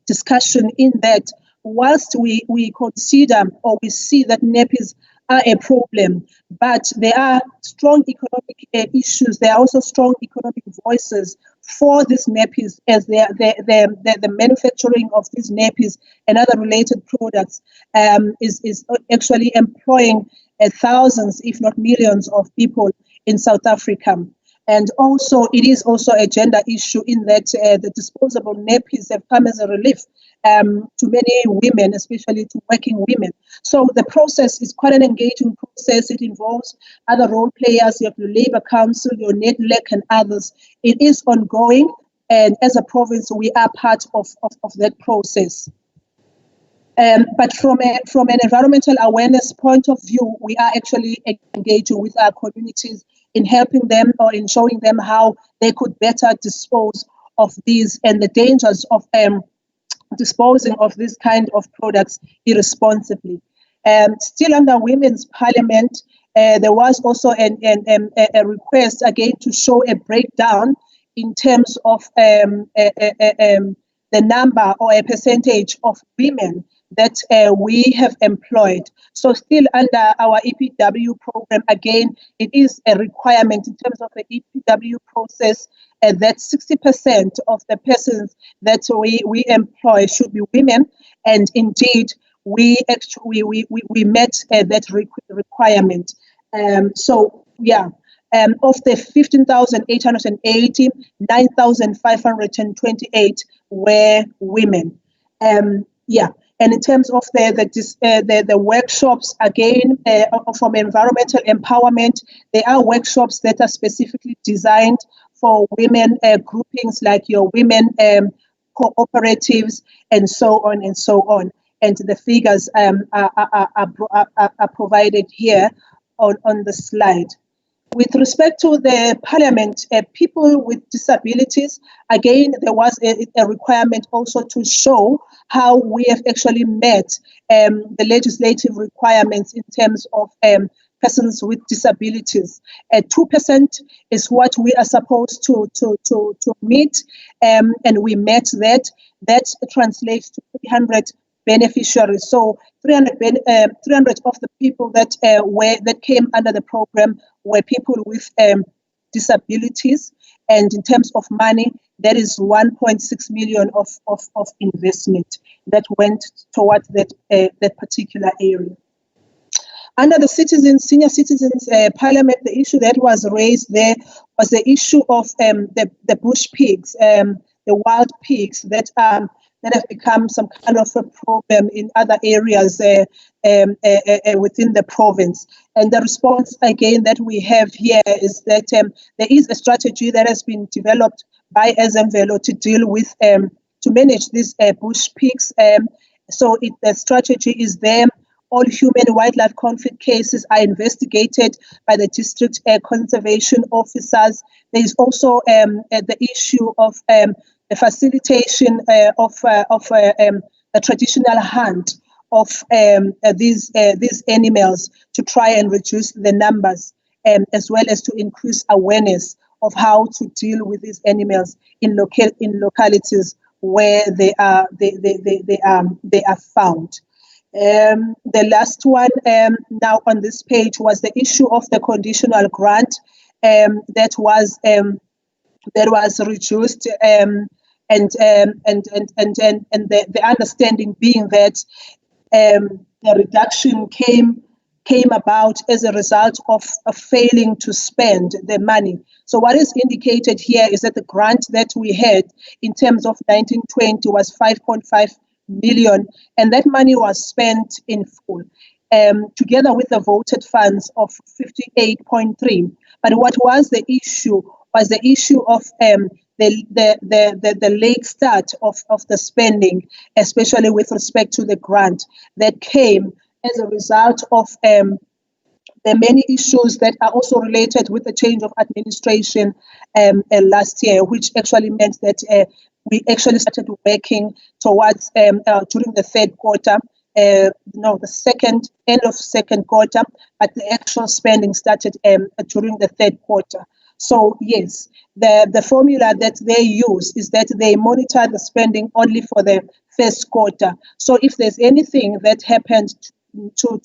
discussion, in that whilst we consider, or we see that nappies are a problem, but there are strong economic issues. There are also strong economic voices for these nappies, as the manufacturing of these nappies and other related products is actually employing thousands, if not millions, of people in South Africa. And also, it is also a gender issue, in that the disposable nappies have come as a relief to many women, especially to working women. So the process is quite an engaging process. It involves other role players. You have your Labour Council, your NEDLEC, and others. It is ongoing, and as a province, we are part of that process. But from an environmental awareness point of view, we are actually engaging with our communities in helping them, or in showing them how they could better dispose of these, and the dangers of disposing of this kind of products irresponsibly. Still under Women's Parliament, there was also a request again to show a breakdown in terms of the number or a percentage of women that we have employed. So still under our EPW program, again, it is a requirement in terms of the EPW process that 60% of the persons that we employ should be women, and indeed we met that requirement. So yeah, Of the 15,880, 9,528 were women. And in terms of the workshops, again, from environmental empowerment, there are workshops that are specifically designed for women groupings like your women cooperatives and so on and so on. And the figures are provided here on the slide. With respect to the parliament, people with disabilities, again, there was a requirement also to show how we have actually met the legislative requirements in terms of persons with disabilities. 2% is what we are supposed to meet, and we met that. That translates to 300 beneficiaries. So 300 of the people that came under the program were people with disabilities, and in terms of money, that is 1.6 million of investment that went towards that particular area. Under the senior citizens parliament, the issue that was raised there was the issue of the bush pigs, the wild pigs that have become some kind of a problem in other areas within the province. And the response, again, that we have here is that there is a strategy that has been developed by Ezemvelo to deal with, to manage these bush pigs. So the strategy is there. All human-wildlife conflict cases are investigated by the district conservation officers. There is also the issue of the facilitation of the traditional hunt of these animals to try and reduce the numbers, as well as to increase awareness of how to deal with these animals in localities where they are found. The last one now on this page was the issue of the conditional grant that was reduced, and the understanding being that the reduction came about as a result of failing to spend the money. So what is indicated here is that the grant that we had in terms of 1920 was 5.5 million, and that money was spent in full, together with the voted funds of 58.3. But what was the issue of the late start of the spending, especially with respect to the grant that came as a result of the many issues that are also related with the change of administration last year, which actually meant that we actually started working towards during the third quarter, the end of second quarter, but the actual spending started during the third quarter. So yes, the formula that they use is that they monitor the spending only for the first quarter. So if there's anything that happened to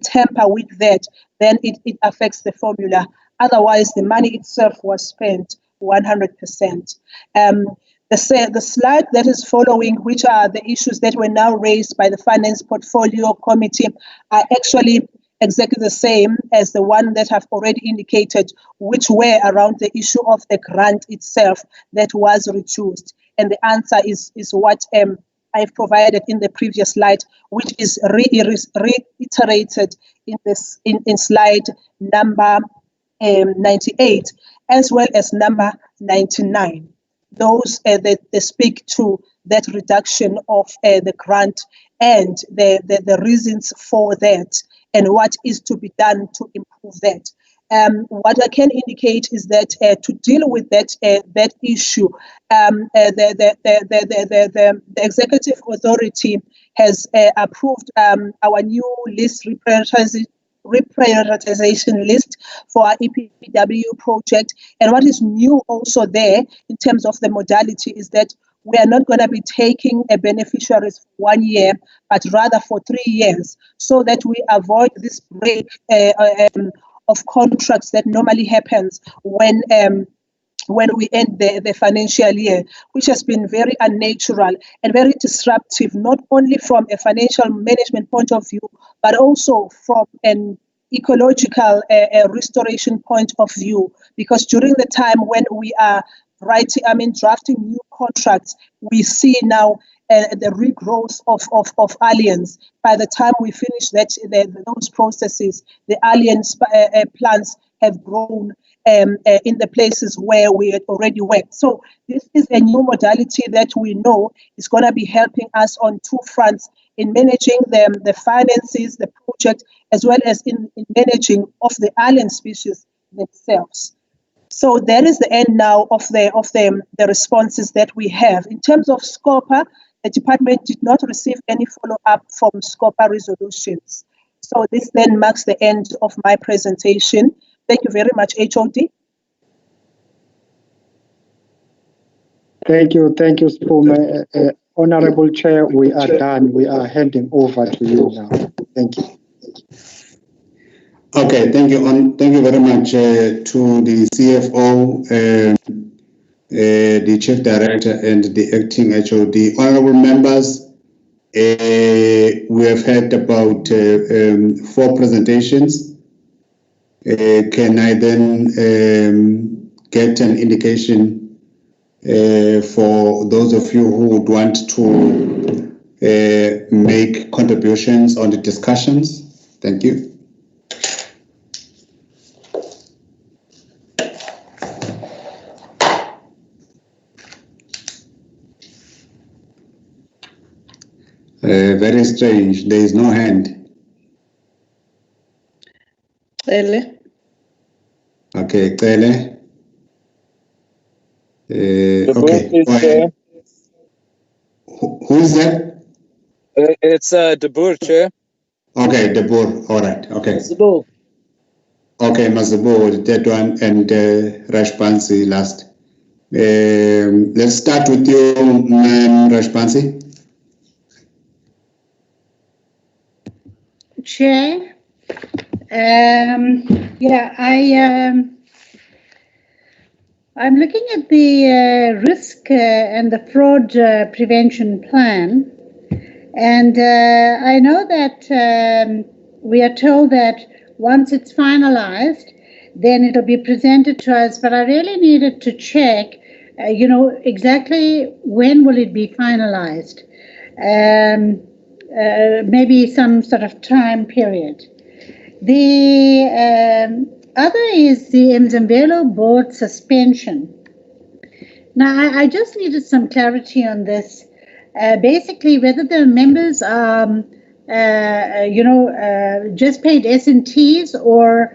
tamper with that, then it affects the formula. Otherwise, the money itself was spent 100%. The slide that is following, which are the issues that were now raised by the Finance Portfolio Committee, are actually exactly the same as the one that I've already indicated, which were around the issue of the grant itself that was reduced. And the answer is what I've provided in the previous slide, which is reiterated in slide number 98, as well as number 99. Those that speak to that reduction of the grant and the reasons for that and what is to be done to improve that. What I can indicate is that to deal with that issue, the executive authority has approved our new list reprioritization list for our EPW project. And what is new also there in terms of the modality is that we are not going to be taking a beneficiaries for 1 year, but rather for 3 years, so that we avoid this break of contracts that normally happens when we end the financial year, which has been very unnatural and very disruptive, not only from a financial management point of view, but also from an ecological restoration point of view, because during the time when we are drafting new contracts, we see now the regrowth of aliens. By the time we finish those processes, the aliens plants have grown in the places where we had already worked. So this is a new modality that we know is going to be helping us on two fronts, in managing the finances, the project, as well as in managing of the alien species themselves. So that is the end now of the responses that we have. In terms of SCOPA, the department did not receive any follow-up from SCOPA resolutions. So this then marks the end of my presentation. Thank you very much, HOD. Thank you, Sipho. Honorable Chair, we are done. We are handing over to you now. Thank you. Okay, thank you. Thank you very much to the CFO, the Chief Director, and the Acting HOD. Honorable members, we have had about 4 presentations. Can I then get an indication for those of you who would want to make contributions on the discussions? Thank you. Very strange. There is no hand. Cele. Okay, Cele. Okay. Who is that? It's De Boer, Chair. Okay, De Boer. All right. Okay. Mazibo. Okay, Mazibo, that one, and Rashpansi last. Let's start with you, Ma'am Rashpansi. Chair, I'm looking at the risk and the fraud prevention plan, and I know that we are told that once it's finalized, then it'll be presented to us, but I really needed to check, exactly when will it be finalized. Maybe some sort of time period. The other is the Mzimvelo board suspension. Now, I just needed some clarity on this. Basically, whether the members are, just paid S&Ts, or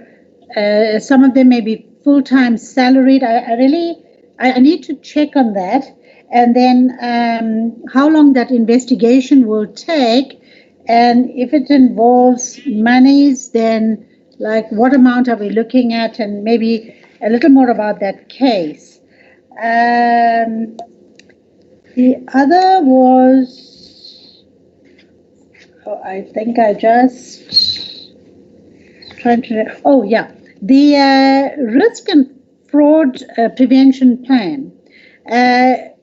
some of them may be full-time salaried. I need to check on that. And then how long that investigation will take, and if it involves monies, then like what amount are we looking at, and maybe a little more about that case. The other was, I think I just trying to, the risk and fraud prevention plan.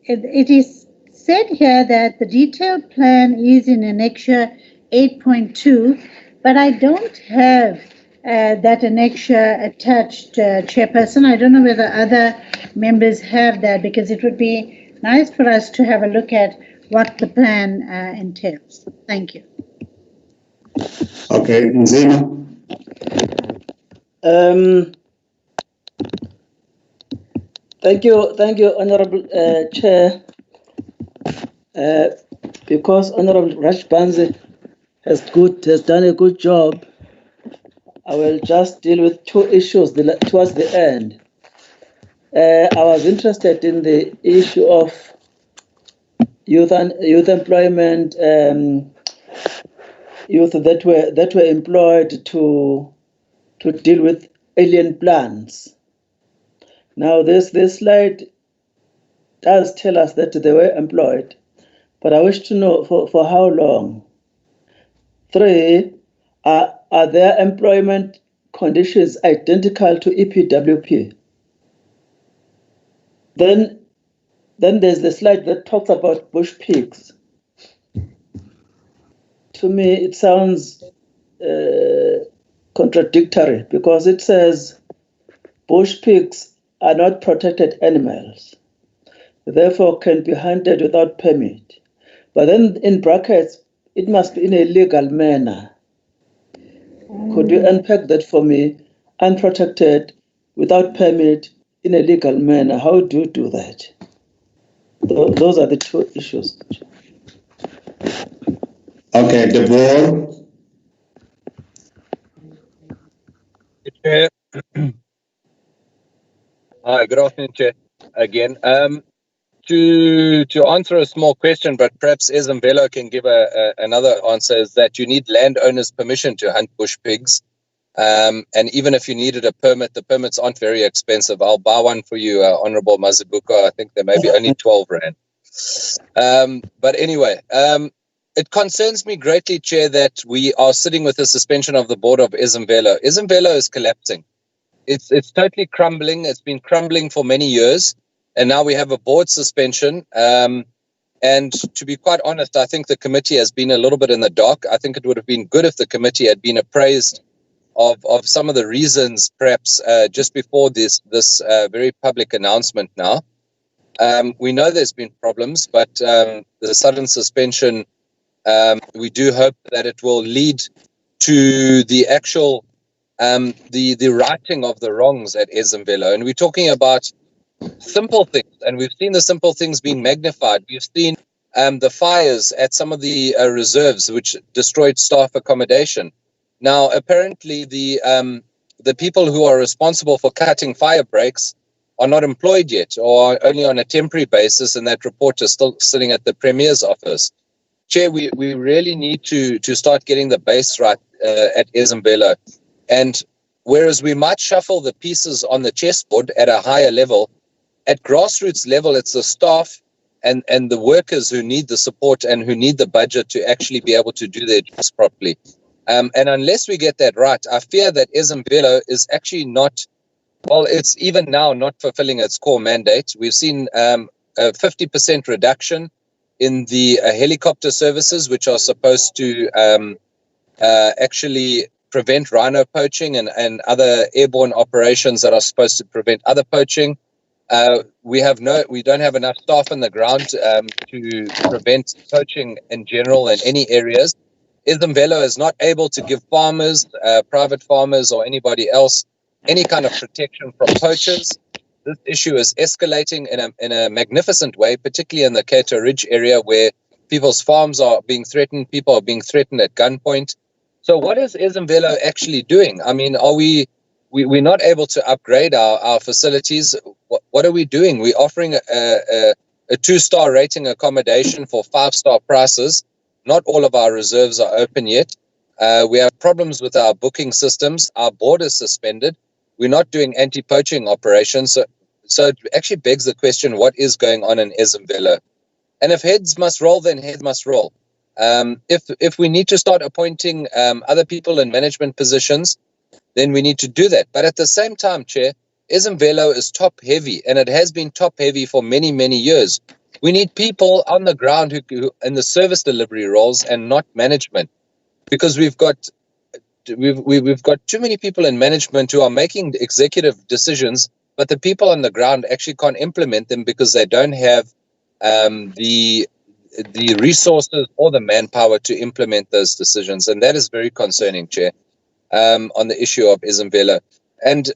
It is said here that the detailed plan is in Annexure 8.2, but I don't have that annexure attached, Chairperson. I don't know whether other members have that, because it would be nice for us to have a look at what the plan entails. Thank you. Okay, Nzima. Thank you, Honorable Chair. Because Honorable Rashpansi has done a good job, I will just deal with 2 issues towards the end. I was interested in the issue of youth employment, youth that were employed to deal with alien plans. Now, this slide does tell us that they were employed, but I wish to know for how long. 3, are their employment conditions identical to EPWP? Then there's the slide that talks about bush pigs. To me, it sounds contradictory because it says bush pigs are not protected animals, therefore can be hunted without permit. But then in brackets, it must be in a legal manner. Could you unpack that for me? Unprotected, without permit, in a legal manner. How do you do that? Those are the two issues. Okay, the board. Chair. Hi, good afternoon, Chair. Again, to answer a small question, but perhaps Ezemvelo can give another answer, is that you need landowners' permission to hunt bush pigs. And even if you needed a permit, the permits aren't very expensive. I'll buy one for you, Honorable Mazibuko. I think they may be only 12 Rand. But anyway, it concerns me greatly, Chair, that we are sitting with the suspension of the board of Ezemvelo. Ezemvelo is collapsing. It's totally crumbling. It's been crumbling for many years. And now we have a board suspension. And to be quite honest, I think the committee has been a little bit in the dark. I think it would have been good if the committee had been appraised of some of the reasons, perhaps just before this very public announcement now. We know there's been problems, but the sudden suspension, we do hope that it will lead to the actual the righting of the wrongs at Ezemvelo. And we're talking about simple things, and we've seen the simple things being magnified. We've seen the fires at some of the reserves, which destroyed staff accommodation. Now, apparently, the people who are responsible for cutting fire breaks are not employed yet, or only on a temporary basis, and that report is still sitting at the Premier's office. Chair, we really need to start getting the base right at Ezemvelo. And whereas we might shuffle the pieces on the chessboard at a higher level, at grassroots level, it's the staff and the workers who need the support and who need the budget to actually be able to do their jobs properly. And unless we get that right, I fear that Ezemvelo is actually not, well, it's even now not fulfilling its core mandate. We've seen a 50% reduction in the helicopter services, which are supposed to actually prevent rhino poaching and other airborne operations that are supposed to prevent other poaching. We don't have enough staff on the ground to prevent poaching in general in any areas. Ezemvelo is not able to give farmers, private farmers or anybody else any kind of protection from poachers. This issue is escalating in a magnificent way, particularly in the Cato Ridge area where people's farms are being threatened, people are being threatened at gunpoint. So what is Ezemvelo actually doing? I mean, are we're not able to upgrade our facilities? What are we doing? We're offering a 2-star rating accommodation for 5-star prices. Not all of our reserves are open yet. We have problems with our booking systems. Our board is suspended. We're not doing anti-poaching operations. So it actually begs the question, what is going on in Ezemvelo? And if heads must roll, then heads must roll. If we need to start appointing other people in management positions, then we need to do that. But at the same time, Chair, Ezemvelo is top heavy, and it has been top heavy for many, many years. We need people on the ground who in the service delivery roles and not management, because we've got too many people in management who are making executive decisions, but the people on the ground actually can't implement them because they don't have the resources or the manpower to implement those decisions. And that is very concerning, Chair, on the issue of Ezemvelo. And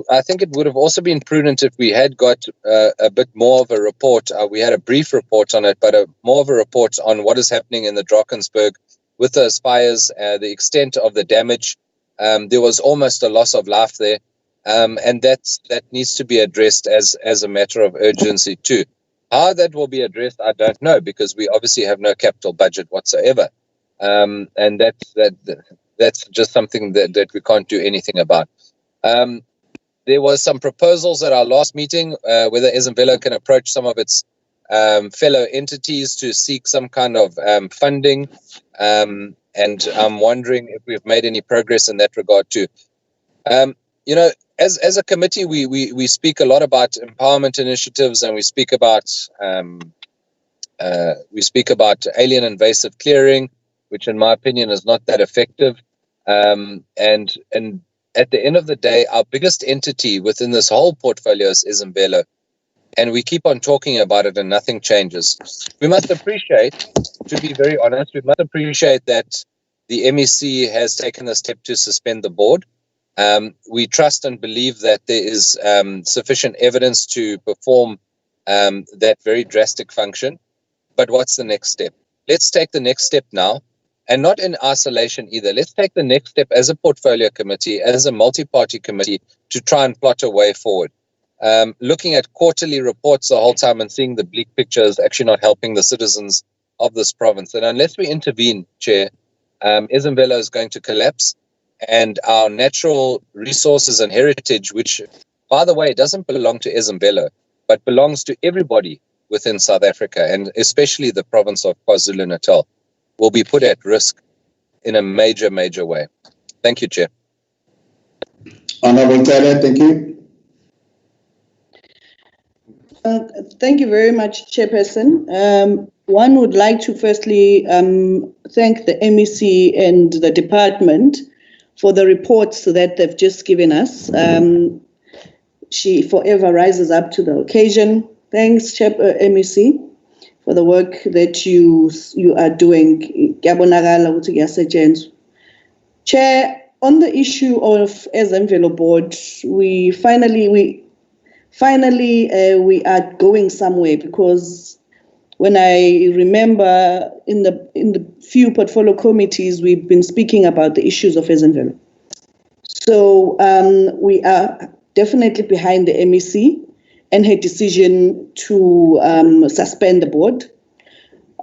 I think it would have also been prudent if we had got a bit more of a report. We had a brief report on it, but more of a report on what is happening in the Drakensberg with those fires, the extent of the damage. There was almost a loss of life there. And that needs to be addressed as a matter of urgency too. How that will be addressed, I don't know, because we obviously have no capital budget whatsoever. And that's just something that we can't do anything about. There was some proposals at our last meeting, whether Ezemvelo can approach some of its fellow entities to seek some kind of funding. And I'm wondering if we've made any progress in that regard too. As a committee, we speak a lot about empowerment initiatives, and we speak about alien invasive clearing, which in my opinion is not that effective. And at the end of the day, our biggest entity within this whole portfolio is Izimvelo. And we keep on talking about it and nothing changes. We must appreciate, to be very honest, we must appreciate that the MEC has taken a step to suspend the board. We trust and believe that there is sufficient evidence to perform that very drastic function. But what's the next step? Let's take the next step now, and not in isolation either. Let's take the next step as a portfolio committee, as a multi-party committee, to try and plot a way forward. Looking at quarterly reports the whole time and seeing the bleak picture is actually not helping the citizens of this province. And unless we intervene, Chair, Izimvelo is going to collapse, and our natural resources and heritage, which, by the way, doesn't belong to Izimvelo, but belongs to everybody within South Africa, and especially the province of KwaZulu-Natal, will be put at risk in a major, major way. Thank you, Chair. Honorable Taylor, thank you. Thank you very much, Chairperson. One would like to firstly thank the MEC and the department for the reports that they've just given us. She forever rises up to the occasion. Thanks, MEC, for the work that you are doing. Chair, on the issue of Izimvelo board, we are going somewhere, because when I remember in the few portfolio committees, we've been speaking about the issues of Izimvelo. So we are definitely behind the MEC and her decision to suspend the board.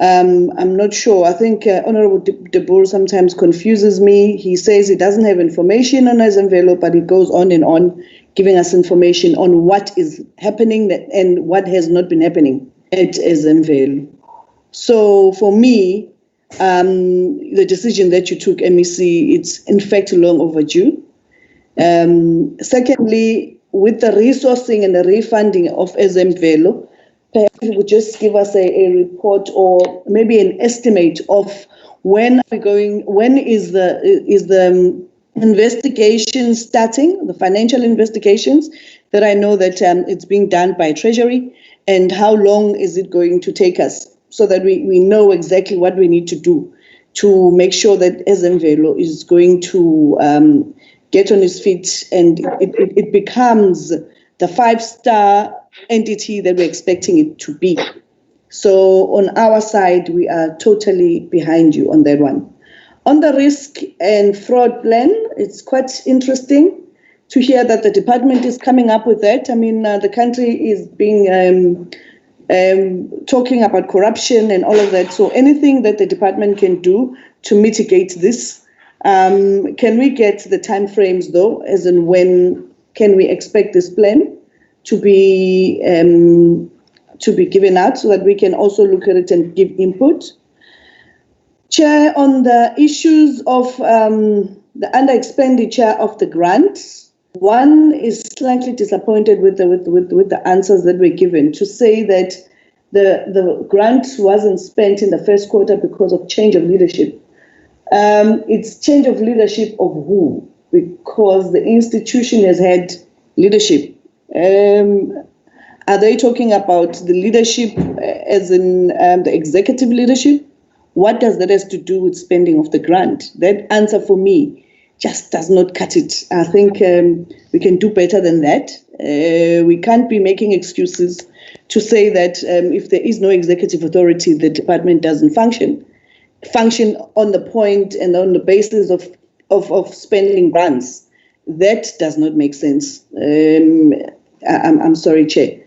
I'm not sure. I think Honorable De Boer sometimes confuses me. He says he doesn't have information on Izimvelo, but he goes on and on, giving us information on what is happening and what has not been happening at Izimvelo. So for me, the decision that you took, MEC, it's in fact long overdue. Secondly, with the resourcing and the refunding of Izimvelo, perhaps you would just give us a report or maybe an estimate of when is the investigation starting, the financial investigations that I know that it's being done by Treasury, and how long is it going to take us, so that we know exactly what we need to do to make sure that Izimvelo is going to get on its feet and it becomes the 5-star entity that we're expecting it to be. So on our side, we are totally behind you on that one. On the risk and fraud plan, it's quite interesting to hear that the department is coming up with that. I mean, the country is being talking about corruption and all of that. So anything that the department can do to mitigate this. Can we get the timeframes though, as in when can we expect this plan to be given out, so that we can also look at it and give input? Chair, on the issues of the under expenditure of the grants, one is slightly disappointed with the answers that were given, to say that the grant wasn't spent in the first quarter because of change of leadership. It's change of leadership of who? Because the institution has had leadership. Are they talking about the leadership as in the executive leadership? What does that have to do with spending of the grant? That answer for me just does not cut it. I think we can do better than that. We can't be making excuses to say that if there is no executive authority, the department doesn't function on the point and on the basis of spending grants. That does not make sense. I'm sorry, Chair.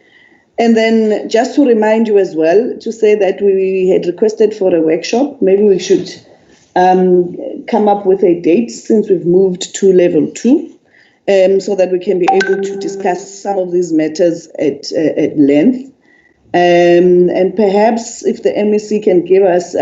And then just to remind you as well, to say that we had requested for a workshop. Maybe we should come up with a date, since we've moved to level 2, so that we can be able to discuss some of these matters at length. And perhaps if the MEC can give us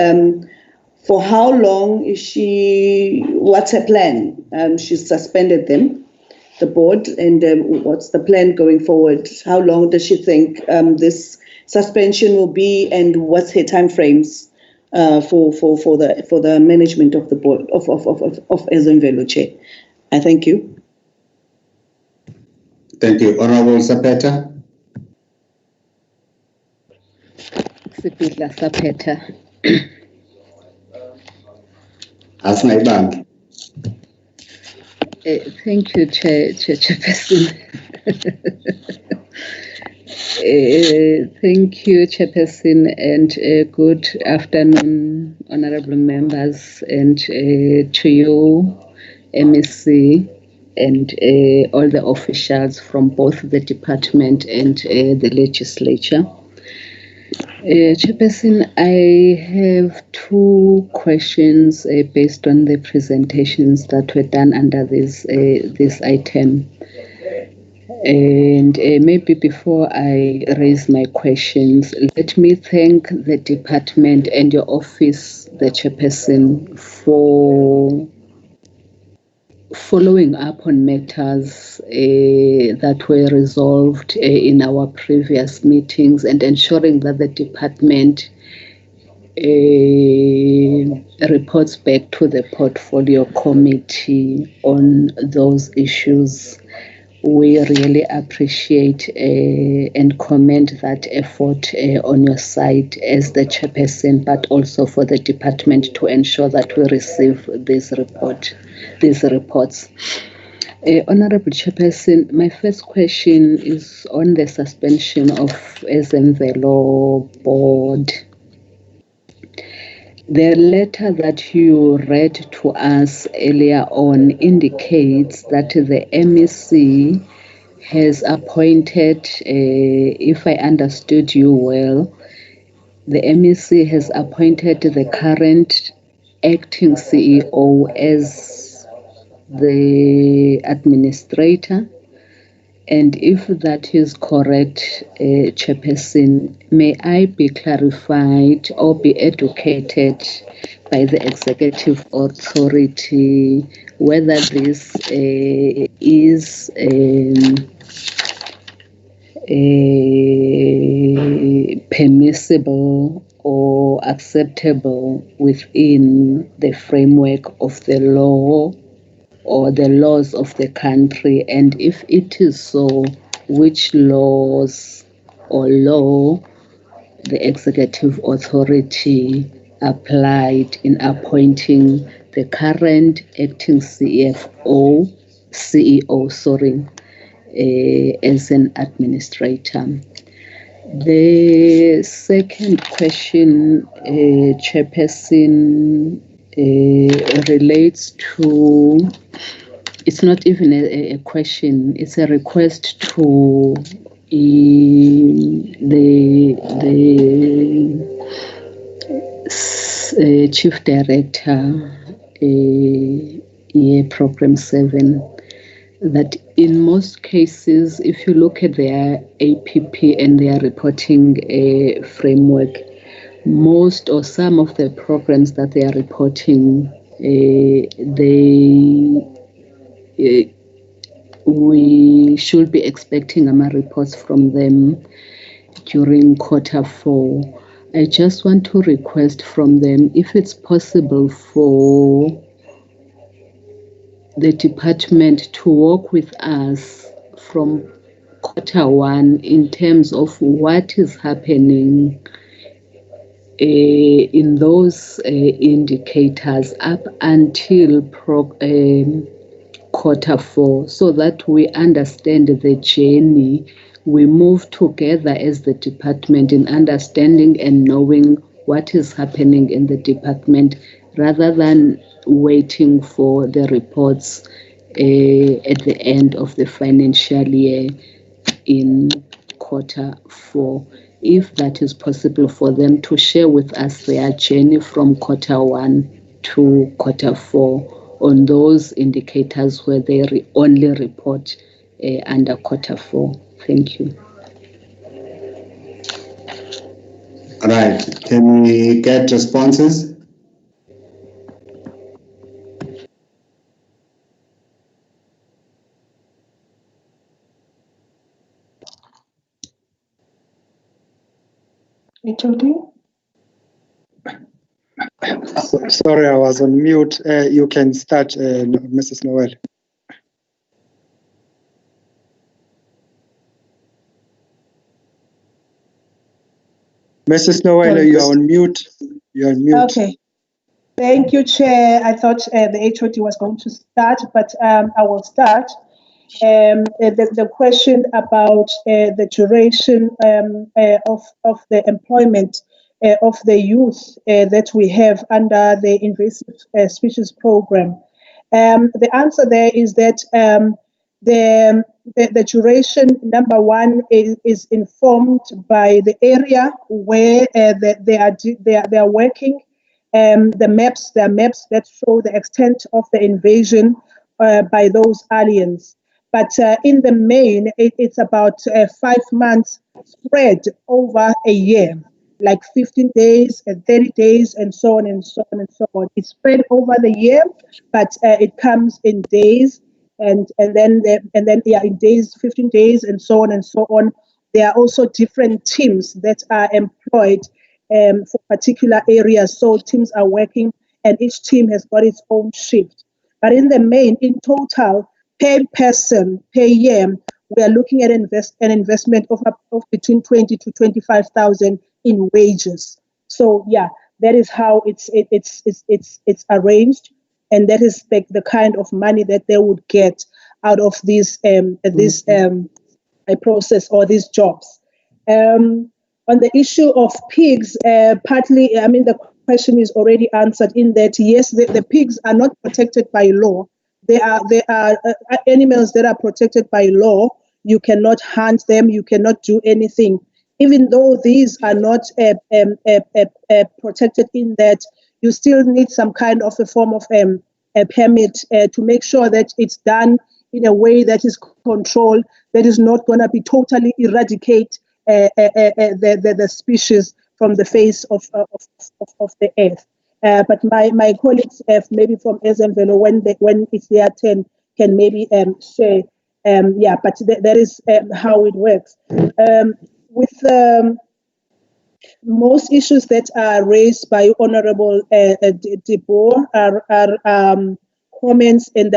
for how long what's her plan? She's suspended the board, and what's the plan going forward? How long does she think this suspension will be, and what's her timeframes for the management of the board of Ezemvelo, Chair. I thank you. Thank you. Honorable Sapeta. Sipila Sapeta. Asinayibangi. Thank you, Chairperson. Thank you, Chairperson, and good afternoon, honorable members, and to you, MEC, and all the officials from both the department and the legislature. Chairperson, I have two questions based on the presentations that were done under this item. And maybe before I raise my questions, let me thank the department and your office, the Chairperson, for following up on matters that were resolved in our previous meetings and ensuring that the department reports back to the portfolio committee on those issues. We really appreciate and commend that effort on your side as the Chairperson, but also for the department to ensure that we receive these reports. Honorable Chairperson, my first question is on the suspension of Ezemvelo board. The letter that you read to us earlier on indicates that the MEC has appointed, if I understood you well, the MEC has appointed the current acting CEO as the administrator. And if that is correct, Chairperson, may I be clarified or be educated by the executive authority whether this is permissible or acceptable within the framework of the law or the laws of the country, and if it is so, which laws or law the executive authority applied in appointing the current acting CEO, as an administrator. The second question, Chairperson, relates to, it's not even a question, it's a request to the Chief Director, Program 7, that in most cases, if you look at their APP and their reporting framework, most or some of the programs that they are reporting, we should be expecting reports from them during Q4. I just want to request from them if it's possible for the department to work with us from Q1 in terms of what is happening in those indicators up until Q4, so that we understand the journey. We move together as the department in understanding and knowing what is happening in the department, rather than waiting for the reports at the end of the financial year in Q4. If that is possible for them to share with us their journey from Q1 to Q4 on those indicators where they only report under Q4. Thank you. All right. Can we get responses? HOD? Sorry, I was on mute. You can start, Mrs. Noel. Mrs. Noel, you are on mute. You are on mute. Okay. Thank you, Chair. I thought the HOD was going to start, but I will start. The question about the duration of the employment of the youth that we have under the invasive species program. The answer there is that the duration, number one, is informed by the area where they are working. There are maps that show the extent of the invasion by those aliens. But in the main, it's about 5 months spread over a year, like 15 days and 30 days and so on and so on and so on. It's spread over the year, but it comes in days and then in days, 15 days and so on and so on. There are also different teams that are employed for particular areas. So teams are working and each team has got its own shift. But in the main, in total, per person, per year, we are looking at an investment of between 20 to 25,000 in wages. So yeah, that is how it's arranged, and that is the kind of money that they would get out of this process or these jobs. On the issue of pigs, partly, I mean, the question is already answered in that yes, the pigs are not protected by law. They are animals that are protected by law. You cannot hunt them. You cannot do anything. Even though these are not protected in that, you still need some kind of a form of a permit to make sure that it's done in a way that is controlled, that is not going to be totally eradicate the species from the face of the earth. But my colleagues, maybe from Ezemvelo, when it's their turn, can maybe share. But that is how it works. With most issues that are raised by Honorable DeBoer are comments and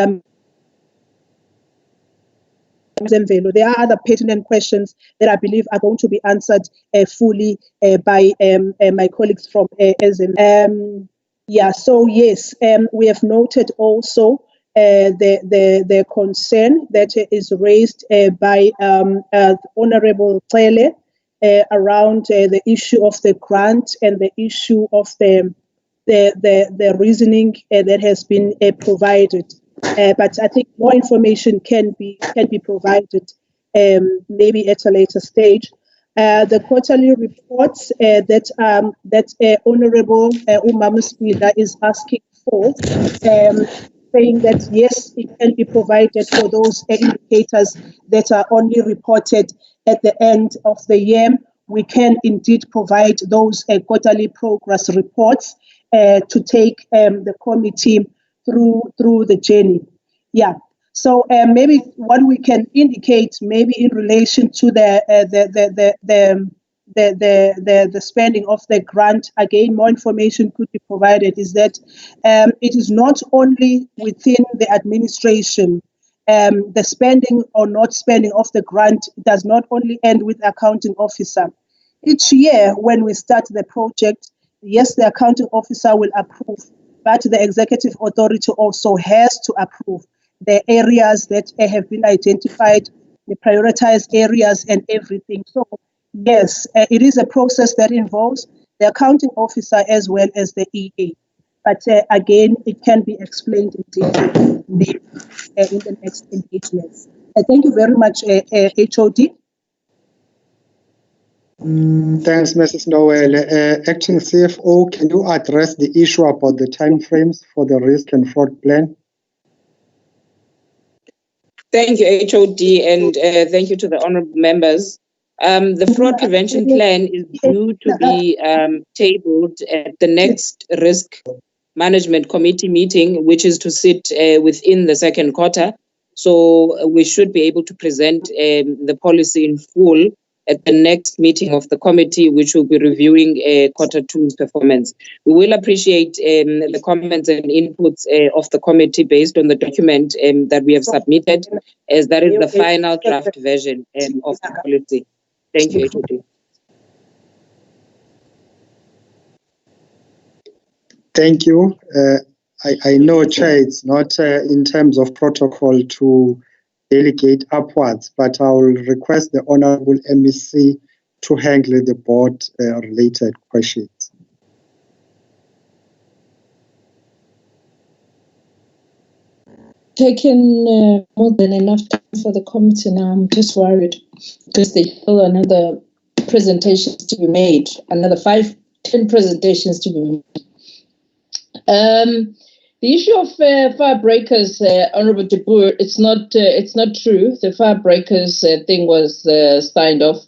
there are other pertinent questions that I believe are going to be answered fully by my colleagues from SM. So yes, we have noted also the concern that is raised by Honorable Cele around the issue of the grant and the issue of the reasoning that has been provided. But I think more information can be provided maybe at a later stage. The quarterly reports that Honorable Umama Spida is asking for, saying that yes, it can be provided for those indicators that are only reported at the end of the year. We can indeed provide those quarterly progress reports to take the committee through the journey. So maybe what we can indicate, maybe in relation to the spending of the grant, again, more information could be provided, is that it is not only within the administration. The spending or not spending of the grant does not only end with the accounting officer. Each year when we start the project, yes, the accounting officer will approve, but the executive authority also has to approve the areas that have been identified, the prioritized areas and everything. So yes, it is a process that involves the accounting officer as well as the EA. But again, it can be explained in detail in the next engagements. Thank you very much, HOD. Thanks, Mrs. Noel. Acting CFO, can you address the issue about the timeframes for the risk and fraud plan? Thank you, HOD, and thank you to the honorable members. The fraud prevention plan is due to be tabled at the next risk management committee meeting, which is to sit within the second quarter. So we should be able to present the policy in full at the next meeting of the committee, which will be reviewing Q2's performance. We will appreciate the comments and inputs of the committee based on the document that we have submitted, as that is the final draft version of the policy. Thank you, HOD. Thank you. I know, Chair, it's not in terms of protocol to delegate upwards, but I will request the Honourable MEC to handle the board-related questions. Taken more than enough time for the committee now. I'm just worried because there's still another presentations to be made, another 5-10 presentations to be made. The issue of fire breakers, Honourable De Boer, it's not true. The fire breakers thing was signed off.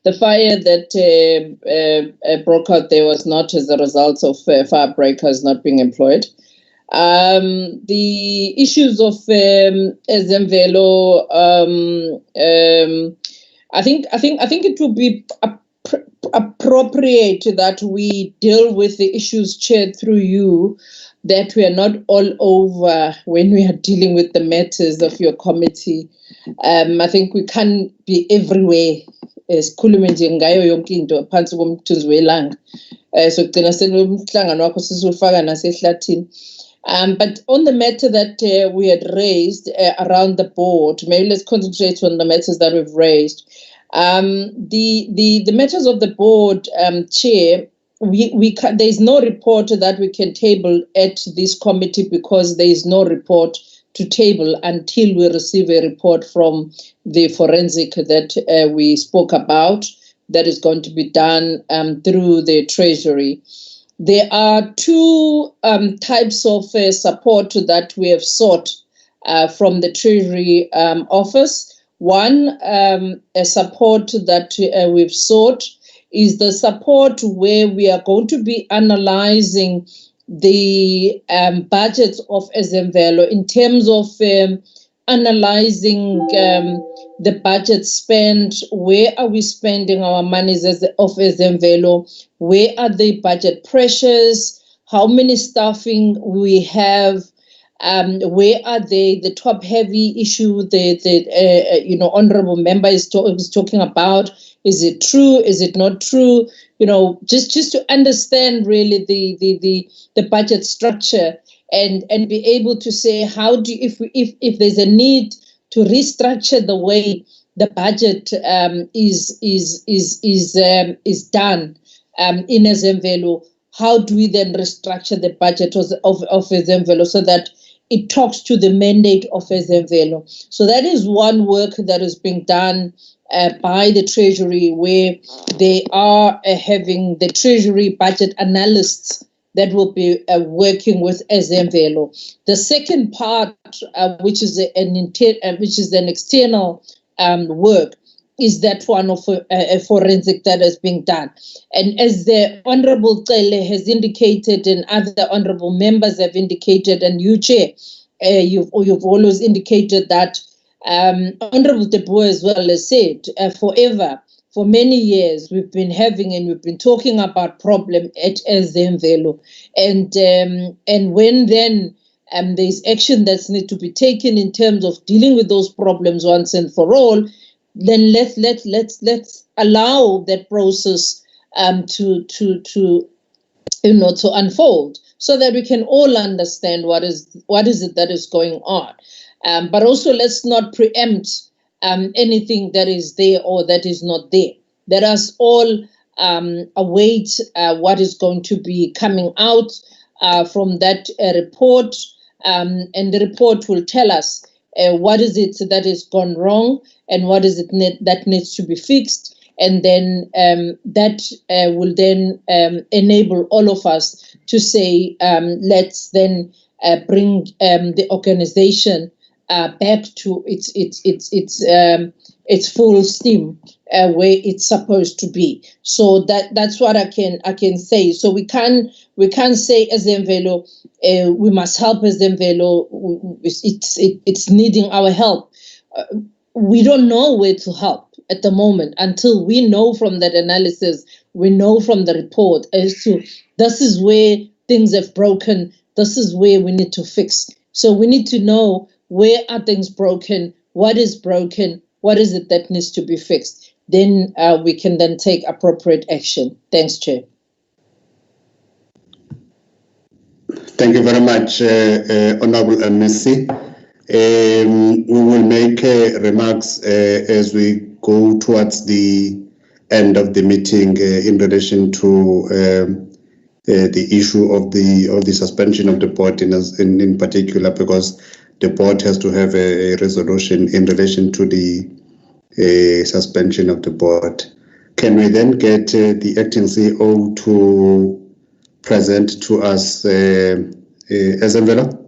The fire that broke out there was not as a result of fire breakers not being employed. The issues of Ezemvelo, I think it would be appropriate that we deal with the issues chaired through you, that we are not all over when we are dealing with the matters of your committee. I think we can't be everywhere. Sikhulume nje ngayo yonke into phansi komthunzi welanga. So kugcina senomhlangano wakho sizofaka nasehlathini. But on the matter that we had raised around the board, maybe let's concentrate on the matters that we've raised. The matters of the board, Chair, there's no report that we can table at this committee because there is no report to table until we receive a report from the forensic that we spoke about, that is going to be done through the Treasury. There are two types of support that we have sought from the Treasury office. One support that we've sought is the support where we are going to be analyzing the budget of Ezemvelo in terms of analyzing the budget spent. Where are we spending our monies of Ezemvelo? Where are the budget pressures? How many staffing we have? Where are they? The top heavy issue the honourable member is talking about. Is it true? Is it not true? Just to understand really the budget structure and be able to say how do if there's a need to restructure the way the budget is done in Ezemvelo, how do we then restructure the budget of Ezemvelo so that it talks to the mandate of Ezemvelo? So that is one work that is being done by the Treasury, where they are having the Treasury budget analysts that will be working with Ezemvelo. The second part, which is an external work, is that one of a forensic that is being done. And as the Honourable Cele has indicated and other honourable members have indicated, and you, Chair, you've always indicated that Honourable De Boer as well has said, forever, for many years, we've been having and we've been talking about problem at Ezemvelo. And when then there's action that's need to be taken in terms of dealing with those problems once and for all, then let's allow that process to unfold so that we can all understand what is it that is going on. But also let's not preempt anything that is there or that is not there. Let us all await what is going to be coming out from that report, and the report will tell us what is it that has gone wrong and what is it that needs to be fixed, and then that will then enable all of us to say, let's then bring the organization back to its full steam where it's supposed to be. So that's what I can say. So we can't say Ezemvelo we must help Ezemvelo. It's needing our help. We don't know where to help. at the moment until we know from that analysis, we know from the report as to this is where things have broken, this is where we need to fix. So we need to know where are things broken, what is broken, what is it that needs to be fixed. Then we can then take appropriate action. Thanks, Chair. Thank you very much, Honorable MSc. We will make remarks as we go towards the end of the meeting in relation to the issue of the suspension of the board in particular, because the board has to have a resolution in relation to the suspension of the board. Can we then get the acting CEO to present to us Ezemvelo?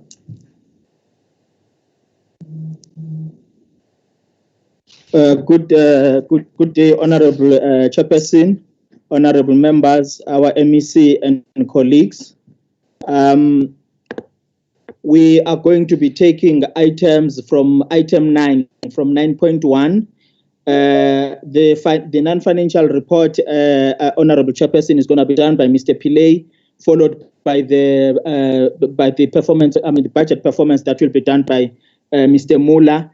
Good day, Honorable Chairperson, Honorable members, our MEC and colleagues. We are going to be taking items from item 9, from 9.1. The non-financial report, Honorable Chairperson, is going to be done by Mr. Pillay, followed by the performance, the budget performance that will be done by Mr. Muller.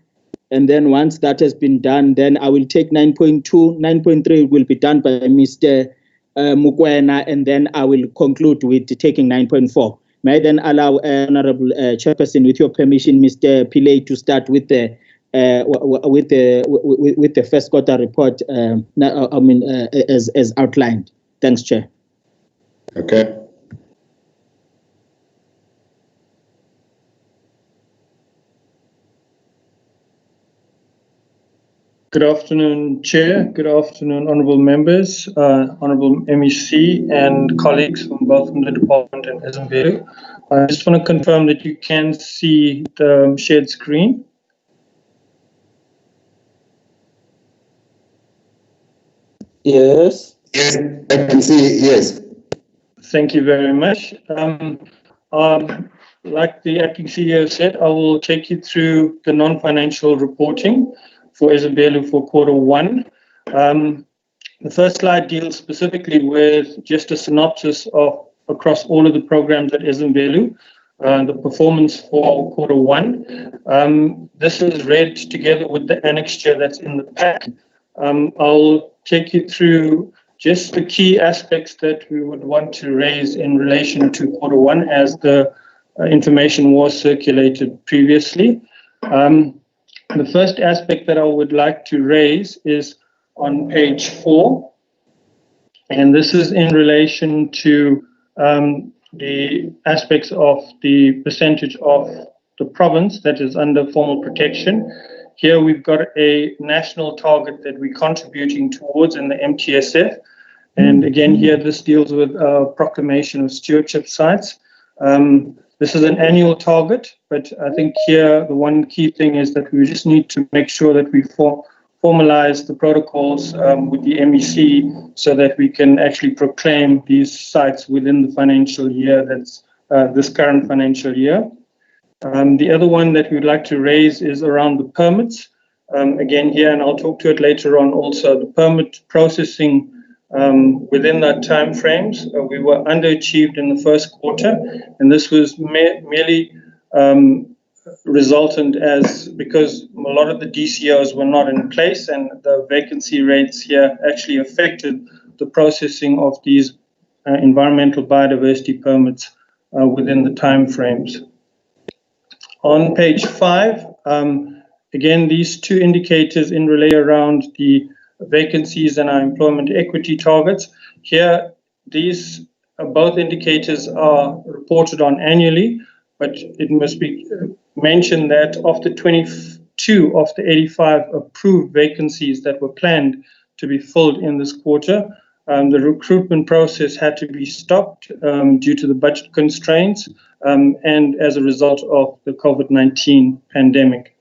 And then once that has been done, then I will take 9.2, 9.3 will be done by Mr. Mukwena, and then I will conclude with taking 9.4. May I then allow Honorable Chairperson, with your permission, Mr. Pillay, to start with the first quarter report, as outlined. Thanks, Chair. Okay. Good afternoon, Chair. Good afternoon, honourable members, honourable MEC and colleagues from both from the department and Ezemvelo. I just want to confirm that you can see the shared screen. Yes. Yes, I can see, yes. Thank you very much. Like the acting CEO said, I will take you through the non-financial reporting for Ezemvelo for Q1. The first slide deals specifically with just a synopsis of across all of the programs at Ezemvelo, the performance for Q1. This is read together with the annexure that's in the pack. I'll take you through just the key aspects that we would want to raise in relation to Q1 as the information was circulated previously. The first aspect that I would like to raise is on page 4, and this is in relation to the aspects of the percentage of the province that is under formal protection. Here we've got a national target that we're contributing towards in the MTSF, and again here this deals with proclamation of stewardship sites. This is an annual target, but I think here the one key thing is that we just need to make sure that we formalize the protocols with the MEC so that we can actually proclaim these sites within the financial year that's this current financial year. The other one that we'd like to raise is around the permits. Again here, and I'll talk to it later on also, the permit processing within that time frames, we were underachieved in the first quarter, and this was merely resultant as because a lot of the DCOs were not in place, and the vacancy rates here actually affected the processing of these environmental biodiversity permits within the time frames. On page 5, again, these two indicators in relay around the vacancies and our employment equity targets. Here, these both indicators are reported on annually, but it must be mentioned that of the 22 of the 85 approved vacancies that were planned to be filled in this quarter, the recruitment process had to be stopped due to the budget constraints and as a result of the COVID-19 pandemic.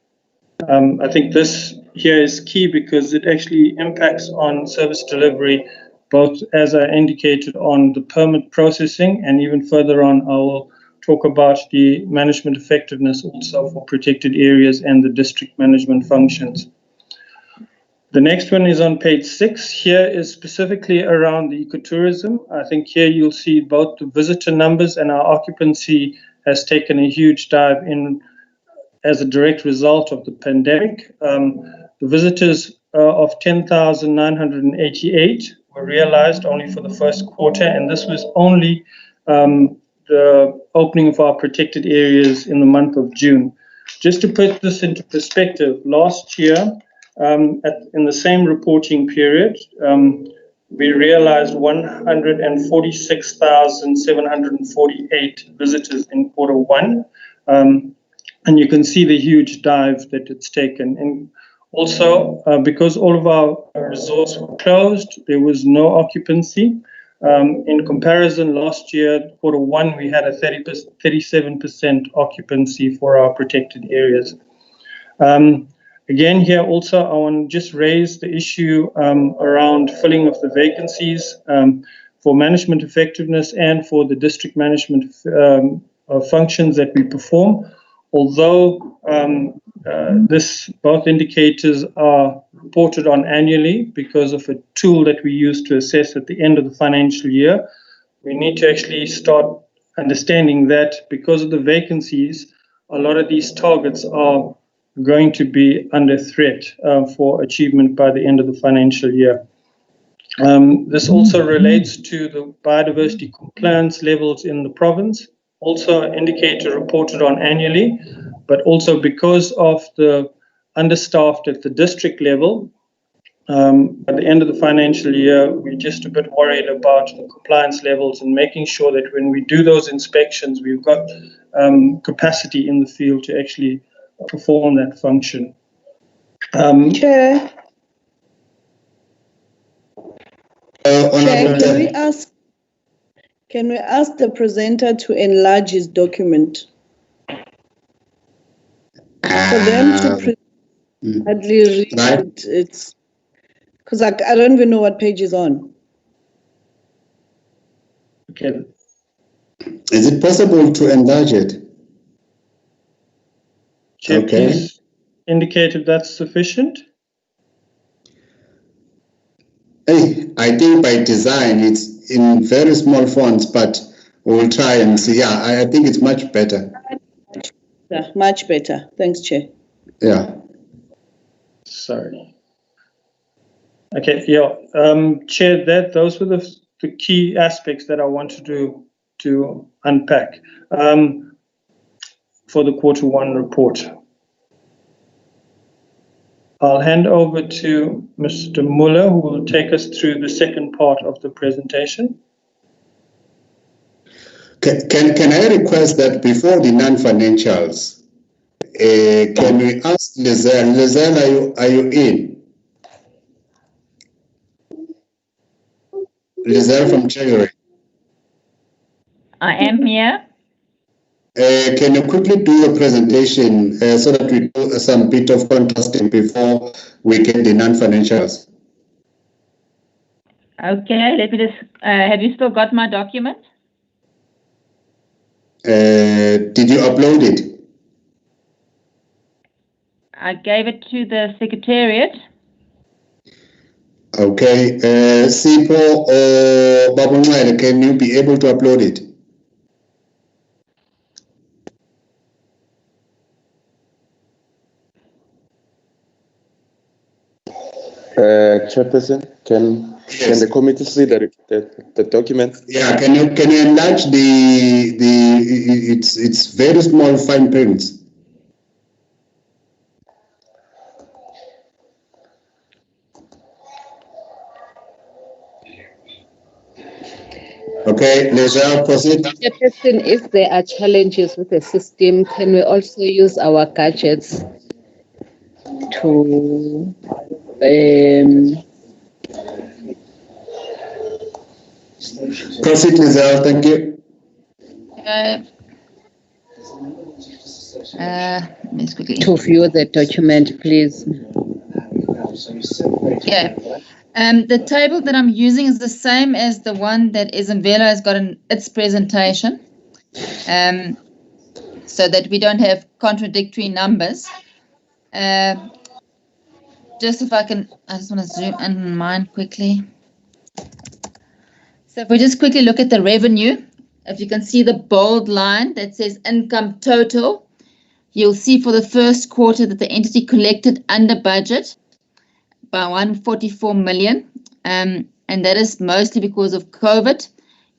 I think this here is key because it actually impacts on service delivery, both as I indicated on the permit processing, and even further on I will talk about the management effectiveness also for protected areas and the district management functions. The next one is on page 6. Here is specifically around the ecotourism. I think here you'll see both the visitor numbers and our occupancy has taken a huge dive in as a direct result of the pandemic. The visitors of 10,988 were realized only for the first quarter, and this was only the opening of our protected areas in the month of June. Just to put this into perspective, last year, in the same reporting period, we realized 146,748 visitors in quarter one. And you can see the huge dive that it's taken. And also, because all of our resorts were closed, there was no occupancy. In comparison, last year, quarter one, we had a 37% occupancy for our protected areas. Again, here also, I want to just raise the issue around filling of the vacancies for management effectiveness and for the district management functions that we perform. Although both indicators are reported on annually because of a tool that we use to assess at the end of the financial year, we need to actually start understanding that because of the vacancies, a lot of these targets are going to be under threat for achievement by the end of the financial year. This also relates to the biodiversity compliance levels in the province, also an indicator reported on annually, but also because of the understaffed at the district level, at the end of the financial year, we're just a bit worried about the compliance levels and making sure that when we do those inspections, we've got capacity in the field to actually perform that function. Chair. Chair, can we ask the presenter to enlarge his document? For them to hardly read it. It's because I don't even know what page is on. Okay. Is it possible to enlarge it? Chair, Okay. please indicate if that's sufficient. I think by design it's in very small fonts, but we'll try and see. Yeah, I think it's much better. Yeah, much better. Thanks, Chair. Yeah. Sorry. Okay, yeah. Chair, those were the key aspects that I wanted to unpack for the quarter one report. I'll hand over to Mr. Muller, who will take us through the second part of the presentation. Can I request that before the non-financials, can we ask Lizelle? Lizelle, are you in? Lizelle from Treasury. I am here. Can you quickly do your presentation so that we do some bit of contrasting before we get the non-financials? Okay, let me just, have you still got my document? Did you upload it? I gave it to the Secretariat. Okay, Sipho or Babunwele, can you be able to upload it? Chairperson, can the committee see the document? Yeah, can you enlarge it's very small fine prints. Okay, Lizelle, proceed. Chairperson, if there are challenges with the system, can we also use our gadgets to proceed, Lizelle, thank you. To view the document, please. Yeah. The table that I'm using is the same as the one that Ezemvelo has got in its presentation, so that we don't have contradictory numbers. just if I can, I just want to zoom in on mine quickly. So if we just quickly look at the revenue, if you can see the bold line that says income total, you'll see for the first quarter that the entity collected under budget by 144 million, and that is mostly because of COVID.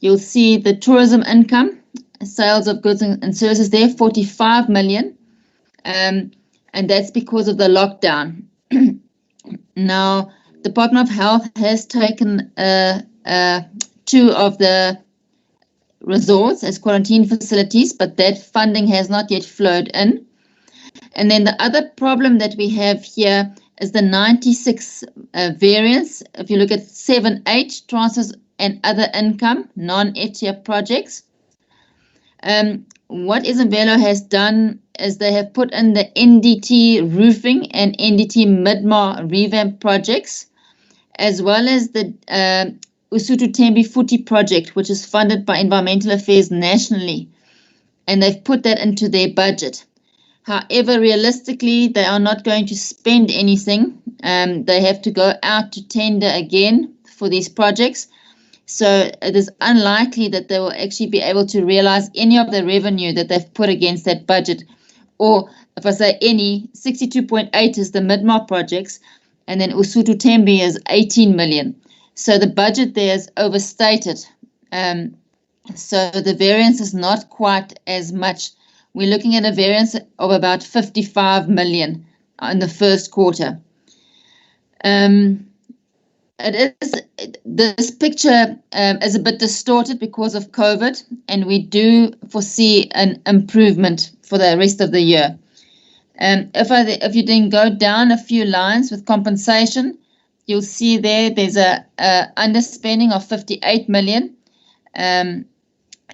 You'll see the tourism income, sales of goods and services there, 45 million, and that's because of the lockdown. Now, the Department of Health has taken 2 of the resorts as quarantine facilities, but that funding has not yet flowed in. And then the other problem that we have here is the 96 variance. If you look at 7H, transfers and other income, non-ETIA projects. What Izimvelo has done is they have put in the NDT roofing and NDT Midmar revamp projects, as well as the Usutu Tembi Futi project, which is funded by Environmental Affairs nationally, and they've put that into their budget. However, realistically, they are not going to spend anything. They have to go out to tender again for these projects. So it is unlikely that they will actually be able to realize any of the revenue that they've put against that budget. Or if I say any, 62.8 is the Midmar projects, and then Usutu Tembi is 18 million. So the budget there is overstated. So the variance is not quite as much. We're looking at a variance of about 55 million in the first quarter. This picture is a bit distorted because of COVID, and we do foresee an improvement for the rest of the year. If you then go down a few lines with compensation, you'll see there's a underspending of 58 million, and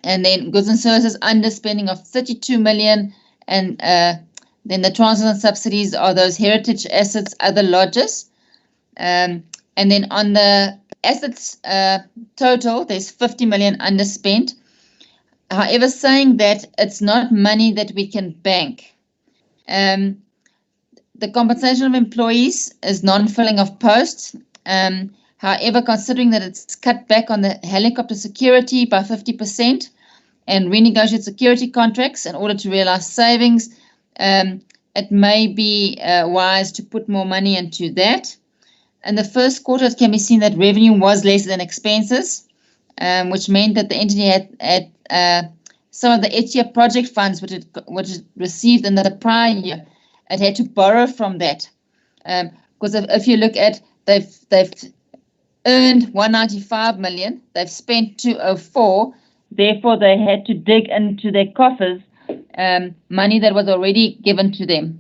then goods and services underspending of 32 million, and then the transfers and subsidies are those heritage assets, other lodges. And then on the assets total, there's 50 million underspent. However, saying that it's not money that we can bank. The compensation of employees is non-filling of posts. However, considering that it's cut back on the helicopter security by 50% and renegotiate security contracts in order to realize savings, it may be wise to put more money into that. In the first quarter, it can be seen that revenue was less than expenses, which meant that the entity had some of the ETIA project funds which it received in the prior year. It had to borrow from that, because if you look at, they've earned 195 million, they've spent 204, therefore they had to dig into their coffers money that was already given to them.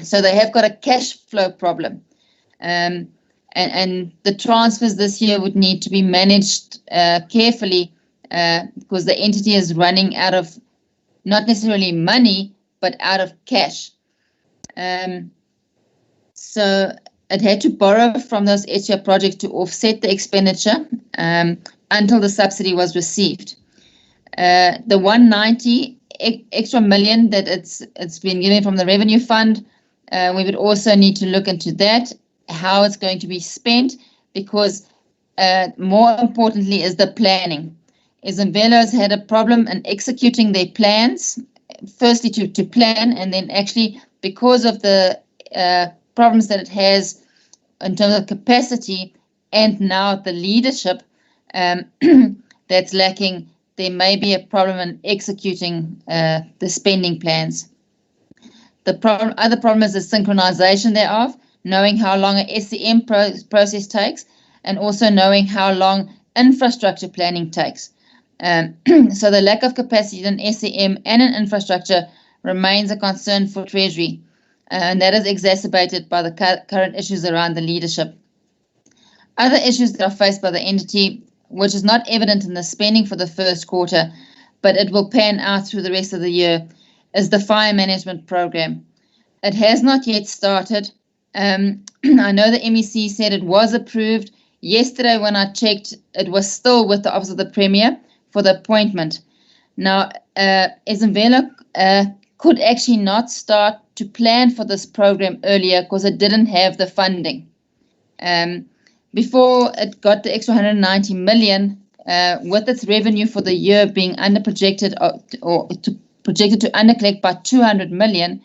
So they have got a cash flow problem. And the transfers this year would need to be managed carefully, because the entity is running out of not necessarily money, but out of cash. So it had to borrow from those ETIA projects to offset the expenditure until the subsidy was received. The 190 extra million that it's been given from the revenue fund, we would also need to look into that, how it's going to be spent, because more importantly is the planning. Izimvelo has had a problem in executing their plans, firstly to plan, and then actually because of the problems that it has in terms of capacity and now the leadership that's lacking, there may be a problem in executing the spending plans. The other problem is the synchronization thereof, knowing how long an SCM process takes, and also knowing how long infrastructure planning takes. So the lack of capacity in SCM and in infrastructure remains a concern for Treasury, and that is exacerbated by the current issues around the leadership. Other issues that are faced by the entity, which is not evident in the spending for the first quarter, but it will pan out through the rest of the year, is the fire management program. It has not yet started. I know the MEC said it was approved. Yesterday when I checked, it was still with the Office of the Premier for the appointment. Now, Izimvelo could actually not start to plan for this program earlier because it didn't have the funding. Before it got the extra 190 million, with its revenue for the year being under projected projected to undercollect by 200 million,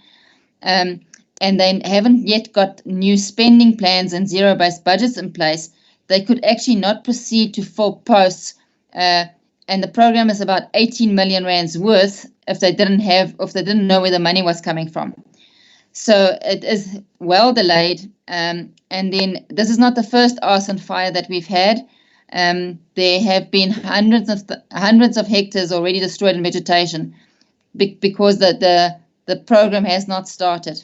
and they haven't yet got new spending plans and zero-based budgets in place, they could actually not proceed to full posts. And the program is about 18 million rands worth if they didn't know where the money was coming from. So it is well delayed. And then this is not the first arson fire that we've had. There have been hundreds of hectares already destroyed in vegetation because the program has not started.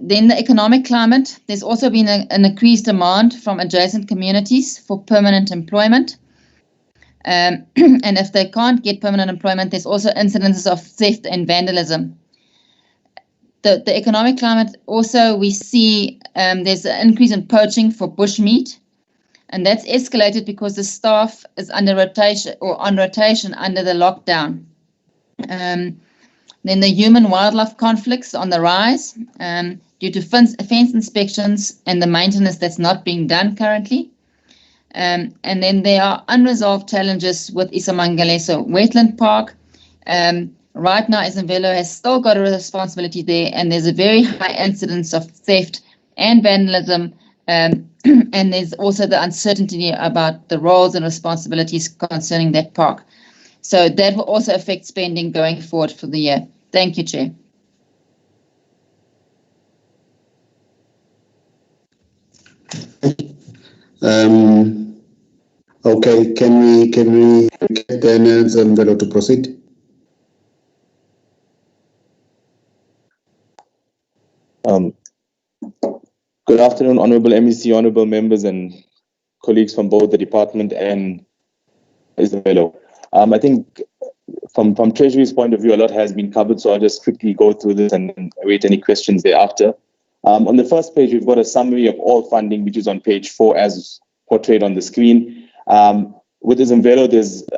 Then the economic climate, there's also been an increased demand from adjacent communities for permanent employment. And if they can't get permanent employment, there's also incidences of theft and vandalism. The economic climate also, we see there's an increase in poaching for bushmeat, and that's escalated because the staff is under rotation or on rotation under the lockdown. Then the human-wildlife conflicts on the rise due to fence inspections and the maintenance that's not being done currently. And then there are unresolved challenges with Isamangaleso Wetland Park. Right now, Isamvelo has still got a responsibility there, and there's a very high incidence of theft and vandalism. And there's also the uncertainty about the roles and responsibilities concerning that park. So that will also affect spending going forward for the year. Thank you, Chair. Okay, can we get the Isamvelo to proceed? Good afternoon, Honourable MEC, Honourable members and colleagues from both the department and Isamvelo. I think from Treasury's point of view, a lot has been covered, so I'll just quickly go through this and await any questions thereafter. On the first page, we've got a summary of all funding, which is on page 4 as portrayed on the screen. With Isamvelo,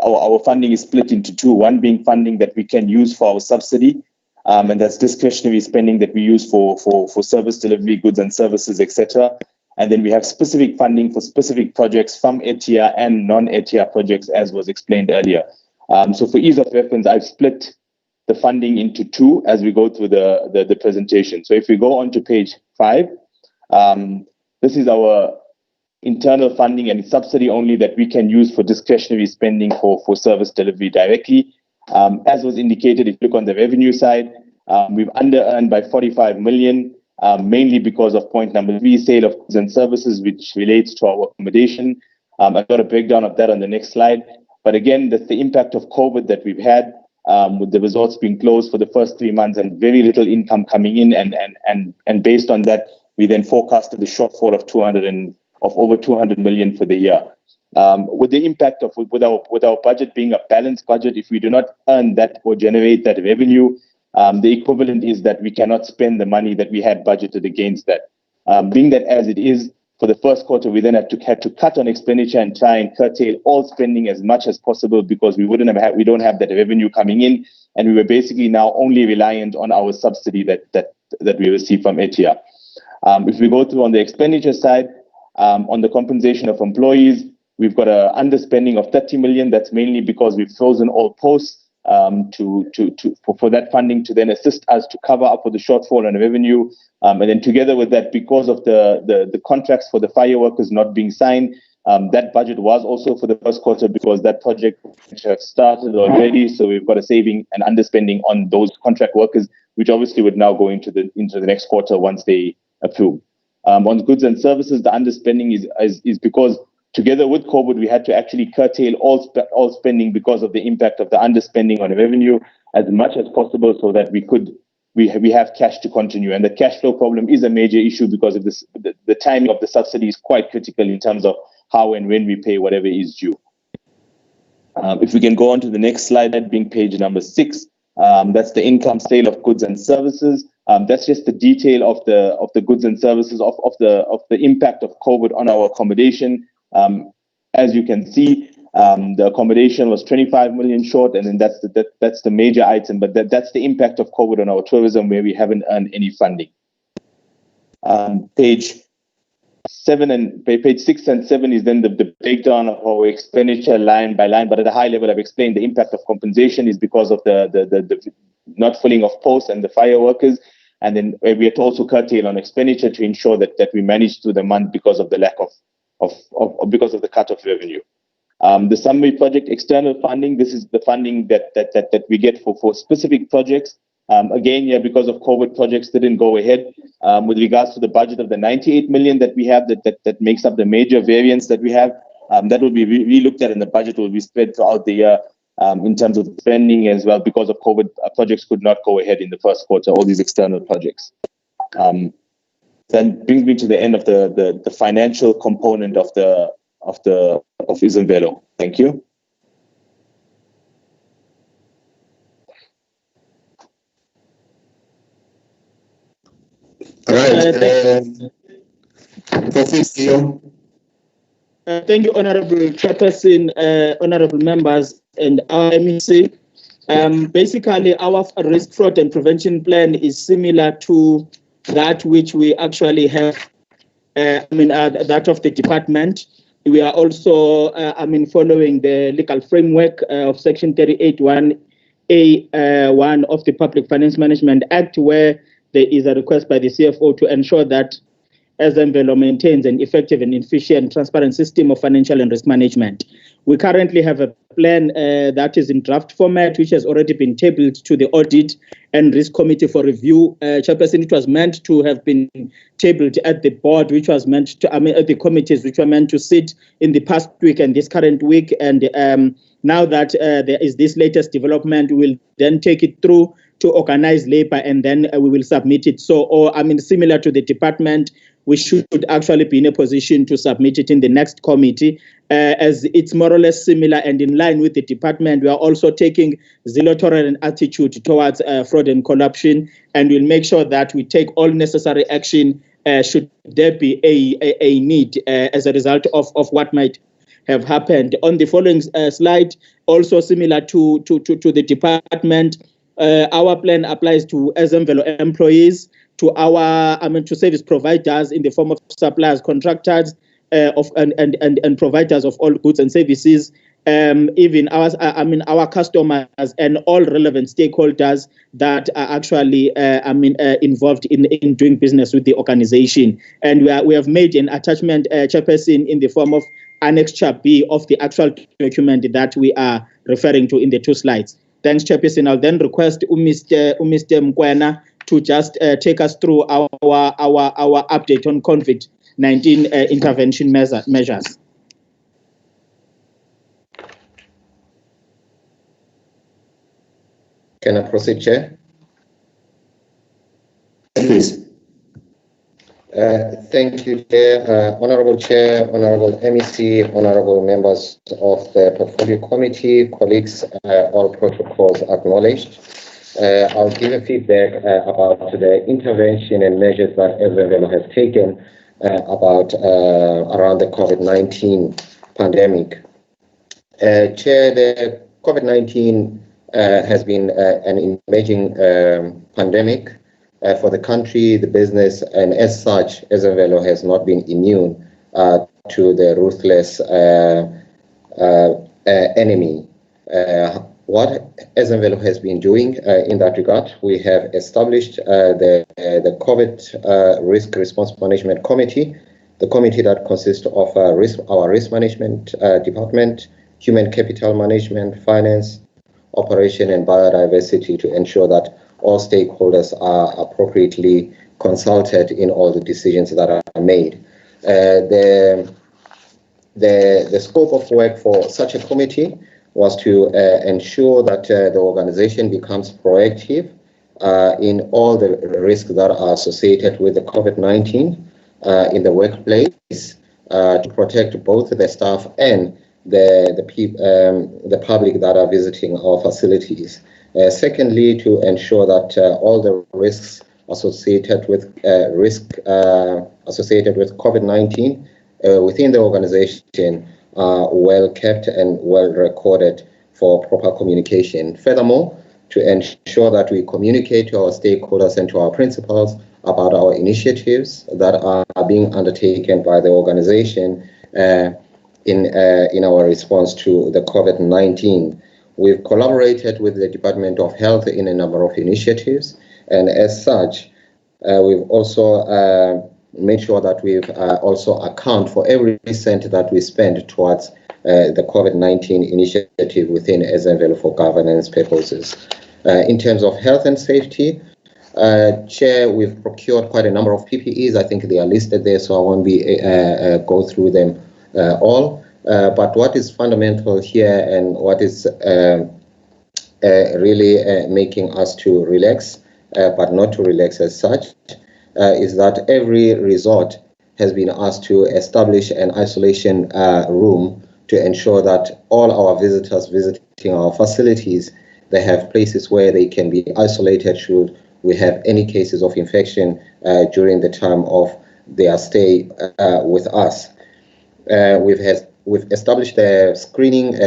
our funding is split into two, one being funding that we can use for our subsidy, and that's discretionary spending that we use for service delivery, goods and services, etc. And then we have specific funding for specific projects from ETIA and non-ETIA projects, as was explained earlier. So for ease of reference, I've split the funding into two as we go through the presentation. So if we go on to page 5, this is our internal funding and subsidy only that we can use for discretionary spending for service delivery directly. As was indicated, if you look on the revenue side, we've under-earned by 45 million, mainly because of point number 3, sale of goods and services, which relates to our accommodation. I've got a breakdown of that on the next slide. But again, that's the impact of COVID that we've had, with the resorts being closed for the first 3 months and very little income coming in. And based on that, we then forecasted the shortfall of over 200 million for the year. With the impact of with our budget being a balanced budget, if we do not earn that or generate that revenue, the equivalent is that we cannot spend the money that we had budgeted against that. Being that as it is, for the first quarter, we then had to cut on expenditure and try and curtail all spending as much as possible because we don't have that revenue coming in, and we were basically now only reliant on our subsidy that we receive from ETIA. If we go through on the expenditure side, on the compensation of employees, we've got an underspending of 30 million. That's mainly because we've frozen all posts for that funding to then assist us to cover up for the shortfall on revenue. And then together with that, because of the contracts for the fire workers not being signed, that budget was also for the first quarter because that project has started already. So we've got a saving and underspending on those contract workers, which obviously would now go into the next quarter once they approve. On goods and services, the underspending is because together with COVID, we had to actually curtail all spending because of the impact of the underspending on revenue as much as possible so that we have cash to continue. And the cash flow problem is a major issue because of this, the timing of the subsidy is quite critical in terms of how and when we pay whatever is due. If we can go on to the next slide, that being page number 6, that's the income sale of goods and services. That's just the detail of the goods and services of the impact of COVID on our accommodation. As you can see, The accommodation was 25 million short, and then that's the major item. But that's the impact of COVID on our tourism, where we haven't earned any funding. Page 6 and 7 is then the breakdown of our expenditure line by line. But at a high level, I've explained the impact of compensation is because of the not filling of posts and the fire workers. And then we had to also curtail on expenditure to ensure that we managed through the month because of the lack because of the cut of revenue. The summary project external funding, this is the funding that we get for specific projects. Again, because of COVID, projects didn't go ahead. With regards to the budget of the 98 million that we have, that makes up the major variance that we have, that will be re-looked at, and the budget will be spread throughout the year in terms of spending as well. Because of COVID, projects could not go ahead in the first quarter, all these external projects. Then brings me to the end of the financial component of Izimvelo. Thank you. All right. Professor. Thank you, Honorable Chairperson, honorable members, and our MEC. Basically, our risk, fraud, and prevention plan is similar to that which we actually have. That of the department. We are also, following the legal framework of Section 38(1)(a)(1) of the Public Finance Management Act, where there is a request by the CFO to ensure that Izimvelo maintains an effective and efficient, transparent system of financial and risk management. We currently have a plan that is in draft format, which has already been tabled to the Audit and Risk Committee for review. Chairperson, it was meant to have been tabled at the board, which was meant to, at the committees, which were meant to sit in the past week and this current week. And now that there is this latest development, we'll then take it through to organize labor, and then we will submit it. So, similar to the department, we should actually be in a position to submit it in the next committee, as it's more or less similar and in line with the department. We are also taking zero-tolerance attitude towards fraud and corruption, and we'll make sure that we take all necessary action should there be a need as a result of what might have happened. On the following slide, also similar to the department, our plan applies to Izimvelo employees, to our to service providers in the form of suppliers, contractors, and providers of all goods and services, even our customers and all relevant stakeholders that are actually involved in doing business with the organization. And we have made an attachment, Chairperson, in the form of Annexure B of the actual document that we are referring to in the two slides. Thanks, Chairperson. I'll then request Mr. Mkwena to just take us through our update on COVID-19 intervention measures. Can I proceed, Chair? Please. Thank you, Chair. Honorable Chair, Honorable MEC, Honorable members of the Portfolio Committee, colleagues, all protocols acknowledged. I'll give a feedback about the intervention and measures that Izimvelo has taken around the COVID-19 pandemic. Chair, the COVID-19 has been an emerging pandemic for the country, the business, and as such, Izimvelo has not been immune to the ruthless enemy. What Izimvelo has been doing in that regard, we have established the COVID Risk Response Management Committee, the committee that consists of our risk management department, human capital management, finance, operation, and biodiversity, to ensure that all stakeholders are appropriately consulted in all the decisions that are made. The scope of work for such a committee was to ensure that the organization becomes proactive in all the risks that are associated with the COVID-19 in the workplace, to protect both the staff and the public that are visiting our facilities. Secondly, to ensure that all the risks associated with COVID-19 within the organization are well kept and well recorded for proper communication. Furthermore, to ensure that we communicate to our stakeholders and to our principals about our initiatives that are being undertaken by the organization in our response to the COVID-19. We've collaborated with the Department of Health in a number of initiatives, and as such, we've also made sure that we've also account for every cent that we spend towards the COVID-19 initiative within SMVelo for governance purposes. In terms of health and safety, Chair, we've procured quite a number of PPEs. I think they are listed there, so I won't be go through them all. But what is fundamental here and what is really making us to relax, but not to relax as such, is that every resort has been asked to establish an isolation room to ensure that all our visitors visiting our facilities, they have places where they can be isolated should we have any cases of infection during the time of their stay with us. We've established a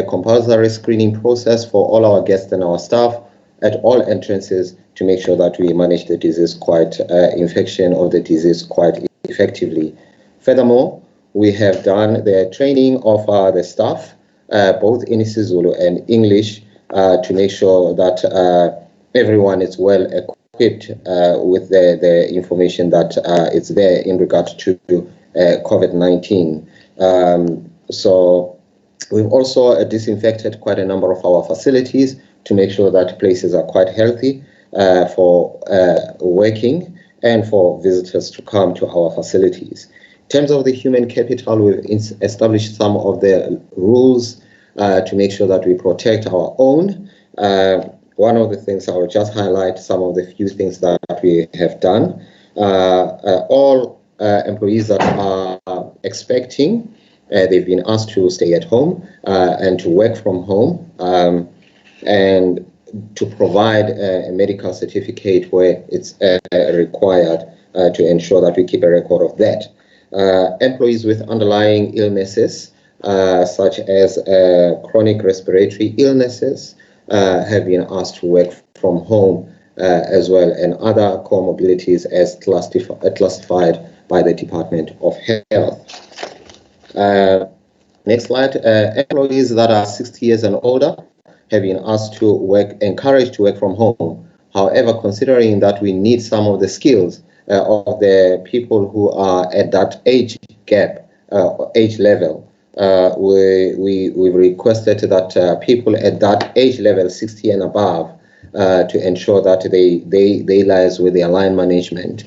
compulsory screening process for all our guests and our staff at all entrances to make sure that we manage the infection of the disease quite effectively. Furthermore, we have done the training of the staff, both in isiZulu and English, to make sure that everyone is well equipped with the information that is there in regard to COVID-19. So we've also disinfected quite a number of our facilities to make sure that places are quite healthy for working and for visitors to come to our facilities. In terms of the human capital, we've established some of the rules to make sure that we protect our own. One of the things I will just highlight some of the few things that we have done. All employees that are expecting, they've been asked to stay at home and to work from home and to provide a medical certificate where it's required to ensure that we keep a record of that. Employees with underlying illnesses, such as chronic respiratory illnesses, have been asked to work from home as well, and other comorbidities as classified by the Department of Health. Next slide. Employees that are 60 years and older have been asked to encouraged to work from home. However, considering that we need some of the skills of the people who are at that age gap, age level, we've requested that people at that age level, 60 and above, to ensure that they liaise with their line management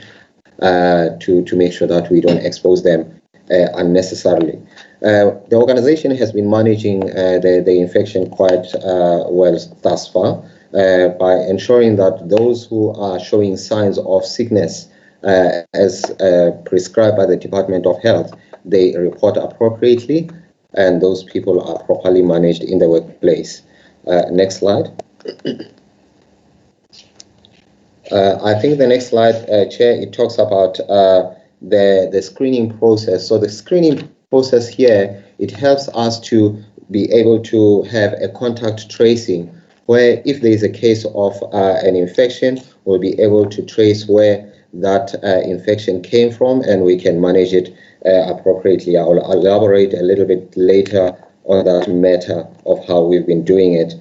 to make sure that we don't expose them unnecessarily. The organization has been managing the infection quite well thus far by ensuring that those who are showing signs of sickness as prescribed by the Department of Health, they report appropriately, and those people are properly managed in the workplace. Next slide. I think the next slide, Chair, it talks about the screening process. So the screening process here, it helps us to be able to have a contact tracing, where if there is a case of an infection, we'll be able to trace where that infection came from, and we can manage it appropriately. I'll elaborate a little bit later on that matter of how we've been doing it.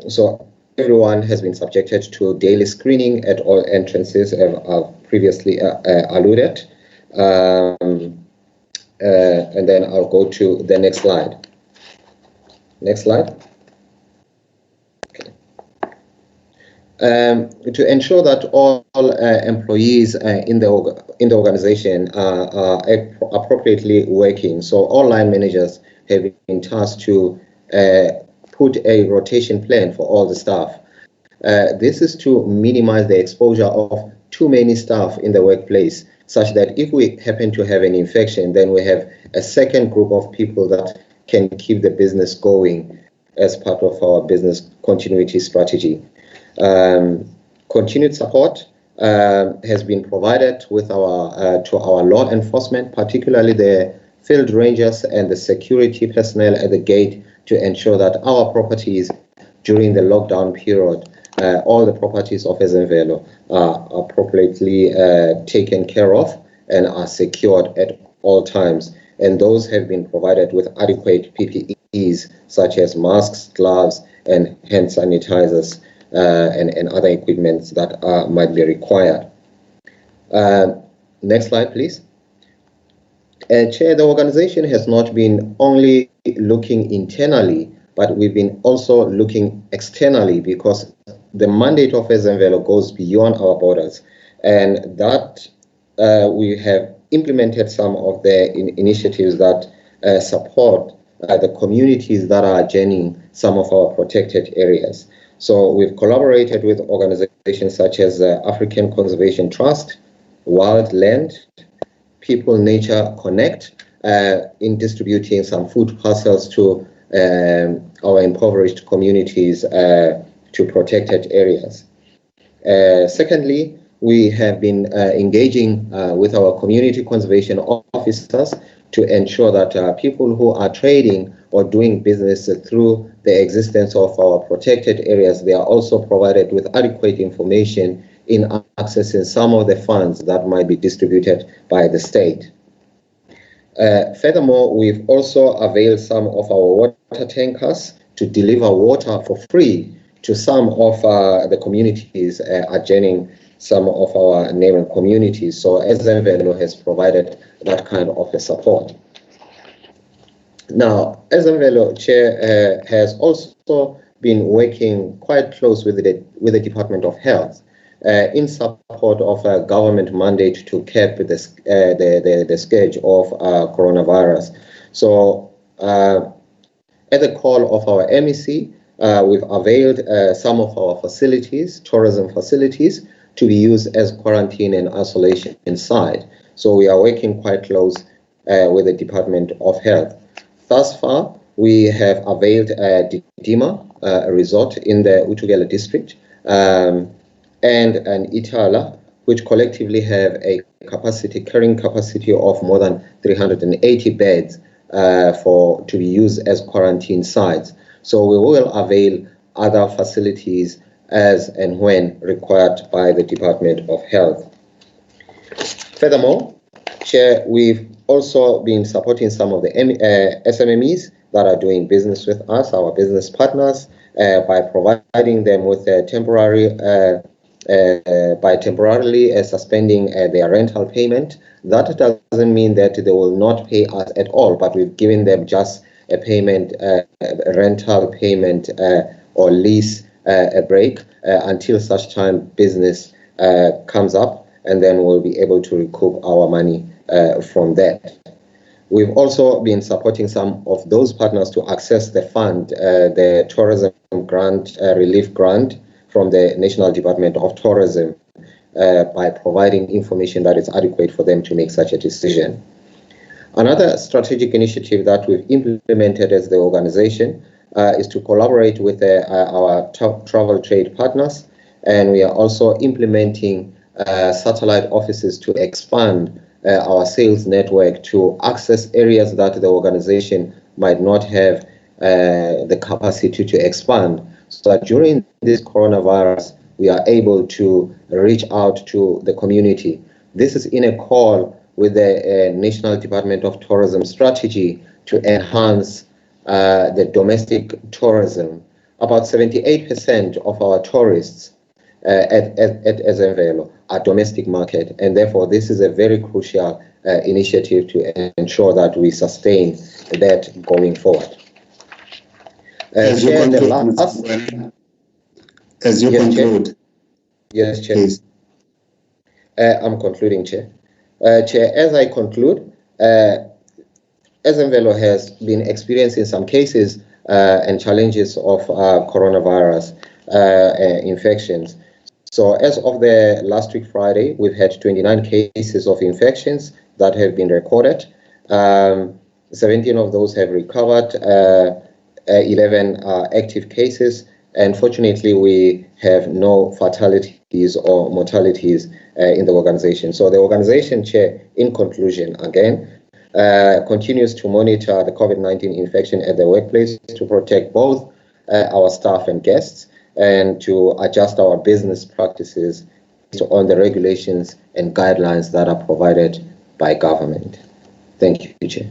So everyone has been subjected to daily screening at all entrances, I've previously alluded. And then I'll go to the next slide. Next slide. To ensure that all employees in the organization are appropriately working, so all line managers have been tasked to put a rotation plan for all the staff. This is to minimize the exposure of too many staff in the workplace, such that if we happen to have an infection, then we have a second group of people that can keep the business going as part of our business continuity strategy. Continued support has been provided with to our law enforcement, particularly the field rangers, and the security personnel at the gate to ensure that our properties during the lockdown period, all the properties of Ezemvelo are appropriately taken care of and are secured at all times. And those have been provided with adequate PPEs such as masks, gloves, and hand sanitizers and other equipment that might be required. Next slide, please. Chair, the organization has not been only looking internally, but we've been also looking externally, because the mandate of Ezemvelo goes beyond our borders, and that we have implemented some of the initiatives that support the communities that are journeying some of our protected areas. So we've collaborated with organizations such as African Conservation Trust, Wildland, People Nature Connect, in distributing some food parcels to our impoverished communities to protected areas. Secondly, we have been engaging with our community conservation officers to ensure that people who are trading or doing business through the existence of our protected areas, they are also provided with adequate information in accessing some of the funds that might be distributed by the state. Furthermore, we've also availed some of our water tankers to deliver water for free to some of the communities adjoining some of our neighboring communities. So Ezemvelo has provided that kind of a support. Now, Ezemvelo Chair has also been working quite close with the Department of Health in support of a government mandate to cap the scourge of coronavirus. So at the call of our MEC, we've availed some of our facilities, tourism facilities, to be used as quarantine and isolation inside. So we are working quite close with the Department of Health. Thus far, we have availed Didima, a resort in the Utugela district, and an Itala, which collectively have a carrying capacity of more than 380 beds to be used as quarantine sites. So we will avail other facilities as and when required by the Department of Health. Furthermore, Chair, we've also been supporting some of the SMMEs that are doing business with us, our business partners, by providing them with temporarily suspending their rental payment. That doesn't mean that they will not pay us at all, but we've given them just a payment, rental payment or lease a break until such time business comes up, and then we'll be able to recoup our money from that. We've also been supporting some of those partners to access the fund, the tourism grant, relief grant from the National Department of Tourism, by providing information that is adequate for them to make such a decision. Another strategic initiative that we've implemented as the organization is to collaborate with our travel trade partners, and we are also implementing satellite offices to expand our sales network to access areas that the organization might not have the capacity to expand. So that during this coronavirus, we are able to reach out to the community. This is in a call with the National Department of Tourism strategy to enhance the domestic tourism. About 78% of our tourists at Ezemvelo are domestic market, and therefore this is a very crucial initiative to ensure that we sustain that going forward. As you conclude. Yes, Chair. Please. I'm concluding, Chair. Chair, as I conclude, Ezemvelo has been experiencing some cases and challenges of coronavirus infections. So as of the last week Friday, we've had 29 cases of infections that have been recorded. 17 of those have recovered, 11 are active cases, and fortunately we have no fatalities or mortalities in the organization. So the organization, Chair, in conclusion again, continues to monitor the COVID-19 infection at the workplace to protect both our staff and guests, and to adjust our business practices on the regulations and guidelines that are provided by government. Thank you, Chair.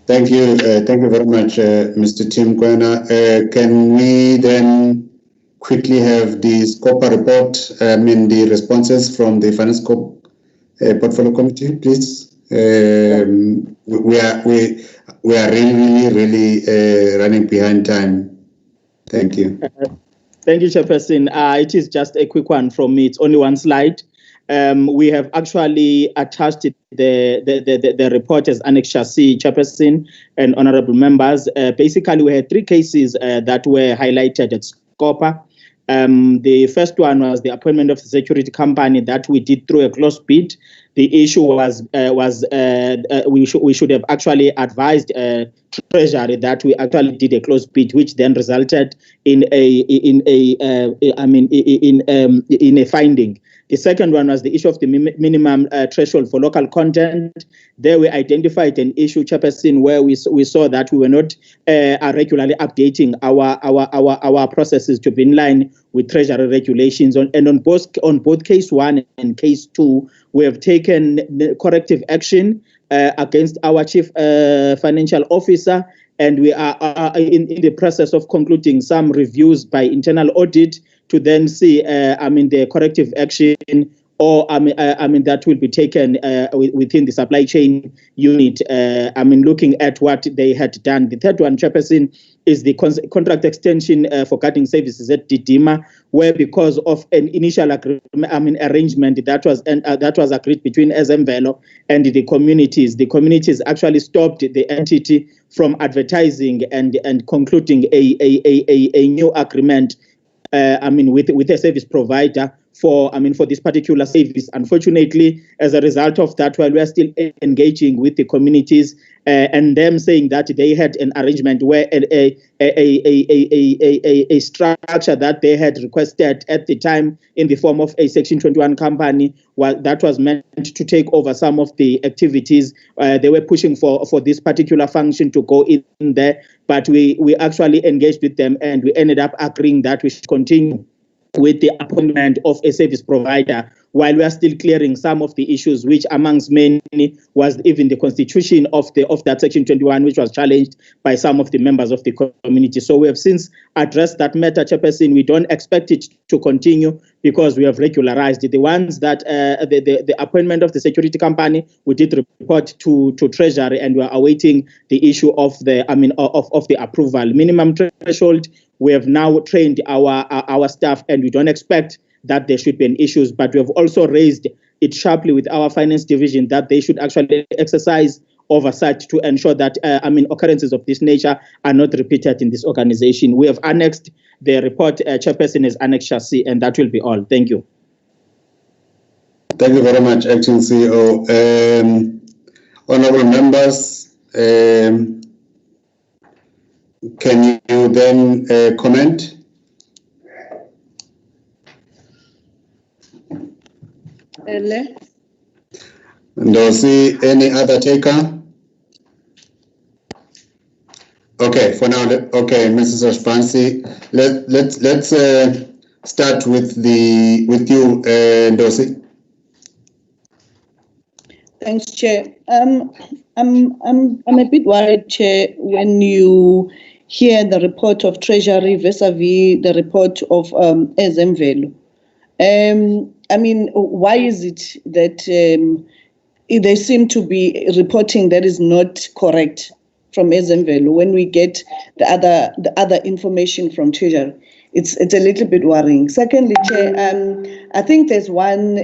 Thank you very much, Mr. Tim Kwena. Can we then quickly have the SCOPA report, the responses from the Finance Portfolio Committee, please? We are really running behind time. Thank you. Thank you, Chairperson. It is just a quick one from me. It's only one slide. We have actually attached the report as Annex C, Chairperson and honorable members. Basically, we had 3 cases that were highlighted at SCOPA. The first one was the appointment of the security company that we did through a closed bid. The issue was we should have actually advised Treasury that we actually did a closed bid, which then resulted in a finding. The second one was the issue of the minimum threshold for local content. There we identified an issue, Chairperson, where we saw that we were not regularly updating our processes to be in line with Treasury regulations. And on both case 1 and case 2, we have taken corrective action against our chief financial officer, and we are in the process of concluding some reviews by internal audit to then see, the corrective action or, that will be taken within the supply chain unit, looking at what they had done. The third one, Chairperson, is the contract extension for guarding services at Didima, where because of an initial arrangement that was agreed between SMVelo and the communities actually stopped the entity from advertising and concluding a new agreement with a service provider for this particular service. Unfortunately, as a result of that, while we are still engaging with the communities and them saying that they had an arrangement where a structure that they had requested at the time in the form of a Section 21 company that was meant to take over some of the activities. They were pushing for this particular function to go in there, but we actually engaged with them and we ended up agreeing that we should continue with the appointment of a service provider while we are still clearing some of the issues, which amongst many was even the constitution of that Section 21, which was challenged by some of the members of the community. So we have since addressed that matter, Chairperson. We don't expect it to continue because we have regularized it. The ones that the appointment of the security company, we did report to Treasury, and we are awaiting the issue of the of the approval. Minimum threshold, we have now trained our staff, and we don't expect that there should be an issue, but we have also raised it sharply with our finance division that they should actually exercise oversight to ensure that occurrences of this nature are not repeated in this organization. We have annexed the report, Chairperson is Annex C, and that will be all. Thank you. Thank you very much, Acting CEO. Honorable members, can you then comment? Ndosi, any other taker? Okay, for now, okay, Mrs. Ospansi, let's start with you, Ndosi. Thanks, Chair. I'm a bit worried, Chair, when you hear the report of Treasury vis-a-vis the report of SMVelo. Why is it that they seem to be reporting that is not correct from SMVelo when we get the other information from Treasury? It's a little bit worrying. Secondly, Chair, I think there's one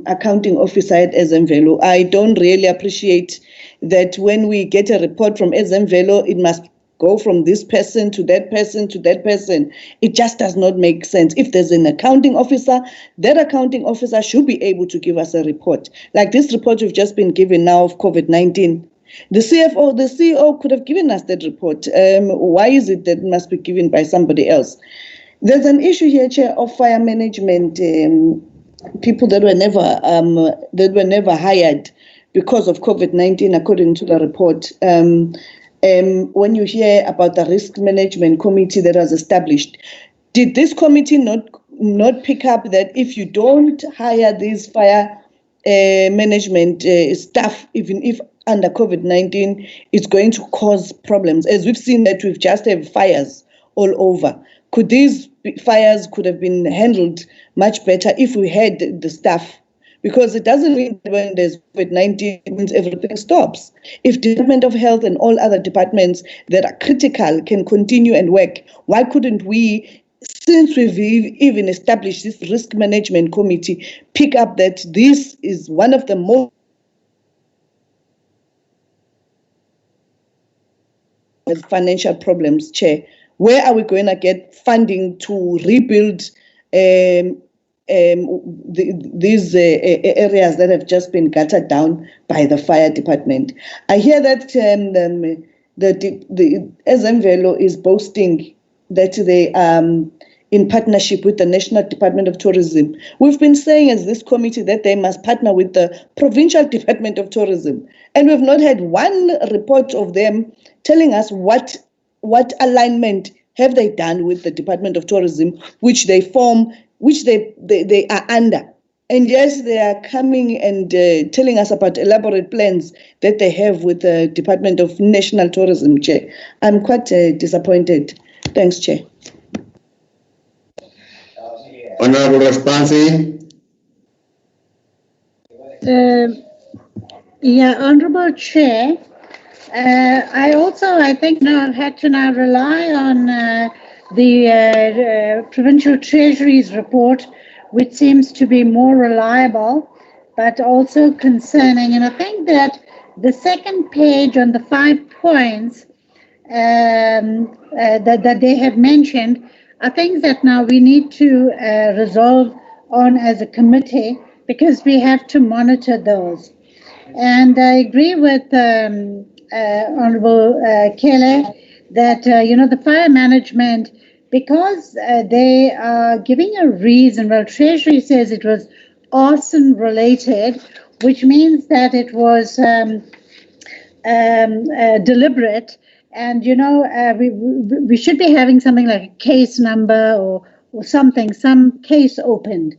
accounting officer at SMVelo. I don't really appreciate that when we get a report from SMVelo, it must go from this person to that person to that person. It just does not make sense. If there's an accounting officer, that accounting officer should be able to give us a report. Like this report we've just been given now of COVID-19. The CFO, the CEO could have given us that report. Why is it that it must be given by somebody else? There's an issue here, Chair, of fire management, people that were never hired because of COVID-19, according to the report. When you hear about the risk management committee that was established, did this committee not pick up that if you don't hire these fire management staff, even if under COVID-19, it's going to cause problems? As we've seen that we've just had fires all over. Could these fires could have been handled much better if we had the staff? Because it doesn't mean that when there's COVID-19, it means everything stops. If Department of Health and all other departments that are critical can continue and work, why couldn't we, since we've even established this risk management committee, pick up that this is one of the most financial problems, Chair? Where are we going to get funding to rebuild these areas that have just been gutted down by the fire department? I hear that the Ezemvelo is boasting that they in partnership with the National Department of Tourism. We've been saying as this committee that they must partner with the Provincial Department of Tourism, and we've not had one report of them telling us what alignment have they done with the Department of Tourism, which they form, which they are under. And yes, they are coming and telling us about elaborate plans that they have with the Department of National Tourism, Chair. I'm quite disappointed. Thanks, Chair. Honorable Responsi. Honorable Chair, I think now I've had to now rely on the Provincial Treasury's report, which seems to be more reliable, but also concerning. And I think that the second page on the 5 points that they have mentioned are things that now we need to resolve on as a committee, because we have to monitor those. And I agree with Honorable Kele that, the fire management, because they are giving a reason, well, Treasury says it was arson related, which means that it was deliberate. And, we should be having something like a case number or something, some case opened.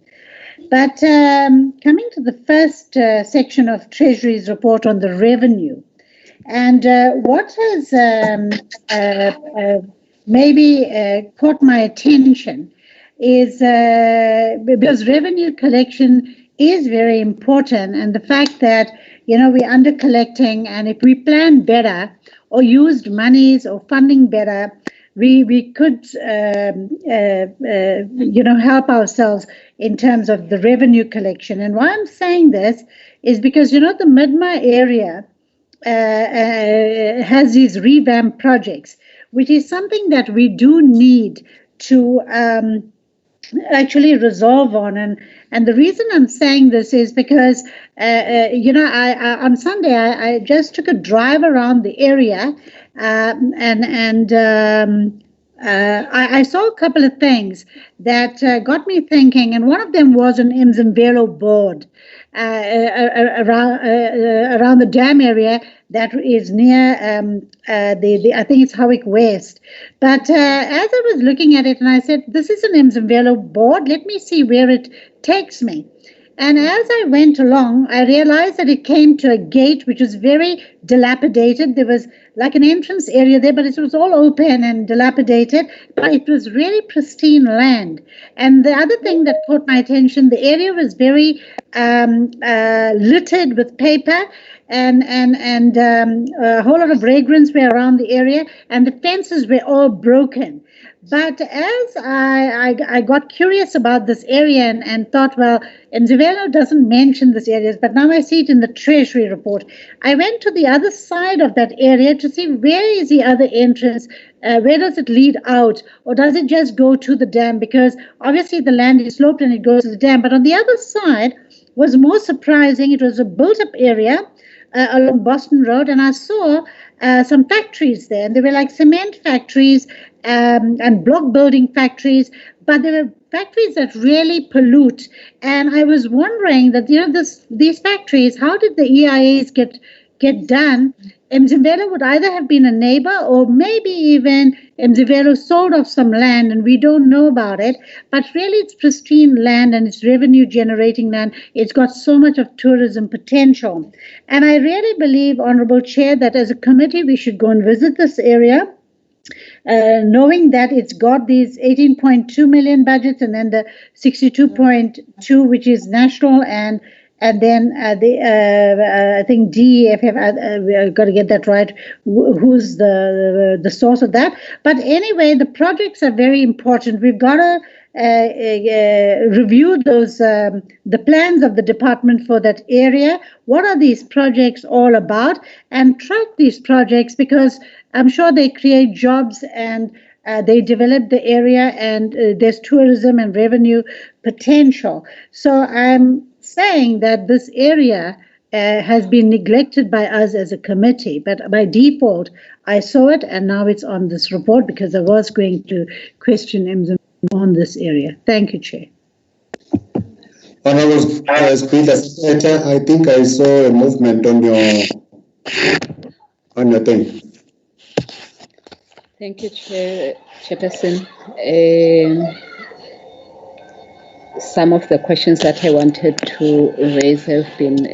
But coming to the first section of Treasury's report on the revenue, and what has maybe caught my attention is because revenue collection is very important, and the fact that, we're under collecting, and if we plan better or used monies or funding better, we could, help ourselves in terms of the revenue collection. And why I'm saying this is because, the Midma area has these revamp projects, which is something that we do need to actually resolve on. And the reason I'm saying this is because, I on Sunday, I just took a drive around the area I saw a couple of things that got me thinking, and one of them was an Imzimvelo board around the dam area that is near I think it's Howick West. But as I was looking at it, and I said, this is an Imzimvelo board, let me see where it takes me. And as I went along, I realized that it came to a gate which was very dilapidated. There was like an entrance area there, but it was all open and dilapidated, but it was really pristine land. And the other thing that caught my attention, the area was very littered with paper, and a whole lot of vagrants were around the area, and the fences were all broken. But as I got curious about this area and thought, well, Imzimvelo doesn't mention this area, but now I see it in the Treasury report. I went to the other side of that area to see where is the other entrance, where does it lead out, or does it just go to the dam? Because obviously the land is sloped and it goes to the dam. But on the other side was more surprising. It was a built-up area along Boston Road, and I saw some factories there, and they were like cement factories and block building factories, but they were factories that really pollute. And I was wondering that, these factories, how did the EIAs get done? Mzimvelo would either have been a neighbor or maybe even Mzimvelo sold off some land and we don't know about it. But really it's pristine land and it's revenue generating land. It's got so much of tourism potential. And I really believe, Honorable Chair, that as a committee we should go and visit this area. Knowing that it's got these 18.2 million budgets and then the 62.2, which is national, and then I think DEF have got to get that right. Who's the source of that? But anyway, the projects are very important. We've got to review those the plans of the department for that area. What are these projects all about? And track these projects, because I'm sure they create jobs and they develop the area, and there's tourism and revenue potential. So I'm saying that this area has been neglected by us as a committee, but by default, I saw it, and now it's on this report because I was going to question Mzimvelo on this area. Thank you, Chair. Honourable Speaker, I think I saw a movement on your thing. Thank you, Chairperson. Some of the questions that I wanted to raise have been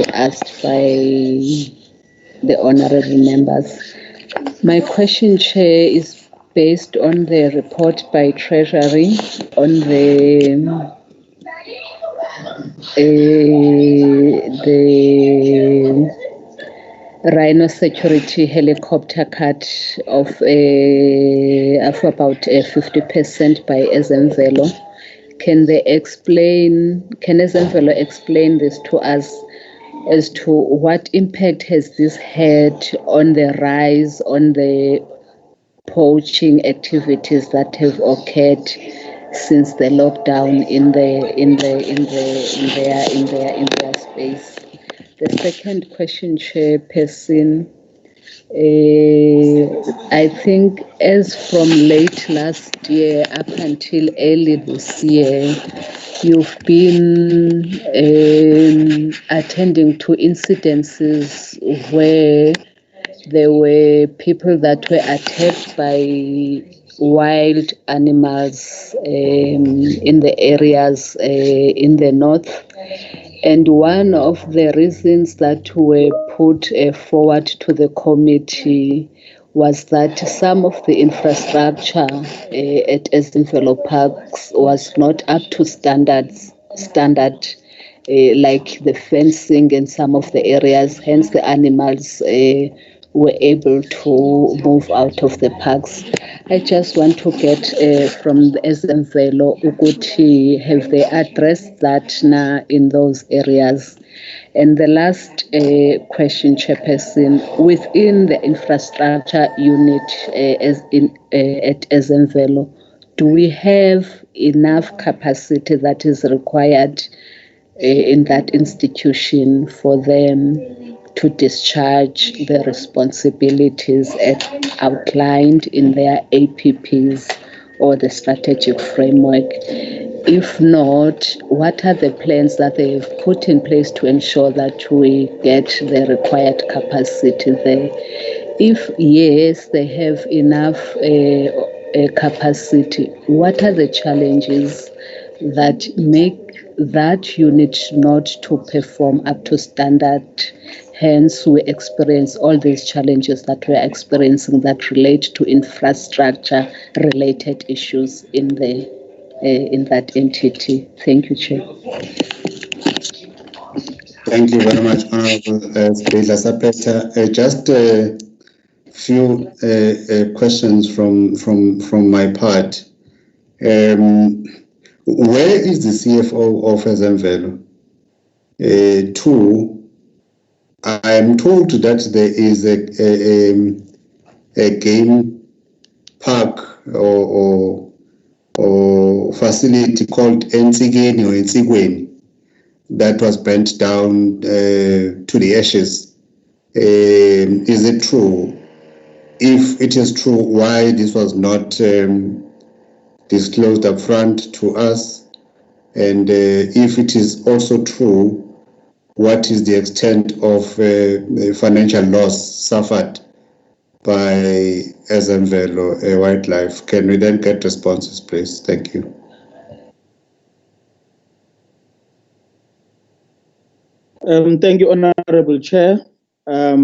asked by the honourable members. My question, Chair, is based on the report by Treasury on the Rhino security helicopter cut of about 50% by Ezemvelo. Can Ezemvelo explain this to us as to what impact has this had on the rise on the poaching activities that have occurred since the lockdown in their space? The second question, Chairperson, I think as from late last year up until early this year, you've been attending to incidences where there were people that were attacked by wild animals in the areas in the north. And one of the reasons that were put forward to the committee was that some of the infrastructure at Ezemvelo Parks was not up to standard, like the fencing in some of the areas. Hence, the animals were able to move out of the parks. I just want to get from Ezemvelo Uguti, have they addressed that now in those areas? And the last question, Chairperson, within the infrastructure unit at Ezemvelo, do we have enough capacity that is required in that institution for them to discharge the responsibilities outlined in their APPs or the strategic framework? If not, what are the plans that they have put in place to ensure that we get the required capacity there? If yes, they have enough capacity, what are the challenges that make that unit not to perform up to standard? Hence, we experience all these challenges that we're experiencing that relate to infrastructure-related issues in that entity. Thank you, Chair. Thank you very much, Honourable Speaker Sapeta. Just a few questions from my part. Where is the CFO of Ezemvelo? Two, I am told that there is a game park or facility called Entsigeni or Entsigweni that was burnt down to the ashes. Is it true? if it is true, why this was not disclosed upfront to us, and if it is also true, what is the extent of financial loss suffered by Ezemvelo Wildlife? Can we then get responses, please? Thank you. Thank you, Honorable Chair. I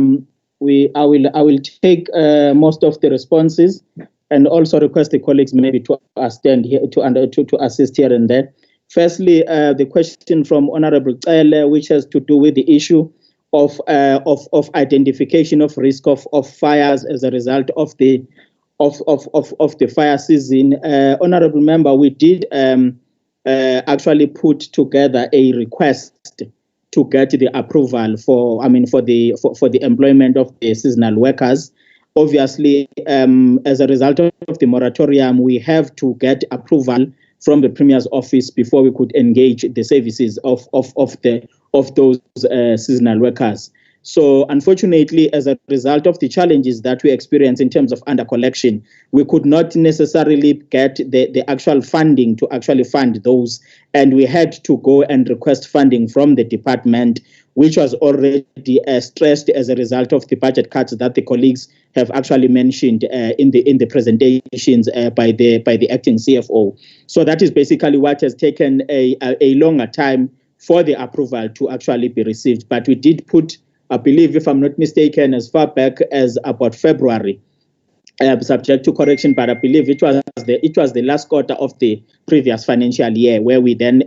will take most of the responses, and also request the colleagues maybe to stand here to assist here and there. Firstly, the question from Honorable Cele, which has to do with the issue of identification of risk of fires as a result of the fire season. Honorable Member, we did actually put together a request to get the approval for the employment of the seasonal workers. Obviously, as a result of the moratorium, we have to get approval from the Premier's office before we could engage the services of those seasonal workers. So unfortunately, as a result of the challenges that we experience in terms of under collection, we could not necessarily get the actual funding to actually fund those. And we had to go and request funding from the department, which was already stressed as a result of the budget cuts that the colleagues have actually mentioned in the presentations by the acting CFO. So that is basically what has taken a longer time for the approval to actually be received. But we did put, I believe, if I'm not mistaken, as far back as about February, subject to correction, but I believe it was the last quarter of the previous financial year where we then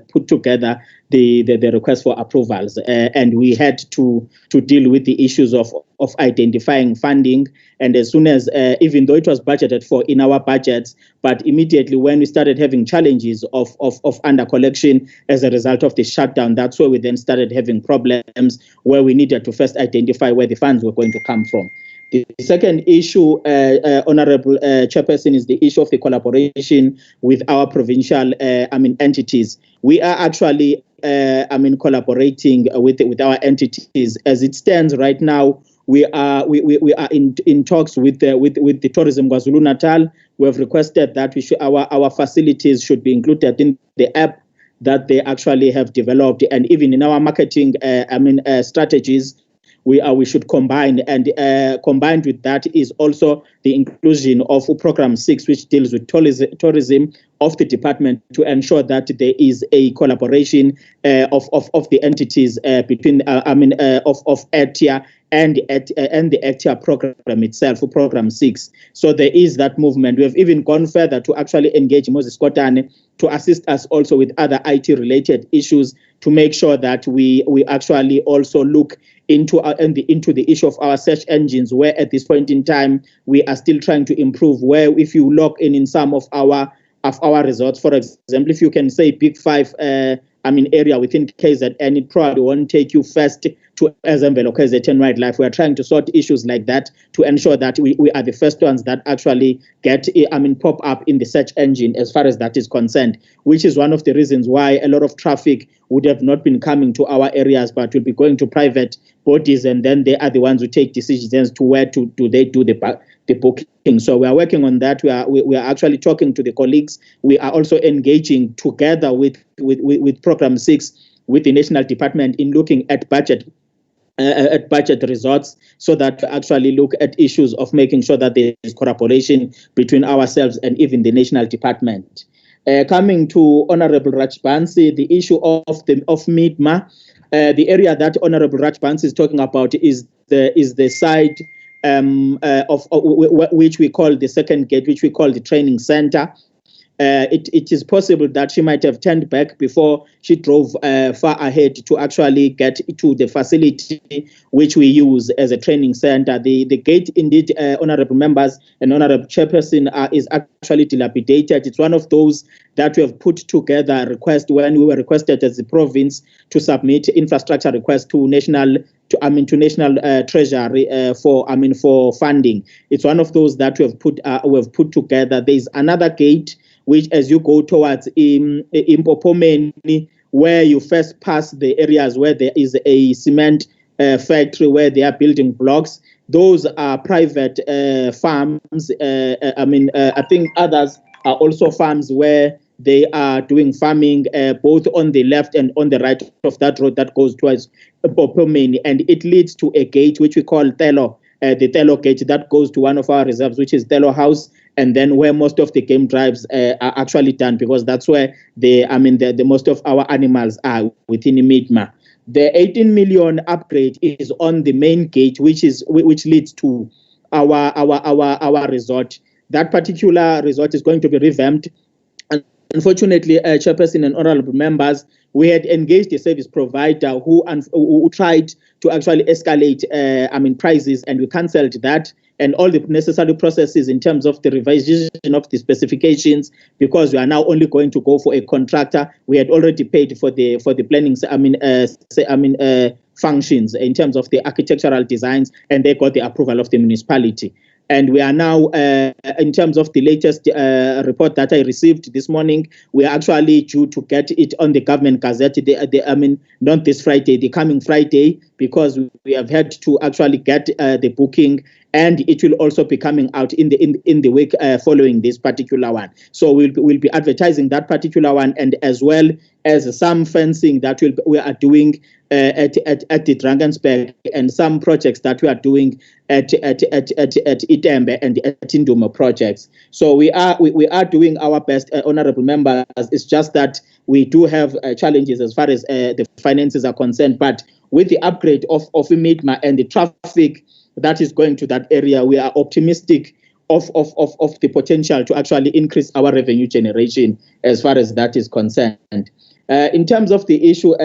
put together the request for approvals, and we had to deal with the issues of identifying funding. And as soon as, even though it was budgeted for in our budgets, but immediately when we started having challenges of under collection as a result of the shutdown, that's where we then started having problems where we needed to first identify where the funds were going to come from. The second issue, Honorable Chairperson, is the issue of the collaboration with our provincial entities. We are actually collaborating with our entities. As it stands right now, we are in talks with the Tourism KwaZulu-Natal. We have requested that our facilities should be included in the app that they actually have developed, and even in our marketing strategies. We should combine, and combined with that is also the inclusion of Program 6, which deals with tourism of the department, to ensure that there is a collaboration of the entities between of ETIA and the ETIA program itself, Program 6. So there is that movement. We have even gone further to actually engage Moses Kotane to assist us also with other IT-related issues, to make sure that we actually also look into the issue of our search engines, where at this point in time we are still trying to improve. Where if you log in some of our resorts, for example, if you can say Big Five area within KZN, it probably won't take you first to Ezemvelo, KZN Wildlife. We are trying to sort issues like that to ensure that we are the first ones that actually get pop up in the search engine as far as that is concerned, which is one of the reasons why a lot of traffic would have not been coming to our areas, but will be going to private bodies, and then they are the ones who take decisions as to where do they do the booking. So we are working on that. We are actually talking to the colleagues. We are also engaging together with Program 6 with the National Department in looking at budget resorts, so that we actually look at issues of making sure that there is collaboration between ourselves and even the National Department. Coming to Honorable Rajbansi, the issue of Midma, the area that Honorable Rajbansi is talking about is the side of which we call the second gate, which we call the training center. It is possible that she might have turned back before she drove far ahead to actually get to the facility which we use as a training center. The gate, indeed, honorable members and honorable chairperson, is actually dilapidated. It's one of those that we have put together a request when we were requested as the province to submit infrastructure requests to national treasury for funding. It's one of those that we have put together. There is another gate which, as you go towards Impopomeni, where you first pass the areas where there is a cement factory where they are building blocks. those are private farms. I think others are also farms where they are doing farming both on the left and on the right of that road that goes towards Bopomeni, and it leads to a gate which we call Telo, the Telo gate that goes to one of our reserves, which is Telo House, and then where most of the game drives are actually done, because that's where the most of our animals are within Midma. The 18 million upgrade is on the main gate, which leads to our resort. That particular resort is going to be revamped. Unfortunately, Chairperson and honorable members, we had engaged a service provider who tried to actually escalate prices, and we cancelled that and all the necessary processes in terms of the revision of the specifications, because we are now only going to go for a contractor. We had already paid for the planning functions in terms of the architectural designs, and they got the approval of the municipality. And we are now, in terms of the latest report that I received this morning, we are actually due to get it on the government gazette, not this Friday, the coming Friday, because we have had to actually get the booking, and it will also be coming out in the week following this particular one. So we'll be advertising that particular one, and as well as some fencing that we are doing at the Drakensberg, and some projects that we are doing at Itembe and at Indumo projects. So we are doing our best, honorable members. It's just that we do have challenges as far as the finances are concerned. But with the upgrade of Midma and the traffic that is going to that area, we are optimistic of the potential to actually increase our revenue generation as far as that is concerned. In terms of the issue,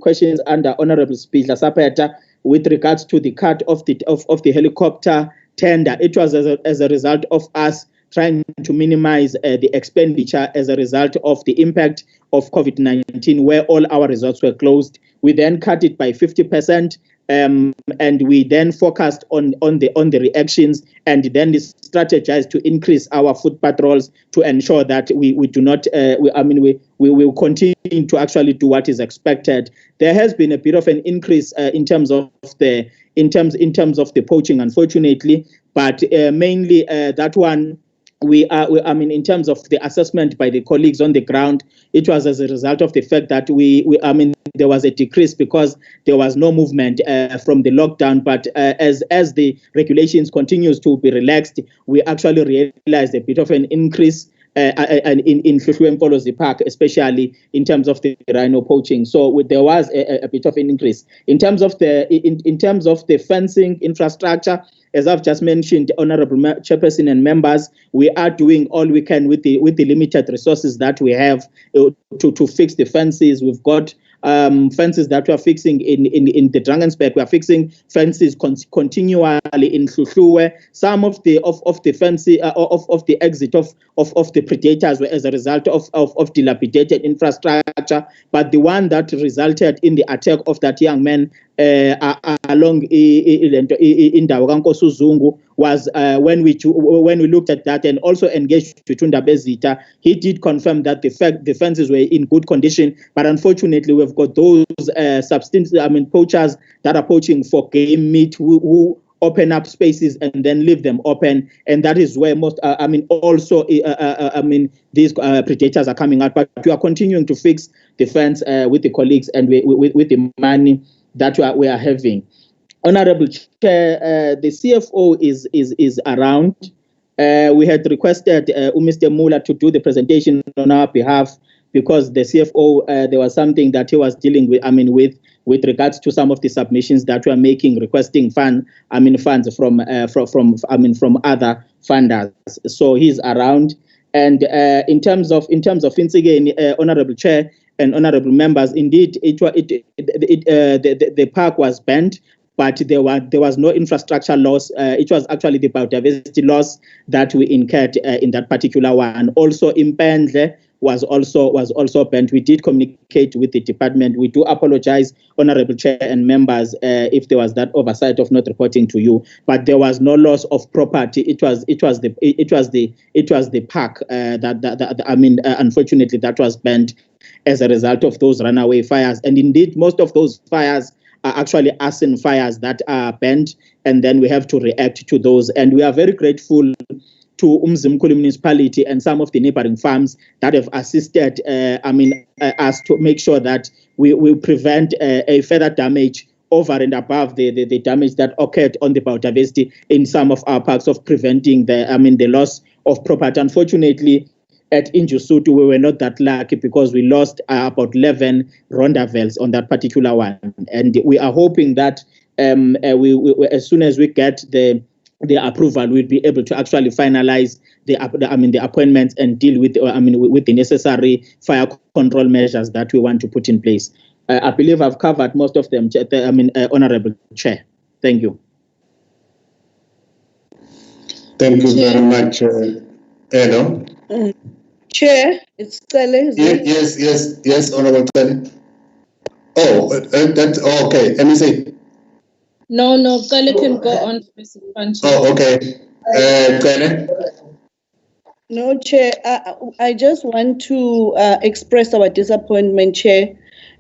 questions under Honorable Speaker Sapeta with regards to the cut of the helicopter tender, it was as a result of us trying to minimize the expenditure as a result of the impact of COVID-19, where all our resorts were closed. We then cut it by 50%. And we then focused on the reactions, and then strategized to increase our foot patrols to ensure that we do not we will continue to actually do what is expected. There has been a bit of an increase in terms of the poaching, unfortunately, but mainly that one. In terms of the assessment by the colleagues on the ground, it was as a result of the fact that there was a decrease because there was no movement from the lockdown. But as the regulations continues to be relaxed, we actually realized a bit of an increase in Hluhluwe Park, especially in terms of the rhino poaching. So there was a bit of an increase in terms of the fencing infrastructure. As I've just mentioned, Honorable Chairperson and members, we are doing all we can with the limited resources that we have to fix the fences. We've got fences that we are fixing in the Drakensberg. We are fixing fences continually in Hluhluwe. Some of the fences of the exit of the predators were as a result of dilapidated infrastructure. But the one that resulted in the attack of that young man along in Suzungu was when we looked at that and also engaged with Tunda Bezita, he did confirm that the fences were in good condition, but unfortunately we've got those poachers that are poaching for game meat who open up spaces and then leave them open, and that is where most these predators are coming out. But we are continuing to fix the fence with the colleagues and with the money that we are having. Honorable Chair, the CFO is around. We had requested Mr. Mula to do the presentation on our behalf because the CFO, there was something that he was dealing with, with regards to some of the submissions that we are making, requesting funds from other funders. So he's around. And in terms of Insigeni, Honorable Chair and Honorable members, indeed, the park was banned, but there was no infrastructure loss. It was actually the biodiversity loss that we incurred in that particular one. Also, Impendle was also banned. We did communicate with the department. We do apologize, Honorable Chair and members, if there was that oversight of not reporting to you. But there was no loss of property. It was the park unfortunately that was banned as a result of those runaway fires. And indeed, most of those fires actually arson fires that are burnt, and then we have to react to those. And we are very grateful to Umzimkhulu municipality and some of the neighboring farms that have assisted us to make sure that we prevent a further damage over and above the damage that occurred on the biodiversity in some of our parks, of preventing the loss of property. Unfortunately, at Injusutu, we were not that lucky because we lost about 11 rondavels on that particular one. And we are hoping that we as soon as we get the approval, we'll be able to actually finalize the appointments and deal with with the necessary fire control measures that we want to put in place. I believe I've covered most of them, Honorable Chair. Thank you. Thank you very much, Edo. Chair, it's Cele. Yes, Honorable Cele. Okay. Let me see. No, Cele can go on, Mr. Panchi. Oh, okay. Cele. No, Chair, I just want to express our disappointment, Chair,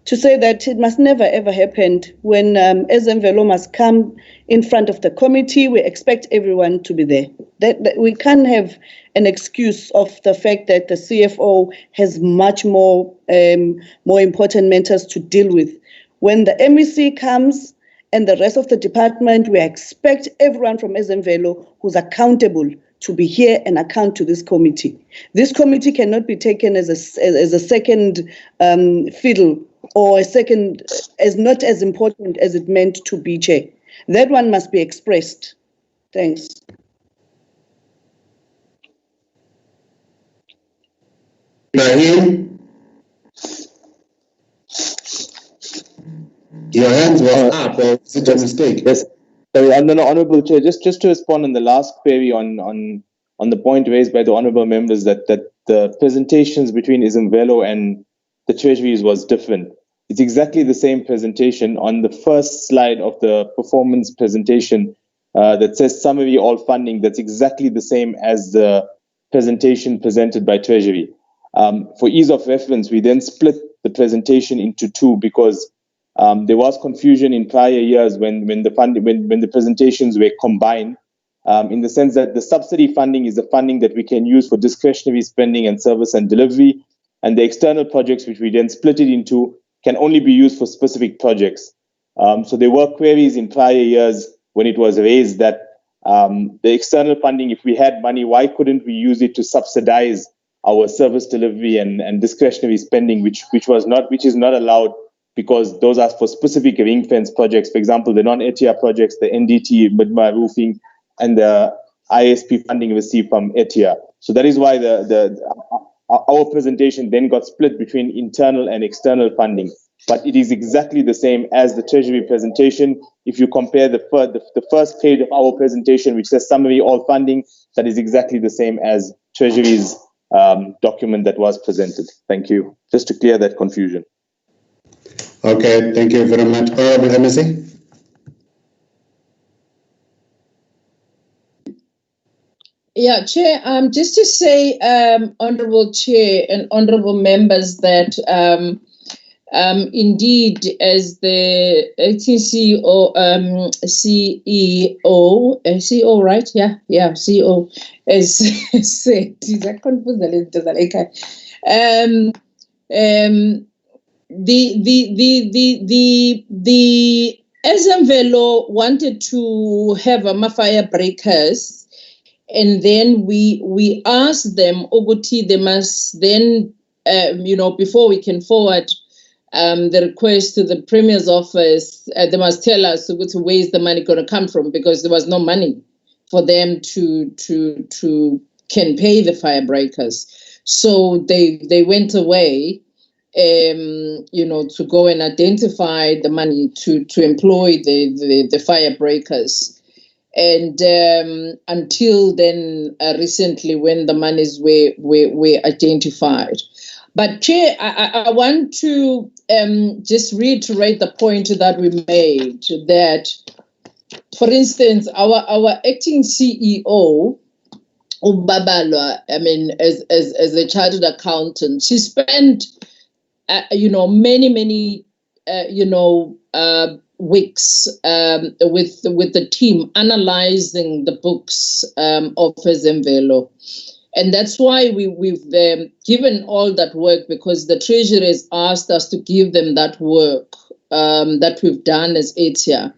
to say that it must never ever happen when Ezemvelo must come in front of the committee. We expect everyone to be there. That we can't have an excuse of the fact that the CFO has much more important matters to deal with. When the MEC comes and the rest of the department, we expect everyone from Ezemvelo who's accountable to be here and account to this committee. This committee cannot be taken as a second fiddle or a second, as not as important as it meant to be, Chair. That one must be expressed. Thanks. Ibrahim, your hands were up, or is it a mistake? Yes. Sorry, Honourable Chair, just to respond on the last query on the point raised by the honourable members that the presentations between Ezemvelo and the Treasuries was different. It's exactly the same presentation. On the first slide of the performance presentation that says summary all funding, that's exactly the same as the presentation presented by Treasury. For ease of reference, we then split the presentation into two because there was confusion in prior years when the presentations were combined, in the sense that the subsidy funding is the funding that we can use for discretionary spending and service and delivery, and the external projects, which we then split it into, can only be used for specific projects. So there were queries in prior years when it was raised that the external funding, if we had money, why couldn't we use it to subsidize our service delivery and discretionary spending, which is not allowed, because those are for specific ring-fence projects. For example, the non-ETIA projects, the NDT, Midma roofing, and the ISP funding received from ETIA. So that is why our presentation then got split between internal and external funding. But it is exactly the same as the Treasury presentation. If you compare the first page of our presentation, which says summary all funding, that is exactly the same as Treasury's document that was presented. Thank you. Just to clear that confusion. Okay, thank you very much. Honorable MEC. Yeah, Chair, just to say, Honourable Chair and Honourable members, that indeed, as the acting CEO, CEO, right? Yeah, CEO, as said, I confused a little. The Ezemvelo wanted to have fire breakers. And then we asked them, Oguti, they must then, before we can forward the request to the Premier's office, they must tell us where is the money going to come from, because there was no money for them to can pay the fire breakers. So they went away, to go and identify the money to employ the fire breakers. And until then, recently, when the monies were identified. But Chair, I want to just reiterate the point that we made, that, for instance, our acting CEO, Babalwa, as a chartered accountant, she spent, many weeks with the team analyzing the books of Ezemvelo. And that's why we've given all that work, because the Treasury has asked us to give them that work that we've done as ETIA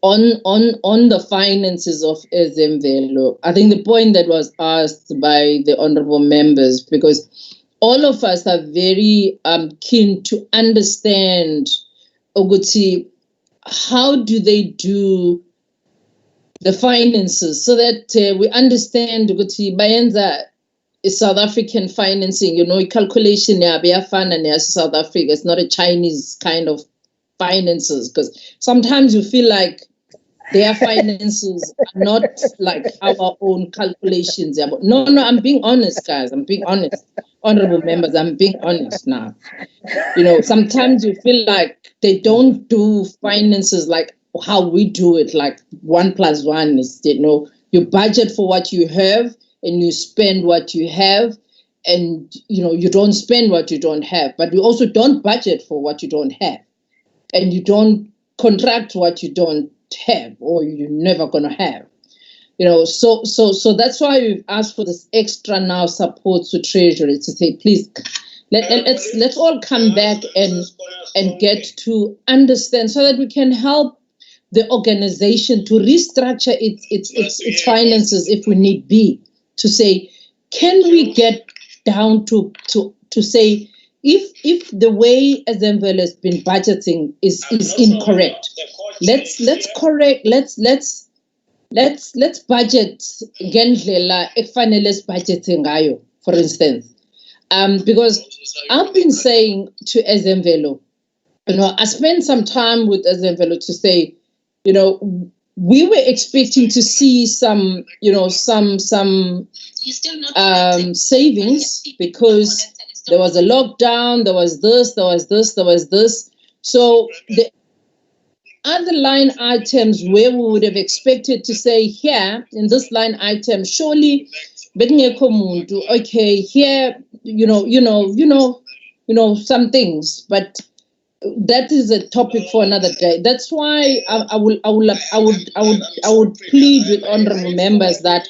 on the finances of Ezemvelo. I think the point that was asked by the honorable members, because all of us are very keen to understand, Oguti, how do they do the finances, so that we understand Oguti bayenza South African financing, calculation and South Africa. It's not a Chinese kind of finances, because sometimes you feel like their finances are not like our own calculations. No, I'm being honest, guys. I'm being honest. Honorable members, I'm being honest now. Sometimes you feel like they don't do finances like how we do it, like 1 + 1 is, you budget for what you have and you spend what you have, and, you don't spend what you don't have, but you also don't budget for what you don't have, and you don't contract what you don't have or you're never going to have. So that's why we've asked for this extra now support to Treasury to say, please, let's all come back and get to understand, so that we can help the organization to restructure its finances if we need be, to say, can we get down to say, if the way Ezemvelo has been budgeting is incorrect, let's correct, let's budget ngendlela ekufanele sibudgete ngayo, for instance. Because I've been saying to Ezemvelo, I spent some time with Ezemvelo to say, we were expecting to see some savings, because there was a lockdown, there was this. So the other line items where we would have expected to say, here in this line item, surely, okay, here, some things, but that is a topic for another day. That's why I would plead with honorable members that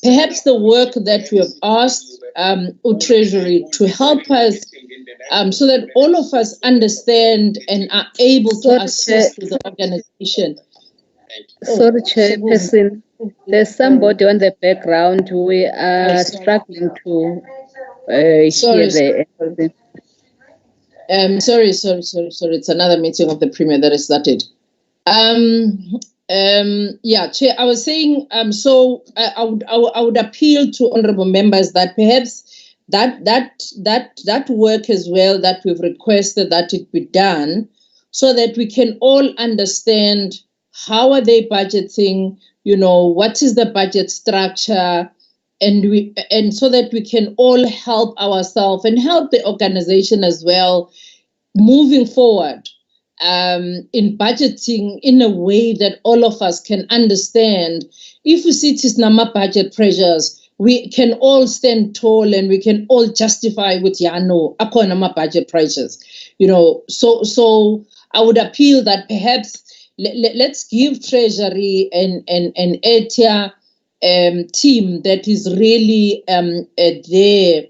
perhaps the work that we have asked Treasury to help us, so that all of us understand and are able to assist with the organization. Sorry, Chairperson. There's somebody on the background. We are struggling to hear the Sorry. It's another meeting of the Premier that has started. Chair, I was saying, so I would appeal to honorable members that perhaps that work as well that we've requested that it be done, so that we can all understand how are they budgeting, what is the budget structure, and so that we can all help ourselves and help the organization as well moving forward in budgeting in a way that all of us can understand. If we see Tisnama budget pressures, we can all stand tall and we can all justify with Akonama budget pressures. So I would appeal that perhaps let's give Treasury and ETIA team that is really there.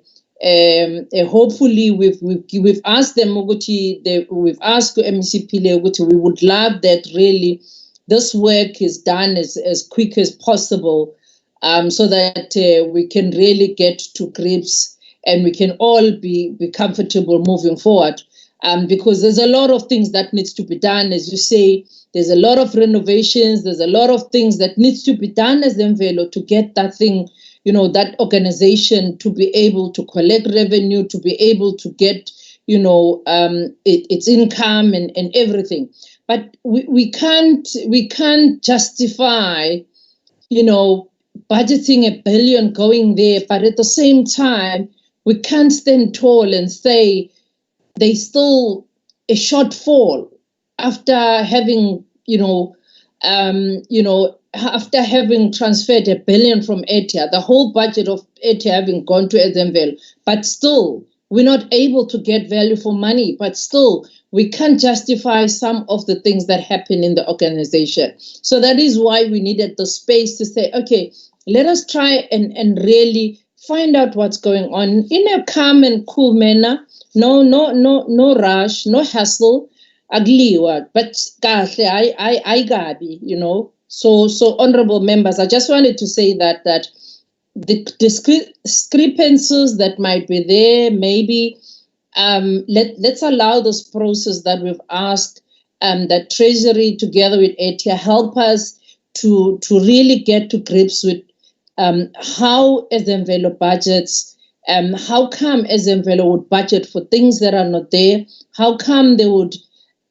Hopefully we've asked them, we've asked MEC Pile, we would love that really this work is done as quick as possible, so that we can really get to grips and we can all be comfortable moving forward. Because there's a lot of things that needs to be done, as you say. There's a lot of renovations. There's a lot of things that needs to be done as Ezemvelo to get that thing, that organization to be able to collect revenue, to be able to get, its income and everything. But we can't justify, budgeting $1 billion going there, but at the same time, we can't stand tall and say there's still a shortfall after having, after having transferred $1 billion from ETIA, the whole budget of ETIA having gone to Ezemvelo, but still we're not able to get value for money, but still we can't justify some of the things that happen in the organization. So that is why we needed the space to say, okay, let us try and really find out what's going on in a calm and cool manner. No rush, no hassle. Ugly word, but I gabi, you know. So honorable members, I just wanted to say that the discrepancies that might be there, maybe let's allow this process that we've asked that Treasury together with ATIA help us to really get to grips with how Ezemvelo budgets, how come Ezemvelo would budget for things that are not there, how come they would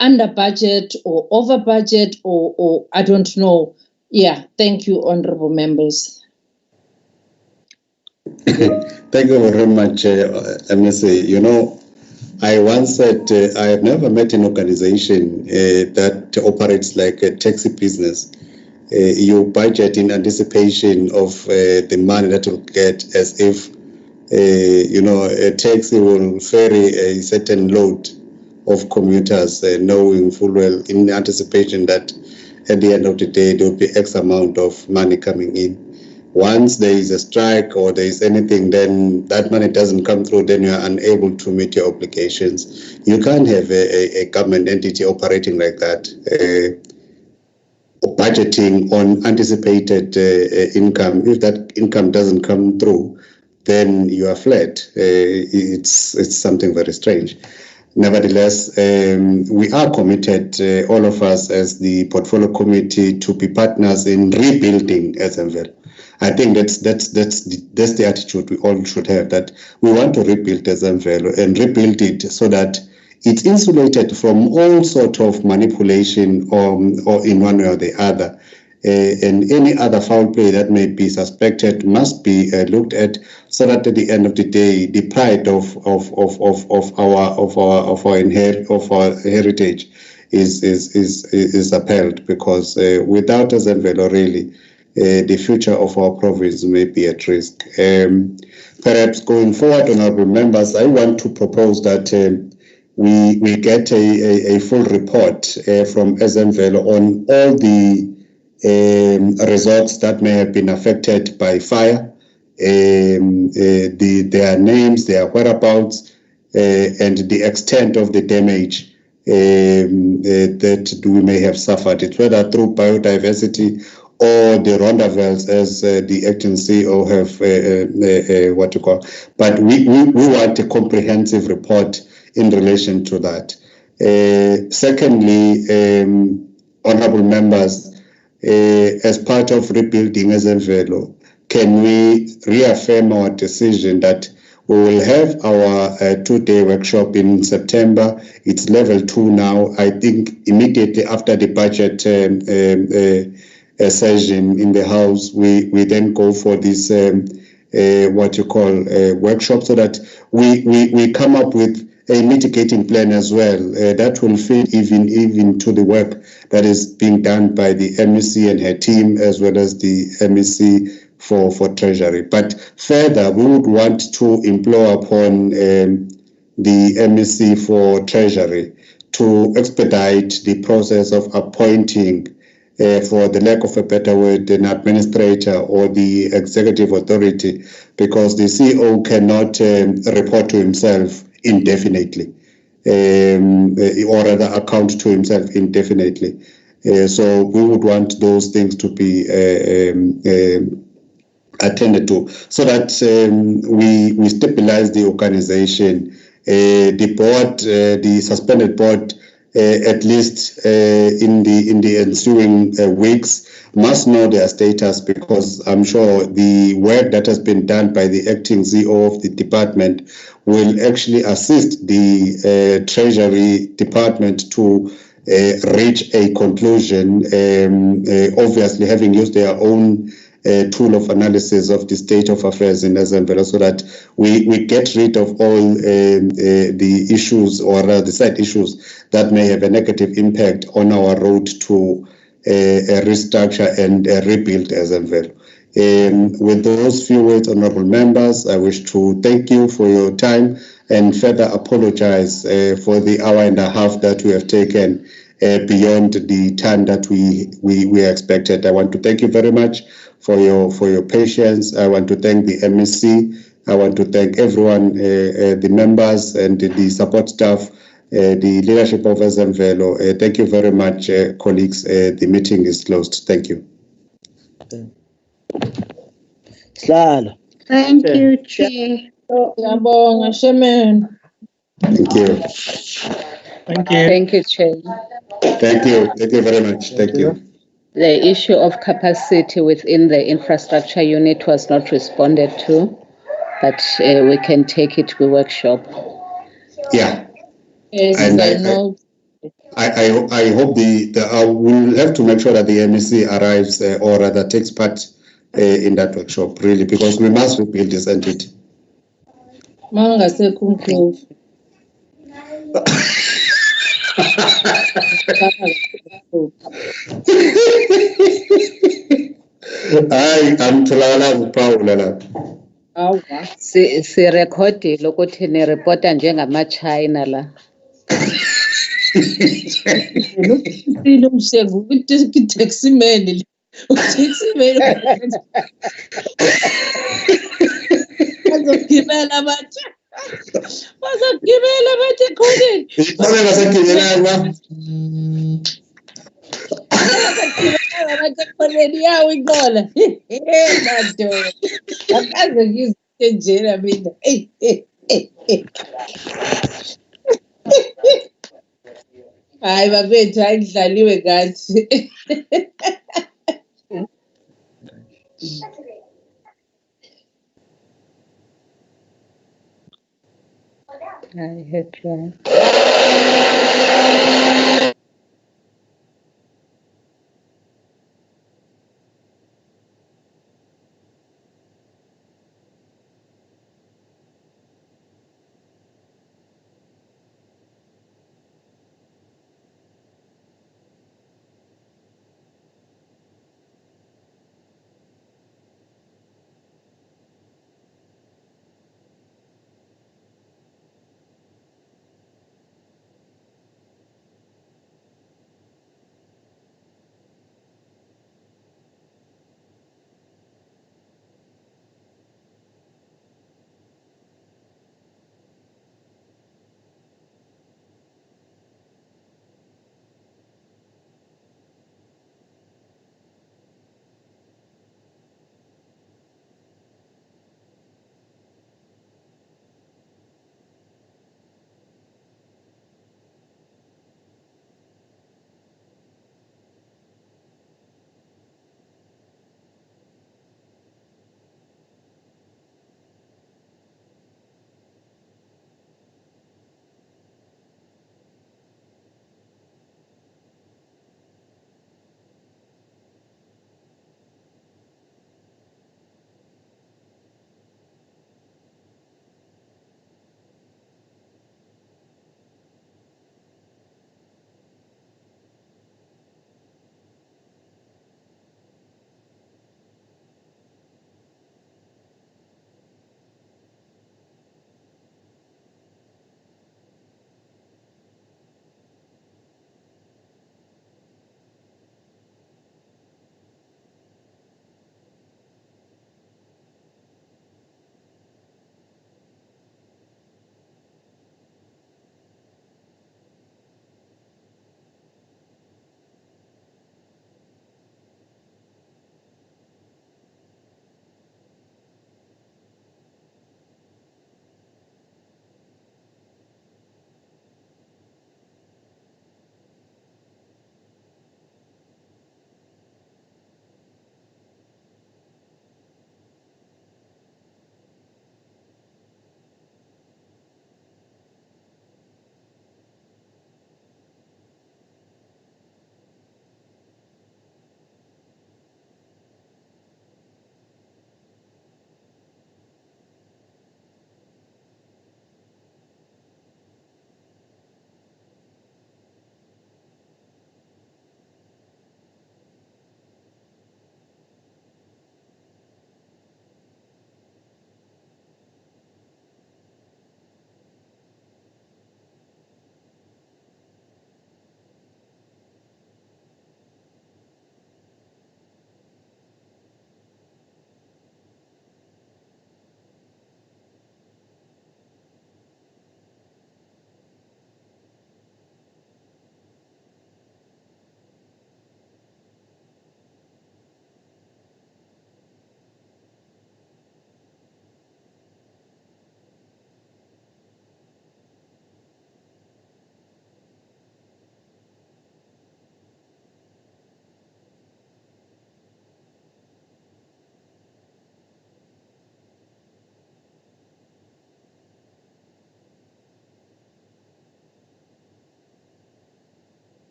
under budget or over budget or I don't know. Yeah, thank you, honorable members. Thank you very much, MSA. You know, I once said I have never met an organization that operates like a taxi business. You budget in anticipation of the money that you'll get, as if, you know, a taxi will ferry a certain load of commuters, knowing full well in anticipation that at the end of the day there will be X amount of money coming in. Once there is a strike or there is anything, then that money doesn't come through, then you are unable to meet your obligations. You can't have a government entity operating like that, budgeting on anticipated income. If that income doesn't come through, then you are flat. It's something very strange. Nevertheless, we are committed, all of us as the portfolio committee, to be partners in rebuilding Ezemvelo. I think that's the attitude we all should have, that we want to rebuild Ezemvelo and rebuild it so that it's insulated from all sort of manipulation or in one way or the other. And any other foul play that may be suspected must be looked at, so that at the end of the day, the pride of our heritage is upheld. Because without Ezemvelo, really, the future of our province may be at risk. Perhaps going forward, honourable members, I want to propose that we get a full report from Ezemvelo on all the resorts that may have been affected by fire, their names, their whereabouts, and the extent of the damage that we may have suffered. It's whether through biodiversity or the rondavels, as the acting CEO have But we want a comprehensive report in relation to that. Secondly, honourable members, as part of rebuilding Ezemvelo, can we reaffirm our decision that we will have our 2-day workshop in September? It's level 2 now. I think immediately after the budget session in the House, we then go for this workshop, so that we come up with a mitigating plan as well that will fit even to the work that is being done by the MEC and her team, as well as the MEC for Treasury. But further, we would want to implore upon the MEC for Treasury to expedite the process of appointing, for the lack of a better word, an administrator or the executive authority, because the CEO cannot report to himself indefinitely, or rather account to himself indefinitely. So we would want those things to be attended to, so that we stabilize the organization. The board, the suspended board, at least in the ensuing weeks, must know their status, because I'm sure the work that has been done by the acting CEO of the department will actually assist the Treasury Department to reach a conclusion, obviously having used their own tool of analysis of the state of affairs in Ezemvelo, so that we get rid of all the issues, or the side issues that may have a negative impact on our road to restructure and rebuild Ezemvelo. With those few words, honorable members, I wish to thank you for your time and further apologize for the hour and a half that we have taken beyond the time that we expected. I want to thank you very much for your patience. I want to thank the MEC. I want to thank everyone, the members and the support staff, the leadership of Ezemvelo. Thank you very much, colleagues. The meeting is closed. Thank you. Thank you, Chair. Siyabonga, Chairman. Thank you. Thank you. Thank you, Chair. Thank you. Thank you very much. Thank you. The issue of capacity within the infrastructure unit was not responded to, but we can take it to workshop. Yeah. Yes, And I know. I hope we'll have to make sure that the MEC arrives or rather takes part in that workshop, really, because we must rebuild this entity. Mangasekho uNdlovu. Hayi, angitholakala kuphawula la. Awa. Sirekhodile ukuthi nireporta njengama-China la. Usile umshengu ukuthi taxi man. Taxi man. Bazogibela bathi. Bazogibela bathi khoneni. Ikhona ngasagibelanga. Bazogibela bathi khoneni yawo inqola. Madoda. Akaze ngizwe njena mina. Hayi bakwethu ayidlaliwe kathi. I had right.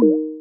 you.